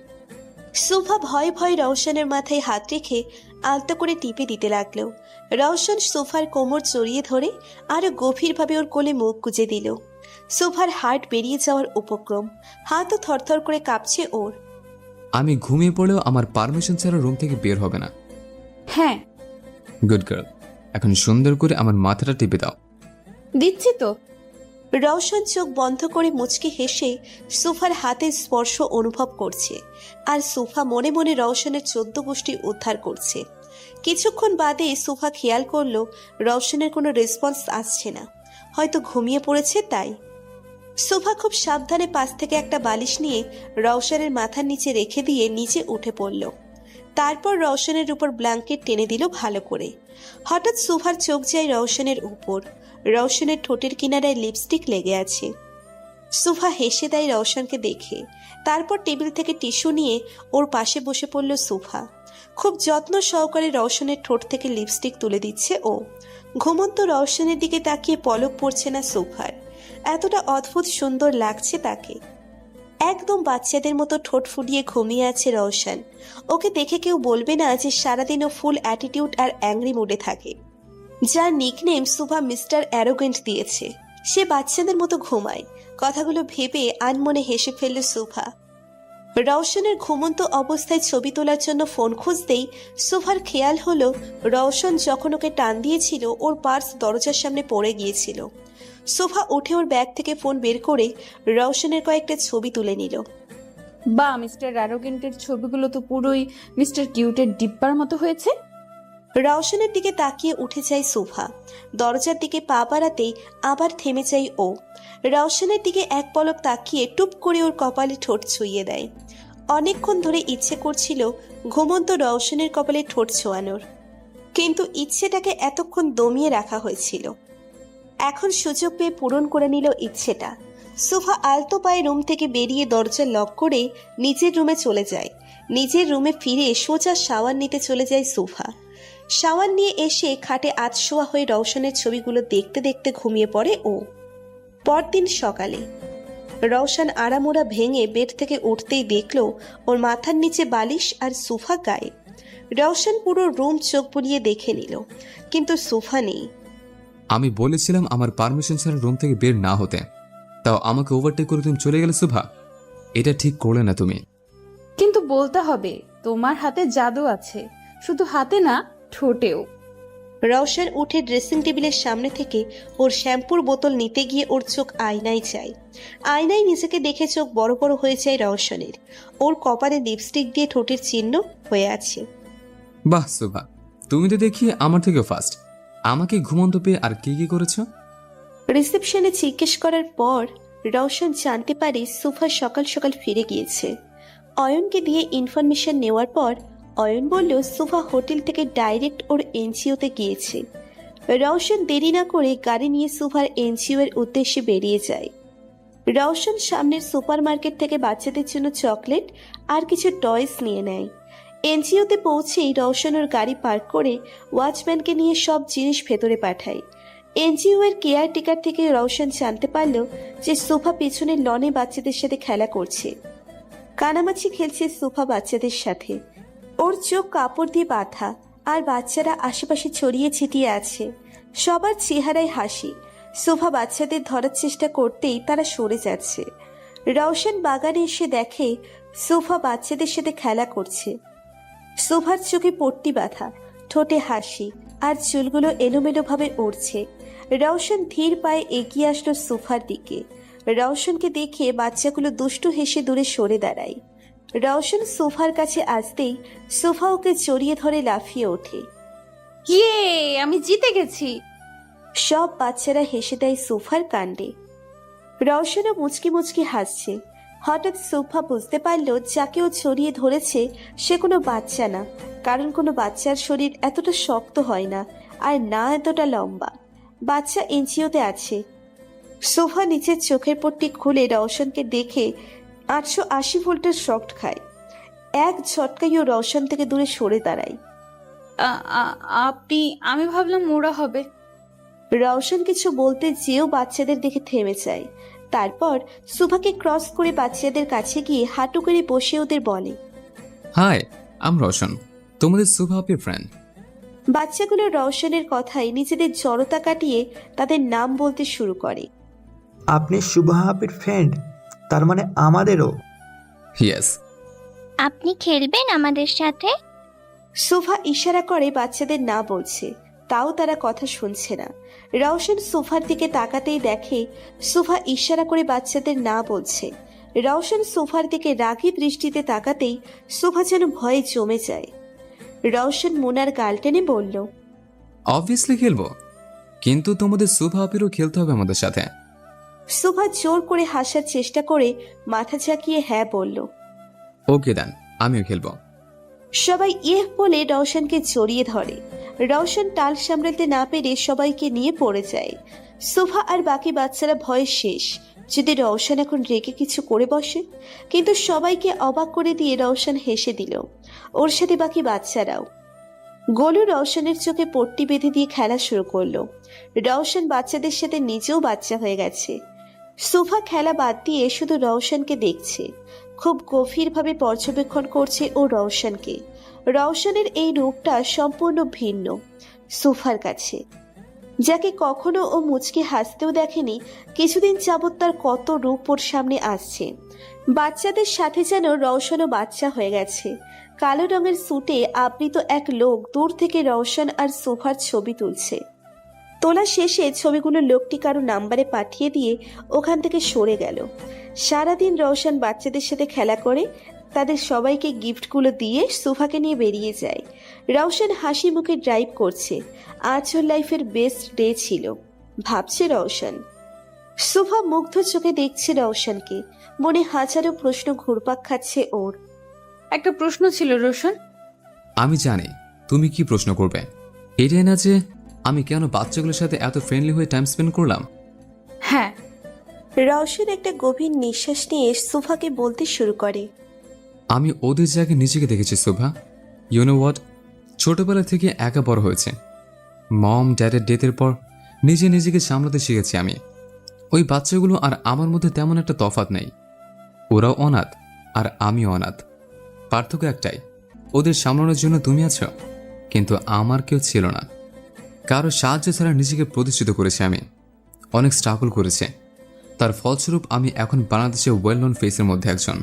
সোফা ভয় ভয় রওশনের মাথায় হাত রেখে আলতো করে টিপে দিতে লাগলো। রওশন সোফার কোমর জড়িয়ে ধরে আরো গভীরভাবে ওর কোলে মুখ গুজে দিল। সোফার হার্ট বেরিয়ে যাওয়ার উপক্রম, হাতও থরথর করে কাঁপছে ওর। আমি ঘুমিয়ে পড়লেও আমার পারমিশন ছাড়া রুম থেকে বের হবে না। হ্যাঁ। গুড গার্ল, এখন সুন্দর করে আমার মাথাটা টিপে দাও। দিচ্ছি তো। রওশন চোখ বন্ধ করে মুচকি হেসে সোফার হাতের স্পর্শ অনুভব করছে, আর সোফা মনে মনে রওশনের 14 গোষ্ঠী উদ্ধার করছে। কিছুক্ষণ বাদে সোফা খেয়াল করলো রওশনের কোনো রেসপন্স আসছে না, হয়তো ঘুমিয়ে পড়েছে তাই। সোফা খুব সাবধানে পাশ থেকে একটা বালিশ নিয়ে রওশনের মাথার নিচে রেখে দিয়ে নিচে উঠে পড়ল। তারপর রওশনের উপর ব্ল্যাঙ্কেট টেনে দিল ভালো করে। হঠাৎ সোফার চোখ যায় রওশনের উপর। রওশনের ঠোঁটের কিনারায় লিপস্টিক লেগে আছে। সোফা হেসে দেয় রওশনকে দেখে। তারপর টেবিল থেকে টিস্যু নিয়ে ওর পাশে বসে পড়ল সোফা। খুব যত্ন সহকারে রওশনের ঠোঁট থেকে লিপস্টিক তুলে দিচ্ছে ও। ঘুমন্ত রওশনের দিকে তাকিয়ে পলক পড়ছে না সোফার। এতটা অদ্ভুত সুন্দর লাগছে তাকে। একদম বাচ্চাদের মতো ঠোঁট ফুলিয়ে ঘুমিয়ে আছে রওশন। ওকে দেখে কেউ বলবে না যে সারাদিন ও ফুল অ্যাটিটিউড আর অ্যাংরি মুডে থাকে। যার নিকনেম সোফা মিস্টার অ্যারোগেন্ট দিয়েছে, সে বাচ্চাদের মতো ঘুমায়। কথাগুলো ভেবে আনমনে হেসে ফেলল সোফা। রওশনের ঘুমন্ত অবস্থায় ছবি তোলার জন্য ফোন খুঁজতেই সোফার খেয়াল হলো রওশন যখন ওকে টান দিয়েছিল ওর পার্স দরজার সামনে পড়ে গিয়েছিল। সোফা উঠে ওর ব্যাগ থেকে ফোন বের করে রওশনের কয়েকটা ছবি তুলে নিল। বা মিস্টার অ্যারোগেন্টের ছবিগুলো তো পুরোই মিস্টার কিউটের ডিব্বার মতো হয়েছে। রওশনের দিকে তাকিয়ে উঠে যায় সোফা। দরজার দিকে পা বাড়াতেই আবার থেমে যায় ও। রওশনের দিকে এক পলক তাকিয়ে টুপ করে ওর কপালে ঠোঁট ছুঁয়ে দেয়। অনেকক্ষণ ধরে ইচ্ছে করছিল ঘুমন্ত রওশনের কপালে ঠোঁট ছোঁয়ানোর, কিন্তু ইচ্ছেটাকে এতক্ষণ দমিয়ে রাখা হয়েছিল। এখন সুযোগ পেয়ে পূরণ করে নিল ইচ্ছেটা। সোফা আলতো পায়ে রুম থেকে বেরিয়ে দরজা লক করে নিজের রুমে চলে যায়। নিজের রুমে ফিরে সোজা শাওয়ার নিতে চলে যায় সোফা। শাওয়ার নিয়ে এসে খাটে আধশোয়া হয়ে রওশনের ছবিগুলো দেখতে দেখতে ঘুমিয়ে পড়ে ও। পরদিন সকালে রওশন আড়ামোড়া ভেঙে বেড থেকে উঠতেই দেখলো ওর মাথার নিচে বালিশ আর সোফা গায়ে। রওশন পুরো রুম চোখ বুলিয়ে দেখে নিল, কিন্তু সোফা নেই। আমি বলেছিলাম আমার পারমিশন ছাড়া রুম থেকে বের না হতে, তাও আমাকে ওভারটেক করে তুমি চলে গেলে সুভা। এটা ঠিক করলে না তুমি। কিন্তু বলতে হবে তোমার হাতে জাদু আছে, শুধু হাতে না ঠোঁটেও। রওশন উঠে ড্রেসিং টেবিলের সামনে থেকে ওর শ্যাম্পুর বোতল নিতে গিয়ে ওর চোখ আয়নায় যায়। আয়নায় নিজেকে দেখে চোখ বড় বড় হয়ে যায় রওশনের। ওর কপালে লিপস্টিক দিয়ে ঠোঁটের চিহ্ন হয়ে আছে। বাহ সুভা, তুমি তো দেখি আমার থেকেও ফাস্ট। আমাকে ঘুমন্ত পেয়ে আর কি কি করেছো? রিসেপশনে জিজ্ঞেস করার পর রওশন জানতে পারে সোফা সকাল সকাল ফিরে গিয়েছে। অয়নকে দিয়ে ইনফরমেশন নেওয়ার পর অয়ন বলল সোফা হোটেল থেকে ডাইরেক্ট ওর এনজিওতে গিয়েছে। রওশন দেরি না করে গাড়ি নিয়ে সুভার এনজিও এর উদ্দেশ্যে বেরিয়ে যায়। রওশন সামনের সুপার মার্কেট থেকে বাচ্চাদের জন্য চকলেট আর কিছু টয়স নিয়ে নেয়। এনজিওতে পৌঁছেই রওশন ওর গাড়ি পার্ক করে ওয়াচম্যানকে নিয়ে সব জিনিস ভেতরে পাঠায়। এনজিও এর কেয়ারটেকার থেকে রওশন জানতে পারল যে সোফা পেছনের লনে বাচ্চাদের সাথে খেলা করছে। কানামাছি খেলছে সোফা বাচ্চাদের সাথে। ওর চোখ কাপড় দিয়ে বাঁধা, আর বাচ্চারা আশেপাশে ছড়িয়ে ছিটিয়ে আছে। সবার চেহারায় হাসি। সোফা বাচ্চাদের ধরার চেষ্টা করতেই তারা সরে যাচ্ছে। রওশন বাগানে এসে দেখে সোফা বাচ্চাদের সাথে খেলা করছে। সোফার চোখে পট্টি বাঁধা, ঠোঁটে হাসি, আর চুলগুলো এলোমেলোভাবে উড়ছে। রওশন ধীর পায়ে এগিয়ে আসলো সোফার দিকে। রওশনকে দেখে বাচ্চাগুলো দুষ্টু হেসে দূরে সরে দাঁড়ায়। রওশন সোফার কাছে আসতেই সোফা ওকে জড়িয়ে ধরে লাফিয়ে ওঠে। ইয়ে, আমি জিতে গেছি। সব বাচ্চারা হেসে দেয় সোফার কাণ্ডে। রওশনও মুচকি মুচকি হাসছে। হঠাৎ সোফা বুঝতে পারল যাকে ও ছড়িয়ে ধরেছে সে কোনো বাচ্চা না, কারণ কোনো বাচ্চার শরীর এতটা শক্ত হয় না, আর না এতটা লম্বা। বাচ্চা এনজিওতে আছে। সোফা নিচের চোখের পট্টি খুলে রওশনকে দেখে 880 ভোল্টের শক খায়। এক ঝটকায় ও রওশন থেকে দূরে সরে দাঁড়ায়। আমি ভাবলাম ওরা হবে। রওশন কিছু বলতে যেও বাচ্চাদের দেখে থেমে যায়। তারপর সুভাকে ক্রস করে বাচ্চাদের কাছে গিয়ে হাঁটু করে বসে ওদের বলে, হাই, আম রোশন, তোমাদের সুভা আপির ফ্রেন্ড। বাচ্চাগুলো রওশনের কথায় নিজেদের জড়তা কাটিয়ে তাদের নাম বলতে শুরু করে। আপনি শুভা আপির ফ্রেন্ড? তার মানে আমাদেরও? ইয়েস। আপনি খেলবেন আমাদের সাথে? সোফা ইশারা করে বাচ্চাদের না বলছে, তাও তারা কথা শুনছে না। রওশন সোফার দিকে তাকাতেই দেখে সোফা ইশারা করে বাচ্চাদের না বলছে। রওশন সোফার দিকে রাগী দৃষ্টিতে তাকাতেই সোফা যেন ভয়ে জমে যায়। রওশন মোনার গাল টেনে বলল, অবভিয়াসলি খেলবো, কিন্তু তোমাদের সুভা আপিরও খেলতে হবে আমাদের সাথে। সোফা জোর করে হাসার চেষ্টা করে মাথা ঝাঁকিয়ে হ্যাঁ বলল। ওকে দেন, আমিও খেলবো। সবাই ইহ বলে রওশনকে জড়িয়ে ধরে। রওশন টাল সামলাতে না পেরে সবাইকে নিয়ে পড়ে যায়। সোফা আর বাকি বাচ্চারা ভয়ে শেষ, যদি রওশন এখন রেগে কিছু করে বসে। কিন্তু সবাইকে অবাক করে দিয়ে রওশন হেসে দিল, ওর সাথে বাকি বাচ্চারাও। গোলু রওশনের চোখে পট্টি বেঁধে দিয়ে খেলা শুরু করলো। রওশন বাচ্চাদের সাথে নিজেও বাচ্চা হয়ে গেছে। সোফা খেলা বাদ দিয়ে শুধু রওশনকে দেখছে, খুব গভীরভাবে পর্যবেক্ষণ করছে ও রওশনকে। রওশনের এই রূপটা সম্পূর্ণ ভিন্ন সোফার কাছে, যাকে কখনো ও মুচকি হাসতেও দেখেনি। কিছুদিন যাবৎ তার কত রূপ ওর সামনে আসছে। বাচ্চাদের সাথে যেন রওশনও বাচ্চা হয়ে গেছে। কালো রঙের স্যুটে আবৃত এক লোক দূর থেকে রওশন আর সোফার ছবি তুলছে। তোলা শেষে ছবিগুলো লোকটি কারো নাম্বারে পাঠিয়ে দিয়ে ওখান থেকে সরে গেল। সারাদিন রওশন বাচ্চাদের সাথে খেলা করে তাদের সবাইকে গিফটগুলো দিয়ে সোফাকে নিয়ে বেরিয়ে যায়। রওশন হাসি মুখে ড্রাইভ করছে। আজ ওর লাইফের বেস্ট ডে ছিল, ভাবছে রওশন। সোফা মুগ্ধ চোখে দেখছে রওশনকে, মনে হাজারো প্রশ্ন ঘুরপাক খাচ্ছে ওর। একটা প্রশ্ন ছিল রোশন। আমি জানি তুমি কি প্রশ্ন করবে। এটাই না যে আমি কেন বাচ্চাগুলোর সাথে এত ফ্রেন্ডলি হয়ে টাইম স্পেন্ড করলাম? হ্যাঁ। রওশন একটা গভীর নিঃশ্বাস নিয়ে সোফাকে বলতে শুরু করে, আমি ওদের জায়গায় নিজেকে দেখেছি শোভা। ইউ নো হোয়াট, ছোটবেলা থেকে একা বড় হয়েছে। মম ড্যাডের ডেথের পর নিজেকে সামলাতে শিখেছি আমি। ওই বাচ্চাগুলো আর আমার মধ্যে তেমন একটা তফাৎ নেই। ওরাও অনাথ আর আমিও অনাথ। পার্থক্য একটাই, ওদের সামলানোর জন্য তুমি আছো, কিন্তু আমার কেউ ছিল না। কারো সাহায্য ছাড়া নিজেকে প্রতিষ্ঠিত করেছি আমি। অনেক স্ট্রাগল করেছে, তার ফলস্বরূপ আমি এখন বাংলাদেশে ওয়েল নোন ফেসের মধ্যে একজন।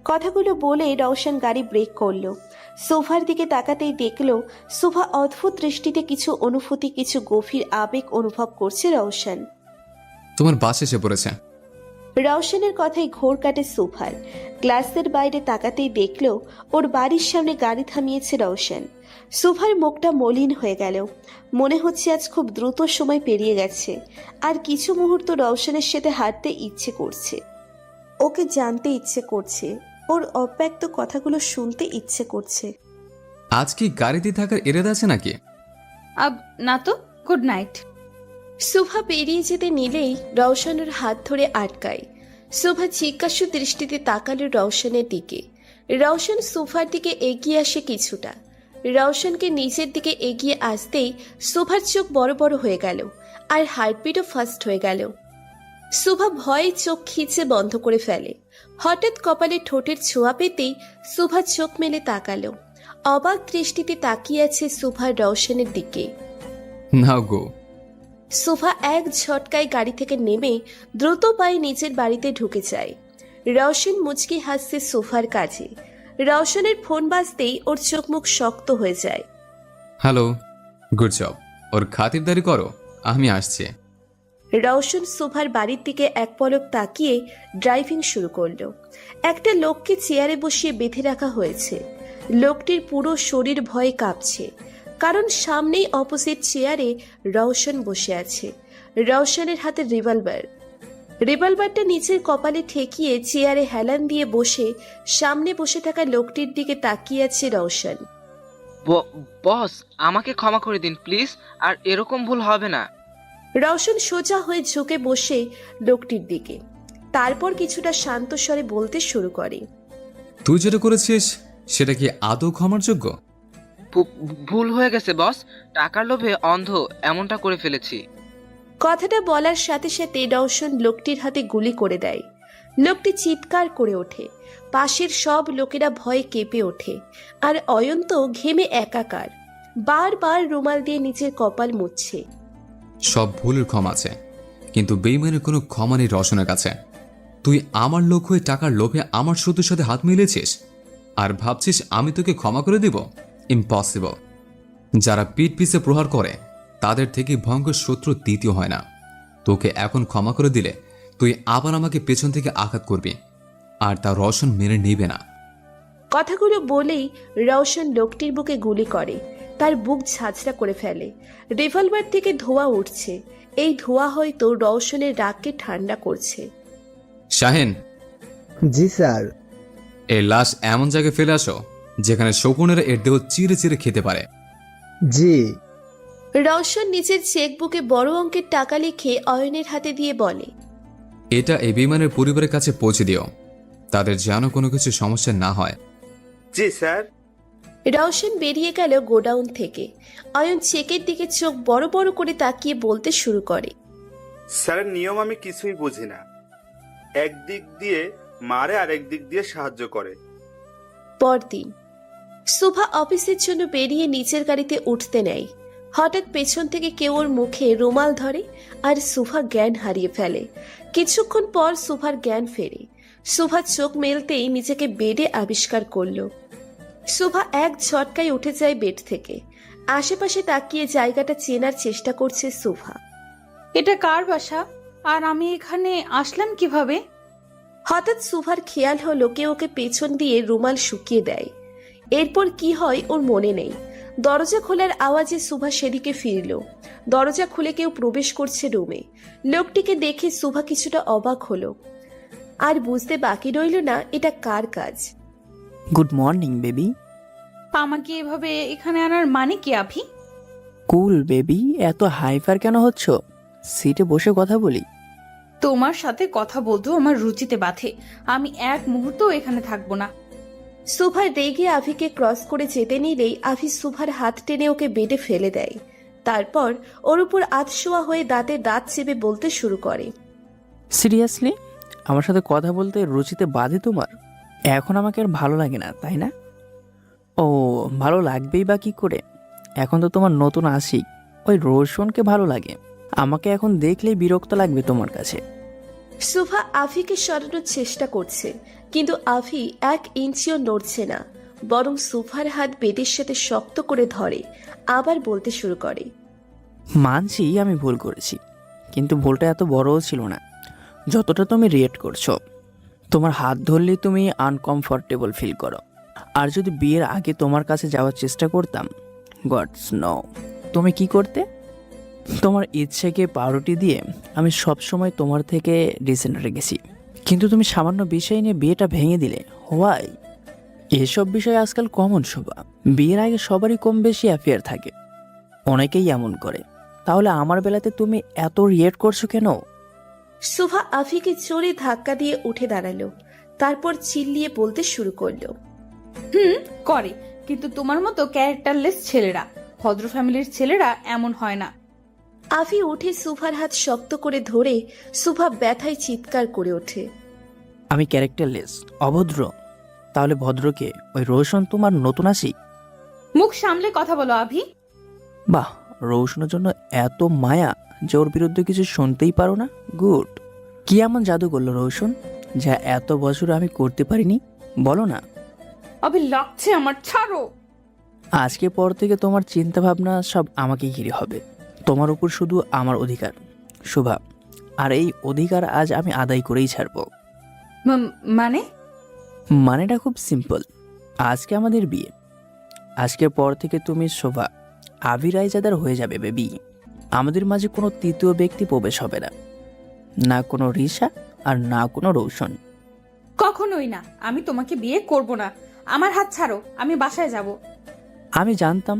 কথাগুলো বলে রওশন গাড়ি ব্রেক করলো। সোফার দিকে তাকাতেই দেখলো সোফা অদ্ভুত দৃষ্টিতে কিছু অনুভূতি, কিছু গভীর আবেগ অনুভব করছে রওশন। তোমার বাস এসে পড়েছে। রওশনের কথাই ঘোর কাটে সোফার। গ্লাসের বাইরে তাকাতেই দেখলো ওর বাড়ির সামনে গাড়ি থামিয়েছে রওশন। সোফার মুখটা মলিন হয়ে গেল, মনে হচ্ছে আজ খুব দ্রুত সময় পেরিয়ে গেছে। আর কিছু মুহূর্ত রওশনের সাথে হাঁটতে ইচ্ছে করছে, ওকে জানতে ইচ্ছে করছে, ওর অব্যক্ত কথাগুলো শুনতে ইচ্ছে করছে। আজ কি গাড়িতে থাকার এরাদা আছে নাকি? না তো, গুড নাইট। শুভা বেরিয়ে যেতে নিলেই রওশনের হাত ধরে আটকায়। শুভা জিজ্ঞাসু দৃষ্টিতে তাকালো রওশনের দিকে। রওশন সোফার দিকে এগিয়ে আসে কিছুটা। রওশনকে নিচের দিকে এগিয়ে আসতেই শুভার চোখ বড় বড় হয়ে গেল, আর হার্টবিটও ফাস্ট হয়ে গেল। শুভা ভয়ে চোখ খিচে বন্ধ করে ফেলে। হঠাৎ কপালে ঠোঁটের ছোঁয়া পেতেই শুভা চোখ মেলে তাকালো। অবাক দৃষ্টিতে তাকিয়ে আছে শুভা রওশনের দিকে। নাও গো। শুভা এক ঝটকায় গাড়ি থেকে নেমে দ্রুত পায়ে নিজের বাড়িতে ঢুকে যায়। রওশন মুচকি হাসছে সোফার কাছে। রওশনের ফোন বাজতেই ওর চোখ মুখ শক্ত হয়ে যায়। Hello, good job. ওর খাতিরদারি করো, আমি আসছি। রওশন শোভার বাড়ির দিকে এক পলক তাকিয়ে ড্রাইভিং শুরু করলো। একটা লোককে চেয়ারে বসিয়ে বেঁধে রাখা হয়েছে। লোকটির পুরো শরীর ভয়ে কাঁপছে, কারণ সামনেই অপোজিট চেয়ারে রওশন বসে আছে। রওশনের হাতে রিভলভার। রিভলভারটা নিচের কপালে ঠেকিয়ে চেয়ারে হেলান দিয়ে বসে সামনে বসে থাকা লোকটির দিকে তাকিয়ে আছে রওশন। বস, আমাকে ক্ষমা করে দিন প্লিজ, আর এরকম ভুল হবে না। রওশন সোজা হয়ে ঝুঁকে বসে লোকটির দিকে, তারপর কিছুটা শান্ত স্বরে বলতে শুরু করে। তুই যেটা করেছিস সেটা কি আদৌ ক্ষমার যোগ্য? ভুল হয়ে গেছে বস, টাকার লোভে অন্ধ এমনটা করে ফেলেছি। কথাটা বলার সাথে সাথে রওশন লোকটির হাতে গুলি করে দেয়। লোকটি চিৎকার করে ওঠে। পাশের সব লোকেরা ভয়ে কেঁপে ওঠে, আর অয়ন্ত ঘেমে একাকার, বারবার রুমাল দিয়ে নিচের কপাল মুছছে। সব ভুলের ক্ষমা আছে, কিন্তু বেইমানের কোনো ক্ষমা নেই রওশনের কাছে। তুই আমার লোক হয়ে টাকার লোভে আমার শত্রুর সাথে হাত মিলিয়েছিস, আর ভাবছিস আমি তোকে ক্ষমা করে দিব? ইম্পসিবল। যারা পিঠ পিছে প্রহার করে তাদের থেকে ভয়ঙ্কর শত্রু দ্বিতীয় হয় না। তোকে এখন ক্ষমা করে দিলে তুই আবার আমাকে পেছন থেকে আঘাত করবি, আর তা রওশন মেনে নেবে না। কথাগুলো বলেই রওশন লোকটির বুকে গুলি করে, তার বুক ঝাঁঝরা করে ফেলে। রিভলভার থেকে ধোঁয়া উঠছে। এই ধোঁয়া হয়তো রওশনের রাগকে ঠান্ডা করছে। শাহিন, জি স্যার। এই লাশ এমন জায়গায় ফেলে আসো যেখানে শকুনেরা এর দেহ চিরে চিরে খেতে পারে। জি। রওশন নিচের চেকবুকে বড় অঙ্কের টাকা লিখে অয়নের হাতে দিয়ে বলে, এটা এই বেইমানের পরিবারের কাছে পৌঁছে দিও, তাদের যেন কোনো কিছু সমস্যা না হয়। জি স্যার। রওশন বেরিয়ে গেল গোডাউন থেকে। অয়ন চেকের দিকে চোখ বড় বড় করে তাকিয়ে বলতে শুরু করে, স্যারের নিয়ম আমি কিছুই বুঝি না। একদিক দিয়ে মারে আর একদিক দিয়ে সাহায্য করে। পরদিন শুভা অফিসের জন্য বেরিয়ে নিচের গাড়িতে উঠতে নেয়। হঠাৎ পেছন থেকে কেউ ওর মুখে রুমাল ধরে, আর শুভা জ্ঞান হারিয়ে ফেলে। কিছুক্ষণ পর শুভার জ্ঞান ফেরে। শুভা চোখ মেলতেই নিজেকে বেডে আবিষ্কার করলো। শুভা এক ঝটকায় উঠে যায় বেড থেকে। আশেপাশে তাকিয়ে জায়গাটা চেনার চেষ্টা করছে শুভা। এটা কার বাসা, আর আমি এখানে আসলাম কিভাবে? হঠাৎ শুভার খেয়াল হলো কেউ ওকে পেছন দিয়ে রুমাল শুকিয়ে দেয়। এরপর কি হয় ওর মনে নেই। দরজা খোলার আওয়াজে শুভা সেদিকে ফিরল। দরজা খুলে কেউ প্রবেশ করছে রুমে। লোকটিকে দেখে শুভা কিছুটা অবাক হলো, আর বুঝতে বাকি রইল না এটা কার কাজ। Good morning baby. আমাকে এভাবে এখানে আনার মানে কি আভি? কুল বেবি, এত হাইফার কেন হচ্ছ? সিটে বসে কথা বলি। তোমার সাথে কথা বলতেও আমার রুচিতে বাধে। আমি এক মুহূর্তও এখানে থাকবো না। শুভা রেগে আভিকে ক্রস করে যেতে নিলেই আভি শুভার হাত টেনে ওকে বেডে ফেলে দেয়। তারপর ওর উপর আধশোয়া হয়ে দাঁতে দাঁত চেপে বলতে শুরু করে, সিরিয়াসলি আমার সাথে কথা বলতে রুচিতে বাধে তোমার? এখন আমাকে আর ভালো লাগে না, তাই না? ও, ভালো লাগবেই বা কি করে? এখন তো তোমার নতুন আশিক ওই রোশনকে ভালো লাগে। আমাকে এখন দেখলেই বিরক্ত লাগবে তোমার কাছে। শুভা আভিকে সরানোর চেষ্টা করছে, কিন্তু আভি 1 ইঞ্চিও নড়ছে না, বরং শুভার হাত বেদের সাথে শক্ত করে ধরে। আবার বলতে শুরু করে, মানছি আমি ভুল করেছি, কিন্তু ভুলটা এত বড়ও ছিল না যতটা তুমি রিয়েক্ট করছো। তোমার হাত ধরলেই তুমি আনকমফর্টেবল ফিল করো। আর যদি বিয়ের আগে তোমার কাছে যাওয়ার চেষ্টা করতাম, গডস নো তুমি কি করতে? তোমার ইচ্ছেকে পাউরুটি দিয়ে আমি সবসময় তোমার থেকে ডিসেন্ট রেখেছি, কিন্তু তুমি সামান্য বিষয় নিয়ে বিয়েটা ভেঙে দিলে। হোয়াই? এসব বিষয় আজকাল কমন শোভা। বিয়ের আগে সবারই কম বেশি অ্যাফেয়ার থাকে, অনেকেই এমন করে। তাহলে আমার বেলাতে তুমি এত রিয়েক্ট করছো কেন? সুভা আফিকে জোরে ধাক্কা দিয়ে উঠে দাঁড়ালো, তারপর চিল্লিয়ে বলতে শুরু করলো। করে, কিন্তু তোমার মতো ক্যারেক্টারলেস ছেলেরা, ভদ্র ফ্যামিলির ছেলেরা এমন হয় না। আফি উঠে সুভার হাত শক্ত করে ধরে সুভা ব্যথায় চিৎকার করে ওঠে। আমি ক্যারেক্টারলেস, অভদ্র? তাহলে ভদ্রকে ওই রোশন তোমার নতুন আসি? মুখ সামলে কথা বলো আভি। বাহ, রোশনের জন্য এত মায়া যে ওর বিরুদ্ধে কিছু শুনতেই পারো না। গুড। কি এমন জাদু করলো রোশন যা এত বছর আমি করতে পারিনি? বলো না। আভি লাগছে আমার, ছাড়ো। আজকে পর থেকে তোমার চিন্তা ভাবনা সব আমাকে ঘিরে হবে। তোমার উপর শুধু আমার অধিকার, শুভা। আর এই অধিকার আজ আমি আদায় করেই ছাড়বো। মানে? মানেটা খুব সিম্পল। আজকে আমাদের বিয়ে। আজকের পর থেকে তুমি শোভা আভি রায়জাদার হয়ে যাবে বেবি। আমাদের মাঝে কোনো তৃতীয় ব্যক্তি প্রবেশ হবে না, না কোনো রিশা আর না কোনো রৌশন। কখনোই না। আমি তোমাকে বিয়ে করব না। আমার হাত ছাড়ো, আমি বাসায় যাব। আমি জানতাম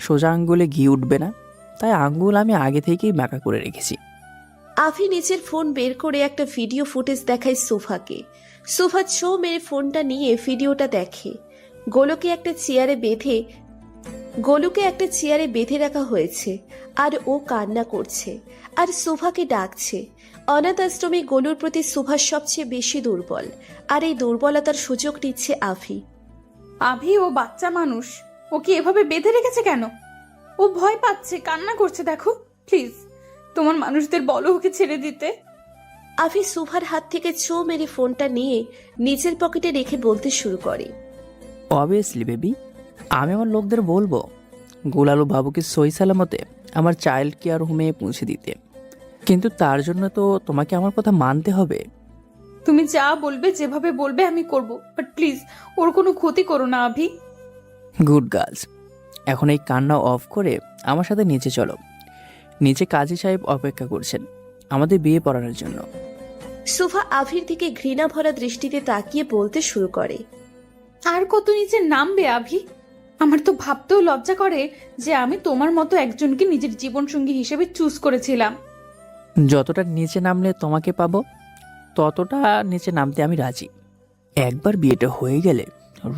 সোজা আঙ্গুলে ঘি উঠবে না, তাই আঙ্গুল আমি আগে থেকেই বাঁকা করে রেখেছি। আফি নিজের ফোন বের করে একটা ভিডিও ফুটেজ দেখায় সোফাকে। সোফা ছো মেরে ফোনটা নিয়ে ভিডিওটা দেখে। গোলুকে একটা চেয়ারে বেঁধে রাখা হয়েছে আর ও কান্না করছে আর সোফাকে ডাকছে। অনাথ আশ্রমে গোলুর প্রতি সোফা সবচেয়ে বেশি দুর্বল, আর এই দুর্বলতার সুযোগ নিচ্ছে আফি। আভি ও বাচ্চা মানুষ, ওকে এভাবে বেঁধে রেখেছে কেন? ও ভয় পাচ্ছে, কান্না করছে, দেখো। প্লিজ তোমার মানুষদের বলো ওকে ছেড়ে দিতে। আফি সোফার হাত থেকে ছো মেরে ফোনটা নিয়ে নিজের পকেটে রেখে বলতে শুরু করে। অবভিয়াসলি বেবি, আমি আমার লোকদের বলবো গোলালু বাবুকে সই সালামতে আমার চাইল্ড কেয়ার হোমে পৌঁছে দিতে, কিন্তু তার জন্য তো তোমাকে আমার কথা মানতে হবে। তুমি যা বলবে, যেভাবে বলবে আমি করব, বাট প্লিজ ওর কোনো ক্ষতি করো না আভি। Good girls. এখন এই কান্না অফ করে আমার সাথে নিচে চলো। নিচে কাজী সাহেব অপেক্ষা করছেন আমাদের বিয়ে পড়ানোর জন্য। সোফা আভির দিকে ঘৃণা ভরা দৃষ্টিতে তাকিয়ে বলতে শুরু করে। আর কত নিচে নামবে আভি? আমার তো ভাবতেও লজ্জা করে যে আমি তোমার মতো একজনকে নিজের জীবনসঙ্গী হিসেবে চুজ করেছিলাম। যতটা নিচে নামলে তোমাকে পাবো, ততটা নিচে নামতে আমি রাজি। একবার বিয়েটা হয়ে গেলে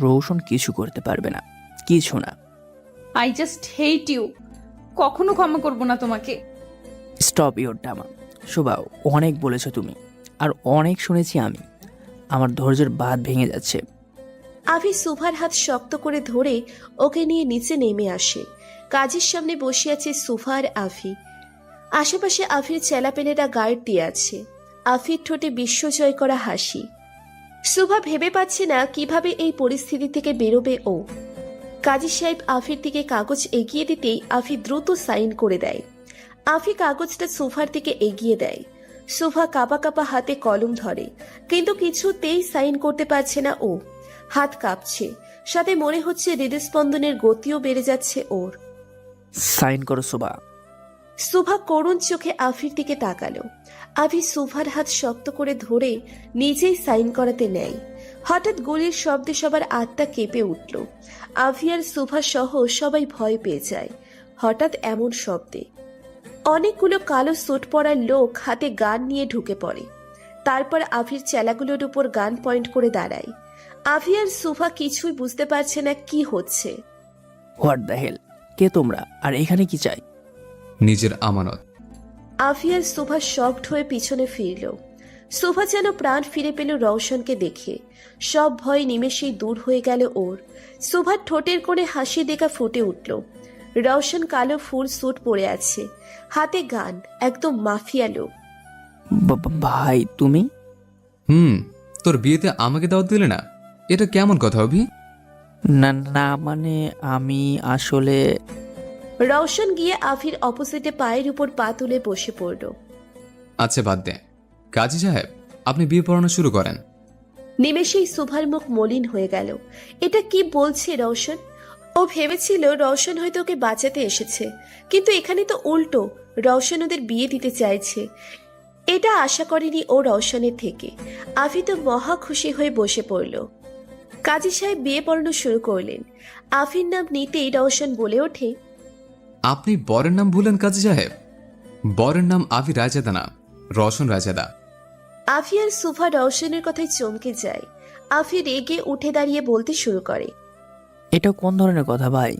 রৌশন কিছু করতে পারবে না, কিছু না। I just hate you. কখনো ক্ষমা করব না তোমাকে। Stop your drama. শোভা, অনেক বলেছো তুমি, আর অনেক শুনেছি আমি। আমার ধৈর্যের বাঁধ ভেঙে যাচ্ছে। আভি সোফার হাত শক্ত করে ধরে ওকে নিয়ে নিচে নেমে আসে। কাজের সামনে বসে আছে সোফা আর আভি। আশেপাশে আভির চেলাপেলেরা গার্ড দিয়ে আছে। আভির ঠোঁটে বিশ্বজয় করা হাসি। সোফা ভেবে পাচ্ছে না কিভাবে এই পরিস্থিতি থেকে বেরোবে ও। কাজী সাহেব আভির দিকে কাগজ এগিয়ে দিতেই আভি দ্রুত সাইন করে দেয়। আভি কাগজটা সোফার দিকে এগিয়ে দেয়। সোফা কাঁপা কাঁপা হাতে কলম ধরে, কিন্তু কিছুতেই সাইন করতে পারছে না ও। হাত কাঁপছে, সাথে মনে হচ্ছে হৃদস্পন্দনের গতিও বেড়ে যাচ্ছে ওর। সাইন করো শোভা। সোফা করুণ চোখে আভির দিকে তাকালো। আভি সোফার হাত শক্ত করে ধরে নিজেই সাইন করাতে নেয়। হঠাৎ গুলির শব্দে সবার আত্মা কেঁপে উঠল। আভি আর সোফা সহ সবাই ভয় পেয়ে যায় হঠাৎ এমন শব্দে। অনেকগুলো কালো স্যুট পরা লোক হাতে গান নিয়ে ঢুকে পড়ে। তারপর আভির চেলাগুলোর উপর গান পয়েন্ট করে দাঁড়ায়। আভি আর সোফা কিছুই বুঝতে পারছে না কি হচ্ছে। What the hell? কে তোমরা, আর এখানে কি চাই? নিজের আমানত। আভি আর সোফা শকড হয়ে পিছনে ফিরল। সোফা যেন প্রাণ ফিরে পেল রওশনকে দেখে। সব ভয় নিমেষেই দূর হয়ে গেল ওর। সোফার ঠোঁটের কোণে হাসি দেখা ফুটে উঠল। রওশন কালো ফুল স্যুট পরে আছে, হাতে গান, একদম মাফিয়া লোক। ভাই তুমি? তোর বিয়েতে আমাকে দাওয়াত দিলে না, এটা কেমন কথা অভি? না না, মানে আমি আসলে। রওশন গিয়ে আভির অপোজিটে পায়ের উপর পা তুলে বসে পড়ল। আচ্ছা বাদ দে, কাজী সাহেব আপনি বিয়ে পড়ানো শুরু করেন। নিমেষেই সোফার মুখ মলিন হয়ে গেল। এটা কি বলছে রওশন? ও ভেবেছিল রওশন হয়তো ওকে বাঁচাতে এসেছে, কিন্তু এখানে তো উল্টো, রওশন ওদের বিয়ে দিতে চাইছে। এটা আশা করেনি ও রওশনের থেকে। আভি তো মহা খুশি হয়ে বসে পড়ল। কাজী সাহেব বিয়ে পড়ানো শুরু করলেন। আভির নাম নিতেই রওশন বলে ওঠে, আপনি বরের নাম ভুলেন কাজী সাহেব? বরের নাম আভি রায়জাদা না, রওশন রায়জাদা। আফি আর সুভা রওশনের কথায় চমকে যায়। আফি রেগে উঠে দাঁড়িয়ে বলতে শুরু করে। এটা কোন ধরনের কথা ভাই?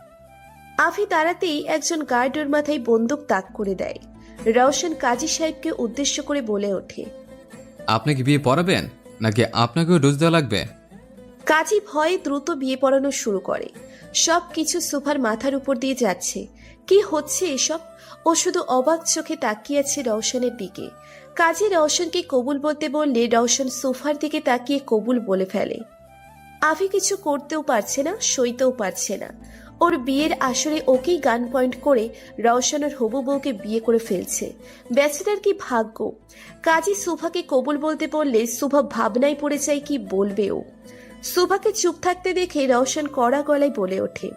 আফি তাড়াতেই একজন গার্ড ওর মাথায় বন্দুক তাক করে দেয়। রওশন কাজী সাহেবকে উদ্দেশ্য করে বলে ওঠে, আপনাকে বিয়ে পড়াবেন নাকি আপনাকেও ডোজ দেওয়া লাগবে? কাজী ভয়ে দ্রুত বিয়ে পড়ানো শুরু করে। সব কিছু সুভার মাথার উপর দিয়ে যাচ্ছে। কি হচ্ছে এসব? ও শুধু অবাক চোখে তাকিয়ে আছে রওশনের দিকে। কাজী রওশনকে কবুল বলতে বললে রওশন সোফার দিকে তাকিয়ে কবুল বলে ফেলে। আফি কিছু করতেও পারছে না, সইতেও পারছে না। ওর বিয়ের আসরে ওকেই গান পয়েন্ট করে রওশনের হবু বউকে বিয়ে করে ফেলছে। ব্যাচেলার কি ভাগ্য! কাজী সুভাকে কবুল বলতে বললে সুভা ভাবনায় পড়ে যায় কি বলবে ও। সুভাকে চুপ থাকতে দেখে রওশন কড়া গলায় বলে ওঠে,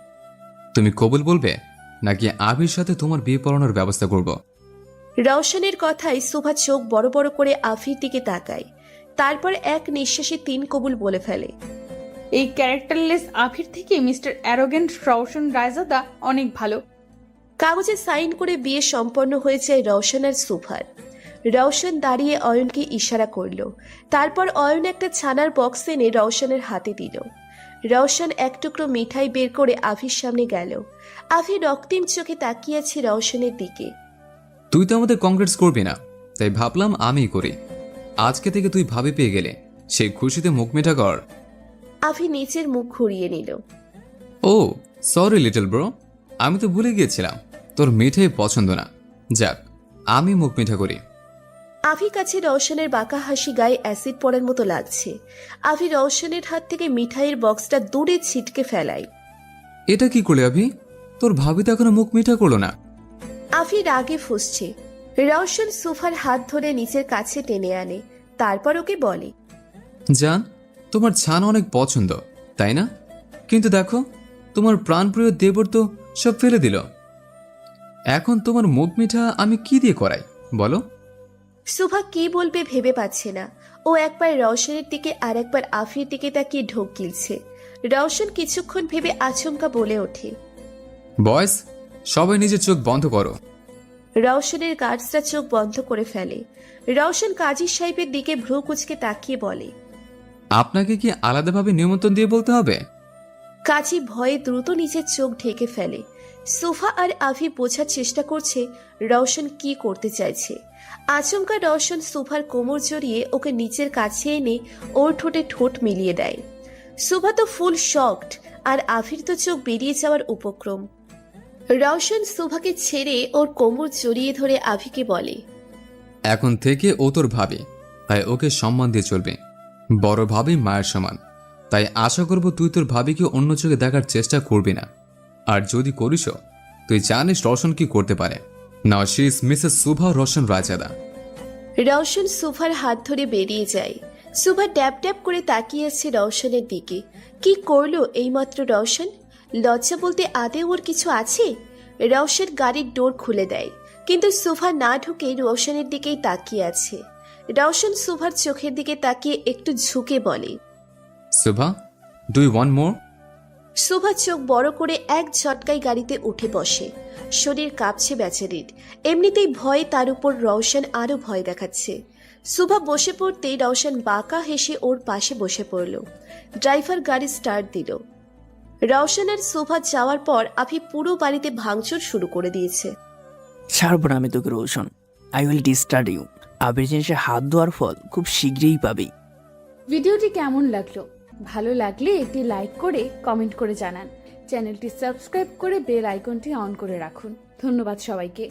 তুমি কবুল বলবে নাকি আভির সাথে তোমার বিয়ে পড়ানোর ব্যবস্থা করব? রওশনের কথায় সুভা চোখ বড় বড় করে আফির দিকে তাকায়। তারপর এক নিঃশ্বাসে 3 কবুল বলে ফেলে। এই ক্যারেক্টারলেস আফির থেকে মিস্টার অ্যারোগেন্ট রওশন রায়জাদা অনেক ভালো। কাগজে সাইন করে বিয়ে সম্পন্ন হয়ে যায় রওশন আর সুভার। রওশন দাঁড়িয়ে অয়নকে ইশারা করল। তারপর অয়ন একটা ছানার বক্স এনে রওশনের হাতে দিল। রওশন এক টুকরো মিঠাই বের করে আফির সামনে গেল। আফি রক্তিম চোখে তাকিয়ে আছে রওশনের দিকে। তুই তো আমাদের কংগ্রেস করবি না, তাই ভাবলাম আমিই করি। আজকে থেকে তুই ভাবি পেয়ে গেলে, সেই খুশিতে মুখ মেটা কর। আফি নিচের মুখ ঘুরিয়ে নিল। ও সরি লিটল ব্রো, আমি তো ভুলে গিয়েছিলাম তোর মিঠাই পছন্দ না। যাক, আমি মুখ মিঠা করি। আফি কাছে রওশনের বাঁকা হাসি গায়ে অ্যাসিড পড়ার মতো লাগছে। আফি রওশনের হাত থেকে মিঠাইয়ের বক্সটা দূরে ছিটকে ফেলায়। এটা কি করলে আভি? তোর ভাবি তো এখনো মুখ মিঠা করলো না। আফি রাগে ফুঁসছে। রওশন সোফার হাত ধরে নিচের কাছে টেনে আনে। তারপর ওকে বলে, জান, তোমার ছানা অনেক পছন্দ, তাই না? কিন্তু দেখো, তোমার প্রাণপ্রিয় দেবর তো সব ফেলে দিল। এখন তোমার মুখ মিঠা আমি কি দিয়ে করাই বলো? সুভা কি বলবে ভেবে পাচ্ছে না। ও একবার রওশনের দিকে আর একবার আফির দিকে তাকিয়ে ঢোক গিলছে। রওশন কিছুক্ষণ ভেবে আচমকা বলে ওঠে, বয়স, সবাই নিজের চোখ বন্ধ করো। রওশনের গার্ডসরা চোখ বন্ধ করে ফেলে। রওশন কাজী সাহেবের দিকে ভ্রু কুচকে তাকিয়ে বলে, আপনাকে কি আলাদাভাবে নিমন্ত্রণ দিয়ে বলতে হবে? কাজী ভয়ে দ্রুত নিজের চোখ ঢেকে ফেলে। সোফা আর আফি বোঝার চেষ্টা করছে রওশন কি করতে চাইছে। আচমকা রওশন সোফার কোমর জড়িয়ে ওকে নিচের কাছে এনে ওর ঠোঁটে ঠোঁট মিলিয়ে দেয়। সোফা তো ফুল শকড, আর আফির তো চোখ বেরিয়ে যাওয়ার উপক্রম। রওশন সোফাকে ছেড়ে ওর কোমর জড়িয়ে ধরে আফিকে বলে, এখন থেকে ও তোর ভাবি, তাই ওকে সম্মান দিয়ে চলবে। বড় ভাবি মায়ের সমান, তাই আশা করব তুই তোর ভাবিকে অন্য চোখে দেখার চেষ্টা করবি না। আর যদি করিসও, তুই জানিস রওশন কি করতে পারে। Now she is Mrs Subha Roshan Raizada. Roshan সোফার হাত ধরে বেরিয়ে যায়। সুভা ট্যাপ ট্যাপ করে তাকিয়ে আছে রওশনের দিকে। কি করলো এইমাত্র রওশন? লজ্জা বলতে আদে ওর কিছু আছে? রওশন গাড়ির ডোর খুলে দেয়, কিন্তু সুভা না ঢুকে রওশনের দিকেই তাকিয়ে আছে। রওশন সুভার চোখের দিকে তাকিয়ে একটু ঝুঁকে বলে, Subha, do you want more? Subha চোখ বড় করে এক ঝটকায় গাড়িতে উঠে বসে। শরীর কাঁপছে বেচারির। এমনিতেই ভয়ে তার উপর রওশন আরো ভয় দেখাচ্ছে। সুভা বসে পড়তেই রওশন বাঁকা হেসে ওর পাশে বসে পড়ল। ড্রাইভার গাড়ি স্টার্ট দিল। রওশন আর সুভা যাওয়ার পর আফি পুরো বাড়িতে ভাঙচুর শুরু করে দিয়েছে। ছাড়বো না আমি তোকে Roshan. I will disturb you. আবির জিনিসে হাত ধোয়ার ফল খুব শীঘ্রই পাবি। ভিডিওটি কেমন লাগলো? ভালো লাগলে একটি লাইক করে কমেন্ট করে জানান। চ্যানেলটি সাবস্ক্রাইব করে বেল আইকনটি অন করে রাখুন। ধন্যবাদ সবাইকে।